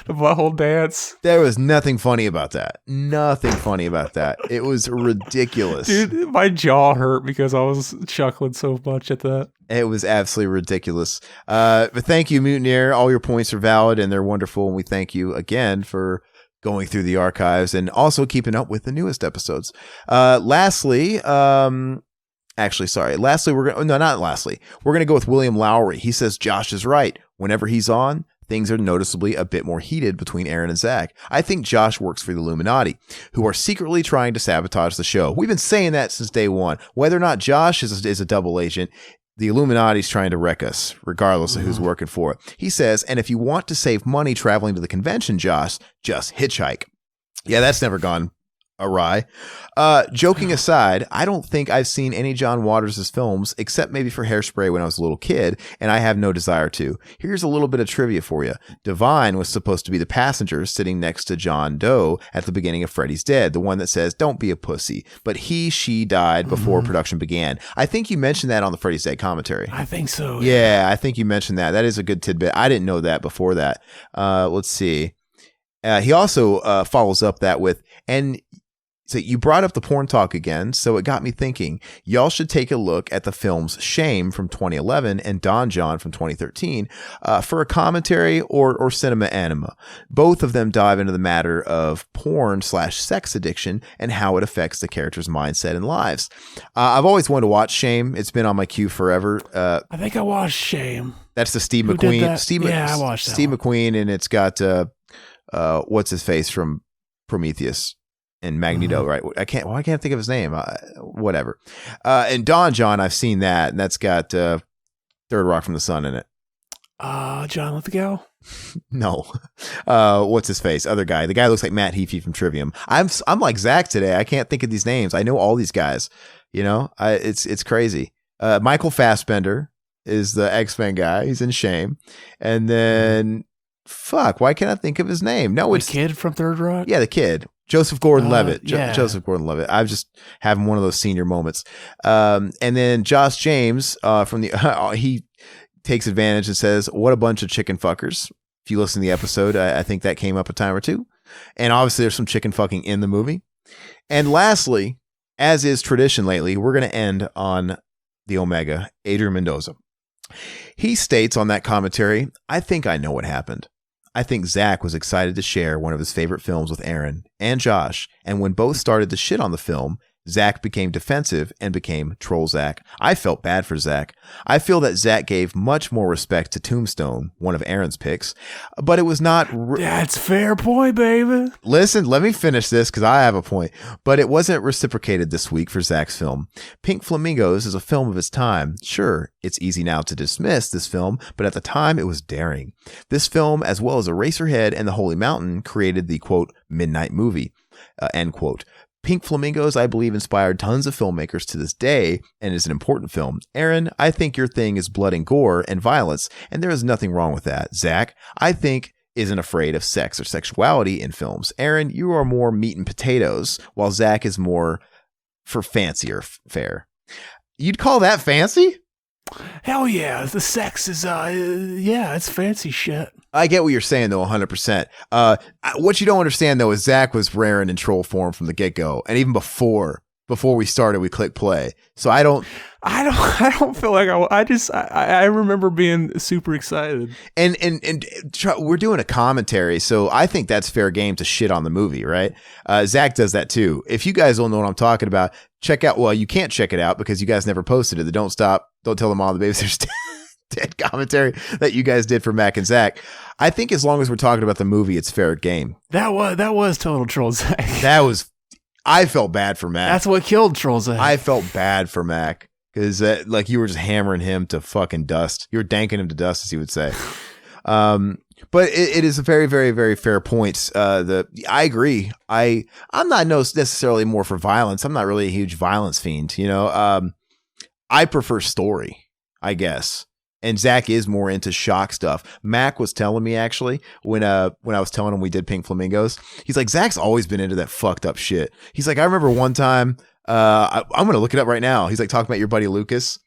The butthole dance. There was nothing funny about that. Nothing funny about that. It was ridiculous. Dude, my jaw hurt because I was chuckling so much at that. It was absolutely ridiculous. But thank you, Mutineer. All your points are valid and they're wonderful. And we thank you again for going through the archives and also keeping up with the newest episodes. Lastly, we're going to go with William Lowry. He says Josh is right. Whenever he's on, things are noticeably a bit more heated between Aaron and Zach. I think Josh works for the Illuminati, who are secretly trying to sabotage the show. We've been saying that since day one. Whether or not Josh is a double agent, the Illuminati's trying to wreck us, regardless of who's working for it. He says, and if you want to save money traveling to the convention, Josh, just hitchhike. Yeah, that's never gone awry. Joking aside, I don't think I've seen any John Waters' films except maybe for Hairspray when I was a little kid, and I have no desire to. Here's a little bit of trivia for you. Divine was supposed to be the passenger sitting next to John Doe at the beginning of Freddy's Dead, the one that says, don't be a pussy. But she died before production began. I think you mentioned that on the Freddy's Dead commentary. I think so. Yeah, I think you mentioned that. That is a good tidbit. I didn't know that before that. Let's see. He also follows up that with, so you brought up the porn talk again, so it got me thinking, y'all should take a look at the films Shame from 2011 and Don John from 2013 for a commentary or cinema anima. Both of them dive into the matter of porn/sex addiction and how it affects the character's mindset and lives. I've always wanted to watch Shame. It's been on my queue forever. I think I watched Shame. That's the Steve McQueen. I watched that Steve one. McQueen, and it's got what's his face from Prometheus. And Magneto, right? I can't think of his name. Whatever. And Don John, I've seen that, and that's got Third Rock from the Sun in it. John Lithgow? No. What's his face? Other guy. The guy looks like Matt Heafy from Trivium. I'm like Zach today. I can't think of these names. I know all these guys. It's crazy. Michael Fassbender is the X-Men guy. He's in Shame. And then why can't I think of his name? No, it's the kid from Third Rock. Yeah, the kid. Joseph Gordon-Levitt. Yeah. Joseph Gordon-Levitt. I'm just having one of those senior moments. And then Josh James he takes advantage and says, what a bunch of chicken fuckers. If you listen to the episode, I think that came up a time or two. And obviously there's some chicken fucking in the movie. And lastly, as is tradition lately, we're going to end on the Omega, Adrian Mendoza. He states on that commentary, I think I know what happened. I think Zach was excited to share one of his favorite films with Aaron and Josh, and when both started to shit on the film, Zach became defensive and became Troll Zach. I felt bad for Zach. I feel that Zach gave much more respect to Tombstone, one of Aaron's picks, but it was not... That's fair point, baby. Listen, let me finish this because I have a point. But it wasn't reciprocated this week for Zach's film. Pink Flamingos is a film of its time. Sure, it's easy now to dismiss this film, but at the time it was daring. This film, as well as Eraserhead and The Holy Mountain, created the, quote, midnight movie, end quote. Pink Flamingos, I believe, inspired tons of filmmakers to this day and is an important film. Aaron, I think your thing is blood and gore and violence, and there is nothing wrong with that. Zach, I think, isn't afraid of sex or sexuality in films. Aaron, you are more meat and potatoes, while Zach is more for fancier fare. You'd call that fancy? Hell yeah. The sex is, it's fancy shit. I get what you're saying, though, 100%. What you don't understand, though, is Zach was raring in troll form from the get-go. And even before we started, we clicked play. So I don't feel like I remember being super excited. And we're doing a commentary, so I think that's fair game to shit on the movie, right? Zach does that too. If you guys don't know what I'm talking about, check out, well, you can't check it out because you guys never posted it. The Don't Tell Them All the Babies Are Dead commentary that you guys did for Mac and Zach. I think as long as we're talking about the movie, it's fair game. That was total troll Zach. I felt bad for Mac. That's what killed troll Zach. I felt bad for Mac because like you were just hammering him to fucking dust. You were danking him to dust, as he would say. But it is a very, very, very fair point. I agree. I'm not necessarily more for violence. I'm not really a huge violence fiend. I prefer story, I guess. And Zach is more into shock stuff. Mac was telling me actually when I was telling him we did Pink Flamingos, he's like, Zach's always been into that fucked up shit. He's like, I remember one time, I'm going to look it up right now. He's like talking about your buddy Lucas.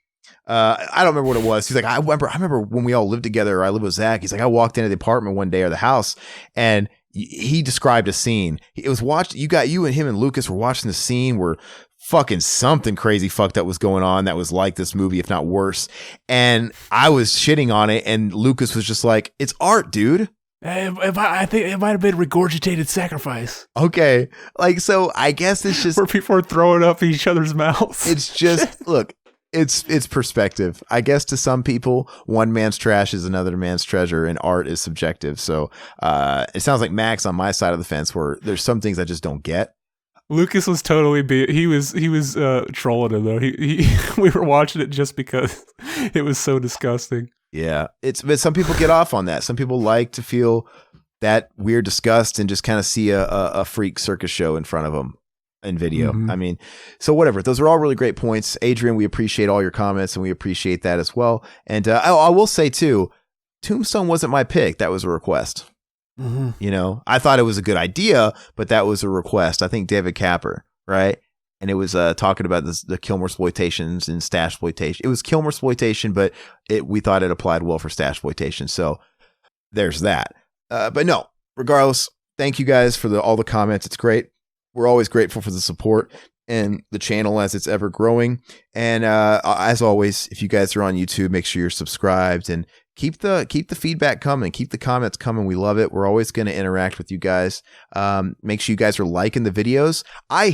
I don't remember what it was. He's like, I remember when we all lived together, or I lived with Zach. He's like, I walked into the apartment one day or the house, and he described a scene. It was you and him and Lucas were watching the scene where fucking something crazy fucked up was going on that was like this movie, if not worse. And I was shitting on it, and Lucas was just like, it's art, dude. I think it might have been regurgitated sacrifice. Okay. Like, so I guess it's just where people are throwing up each other's mouths. It's just, look, it's perspective. I guess to some people, one man's trash is another man's treasure, and art is subjective. So it sounds like Max on my side of the fence, where there's some things I just don't get. Lucas was totally he was trolling him though. We were watching it just because it was so disgusting. Yeah, but some people get off on that. Some people like to feel that weird disgust and just kind of see a freak circus show in front of them in video. Mm-hmm. I mean, so whatever. Those are all really great points, Adrian. We appreciate all your comments, and we appreciate that as well. And I will say too, Tombstone wasn't my pick. That was a request. Mm-hmm. I thought it was a good idea, but that was a request. I think David Capper, right? And it was talking about the Kilmer exploitations and stash exploitation. It was Kilmer exploitation, but we thought it applied well for stash exploitation. So there's that. But no, regardless, thank you guys for all the comments. It's great. We're always grateful for the support and the channel as it's ever growing. And as always, if you guys are on YouTube, make sure you're subscribed and keep the feedback coming. Keep the comments coming. We love it. We're always going to interact with you guys. Make sure you guys are liking the videos. I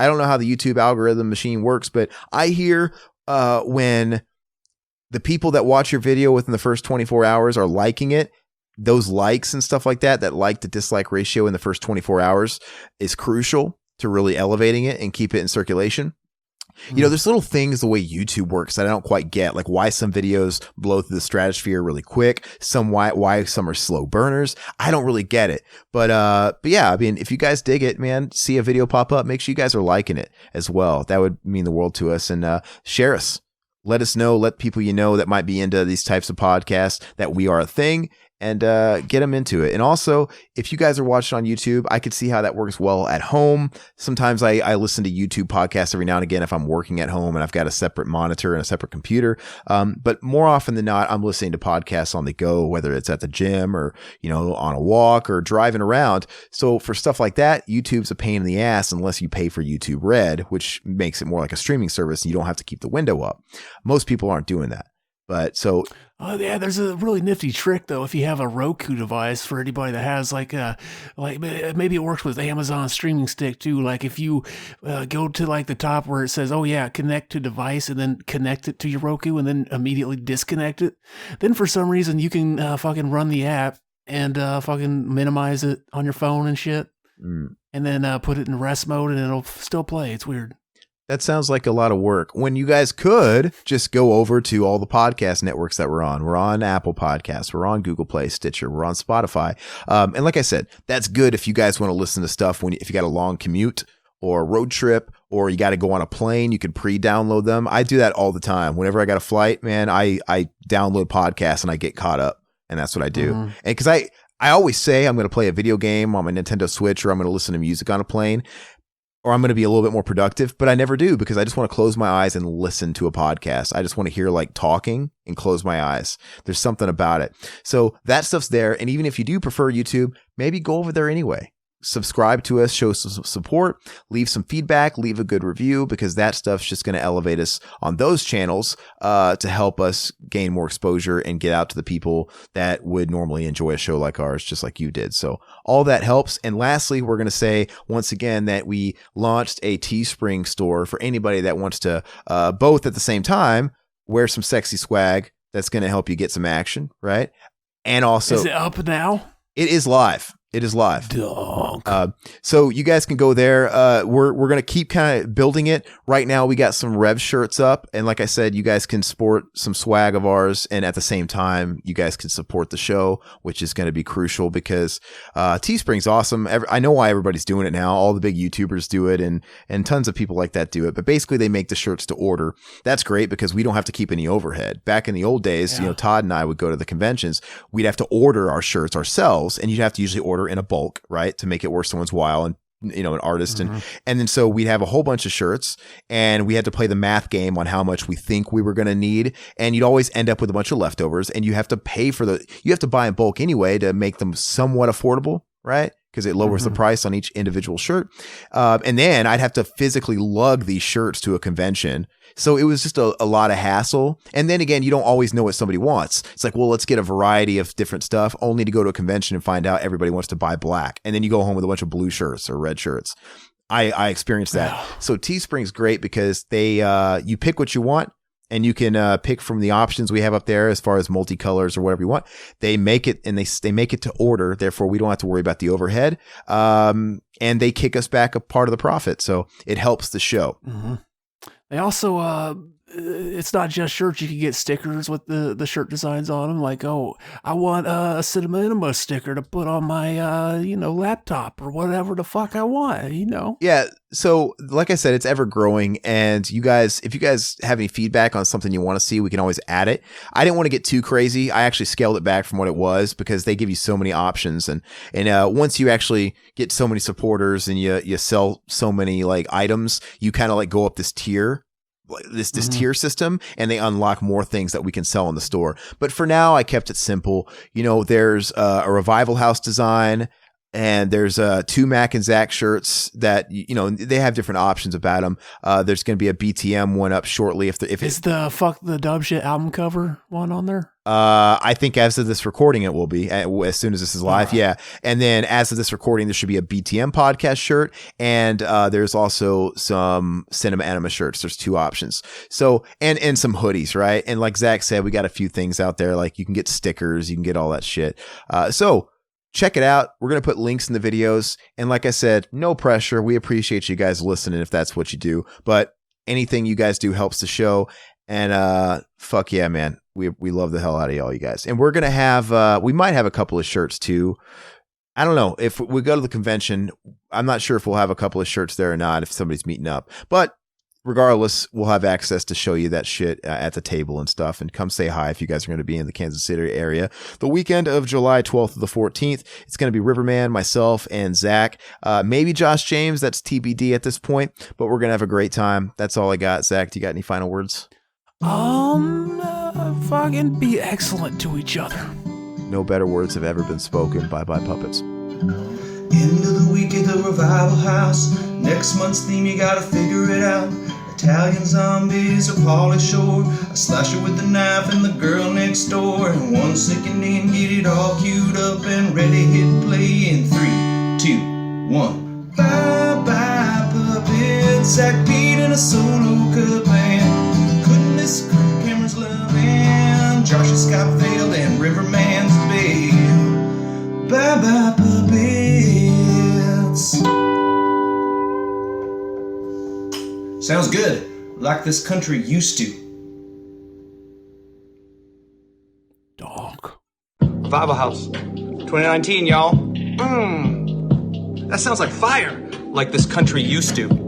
don't know how the YouTube algorithm machine works, but I hear when the people that watch your video within the first 24 hours are liking it, those likes and stuff like that like to dislike ratio in the first 24 hours is crucial to really elevating it and keep it in circulation. There's little things the way YouTube works that I don't quite get, like why some videos blow through the stratosphere really quick, why some are slow burners. I don't really get it. But yeah, I mean, if you guys dig it, man, see a video pop up, make sure you guys are liking it as well. That would mean the world to us. And share us. Let us know, let people that might be into these types of podcasts that we are a thing, and get them into it. And also, if you guys are watching on YouTube, I could see how that works well at home. Sometimes I listen to YouTube podcasts every now and again if I'm working at home and I've got a separate monitor and a separate computer. But more often than not, I'm listening to podcasts on the go, whether it's at the gym or, on a walk or driving around. So for stuff like that, YouTube's a pain in the ass unless you pay for YouTube Red, which makes it more like a streaming service and you don't have to keep the window up. Most people aren't doing that. But so yeah, there's a really nifty trick though. If you have a Roku device, for anybody that has like maybe it works with Amazon streaming stick too. Like if you go to like the top where it says, "Oh yeah, connect to device," and then connect it to your Roku, and then immediately disconnect it, then for some reason you can fucking run the app and fucking minimize it on your phone and shit, and then put it in rest mode, and it'll still play. It's weird. that sounds like a lot of work when you guys could just go over to all the podcast networks that we're on. We're on Apple Podcasts. We're on Google Play, Stitcher. We're on Spotify. And like I said, that's good if you guys want to listen to stuff if you got a long commute or a road trip, or you got to go on a plane, you can pre-download them. I do that all the time. Whenever I got a flight, man, I download podcasts and I get caught up, and that's what I do. And because I always say I'm going to play a video game on my Nintendo Switch, or I'm going to listen to music on a plane, or I'm going to be a little bit more productive, but I never do, because I just want to close my eyes and listen to a podcast. I just want to hear like talking and close my eyes. There's something about it. So that stuff's there. And even if you do prefer YouTube, maybe go over there anyway. Subscribe to us, show some support, leave some feedback, leave a good review, because that stuff's just going to elevate us on those channels to help us gain more exposure and get out to the people that would normally enjoy a show like ours, just like you did. So all that helps. And lastly, we're going to say once again that we launched a Teespring store for anybody that wants to both at the same time wear some sexy swag that's going to help you get some action, right? And also, is it up now? It is live. It is live. Dog. So you guys can go there. We're going to keep kind of building it. Right now, we got some Rev shirts up. And like I said, you guys can sport some swag of ours. And at the same time, you guys can support the show, which is going to be crucial, because Teespring's awesome. I know why everybody's doing it now. All the big YouTubers do it, and tons of people like that do it. But basically, they make the shirts to order. That's great, because we don't have to keep any overhead. Back in the old days, Todd and I would go to the conventions. We'd have to order our shirts ourselves, and you'd have to usually order in a bulk, right, to make it worth someone's while, and an artist, and then so we'd have a whole bunch of shirts, and we had to play the math game on how much we think we were going to need, and you'd always end up with a bunch of leftovers, and you have to pay for you have to buy in bulk anyway to make them somewhat affordable, right? Because it lowers the price on each individual shirt. And then I'd have to physically lug these shirts to a convention. So it was just a lot of hassle. And then again, you don't always know what somebody wants. It's like, well, let's get a variety of different stuff, only to go to a convention and find out everybody wants to buy black. And then you go home with a bunch of blue shirts or red shirts. I experienced that. So Teespring's great because they you pick what you want. And you can pick from the options we have up there as far as multicolors or whatever you want. They make it, and they make it to order. Therefore, we don't have to worry about the overhead. And they kick us back a part of the profit. So it helps the show. They also, it's not just shirts. You can get stickers with the shirt designs on them. Like, oh, I want a Cinema sticker to put on my, laptop or whatever the fuck I want, Yeah. So like I said, it's ever growing, and you guys, if you guys have any feedback on something you want to see, we can always add it. I didn't want to get too crazy. I actually scaled it back from what it was, because they give you so many options. And once you actually get so many supporters and you sell so many like items, you kind of like go up this tier. This tier system, and they unlock more things that we can sell in the store. But for now, I kept it simple. There's a Revival House design, and there's 2 Mac and Zach shirts that they have different options about them. There's going to be a BTM one up shortly. If is the Fuck the Dub Shit album cover one on there? I think as of this recording, it will be as soon as this is live. Yeah. And then as of this recording, there should be a BTM podcast shirt. And, there's also some Cinema Anima shirts. There's 2 options. So, and some hoodies, right? And like Zach said, we got a few things out there. Like you can get stickers, you can get all that shit. So check it out. We're going to put links in the videos. And like I said, no pressure. We appreciate you guys listening if that's what you do, but anything you guys do helps the show. And, fuck yeah, man. We love the hell out of y'all, you guys. And we're going to have, we might have a couple of shirts too. I don't know if we go to the convention. I'm not sure if we'll have a couple of shirts there or not, if somebody's meeting up, but regardless, we'll have access to show you that shit at the table and stuff, and come say hi if you guys are going to be in the Kansas City area. The weekend of July 12th to the 14th, it's going to be Riverman, myself, and Zach. Maybe Josh James, that's TBD at this point, but we're going to have a great time. That's all I got. Zach, do you got any final words? Fucking be excellent to each other. No better words have ever been spoken. Bye-bye, puppets. End of the week at the Revival House. Next month's theme, you gotta figure it out. Italian zombies or Pauly Shore, a slasher with a knife and the girl next door, and 1 second in, get it all queued up and ready, hit play in 3, 2, 1. Bye bye puppets, Zach Pete and a solo cut band. Couldn't miss crew, Cameron's love and Josh and Scott Failed and Riverman's babe. Bye bye puppets. Sounds good, like this country used to. Dog. Revival House, 2019, y'all. That sounds like fire, like this country used to.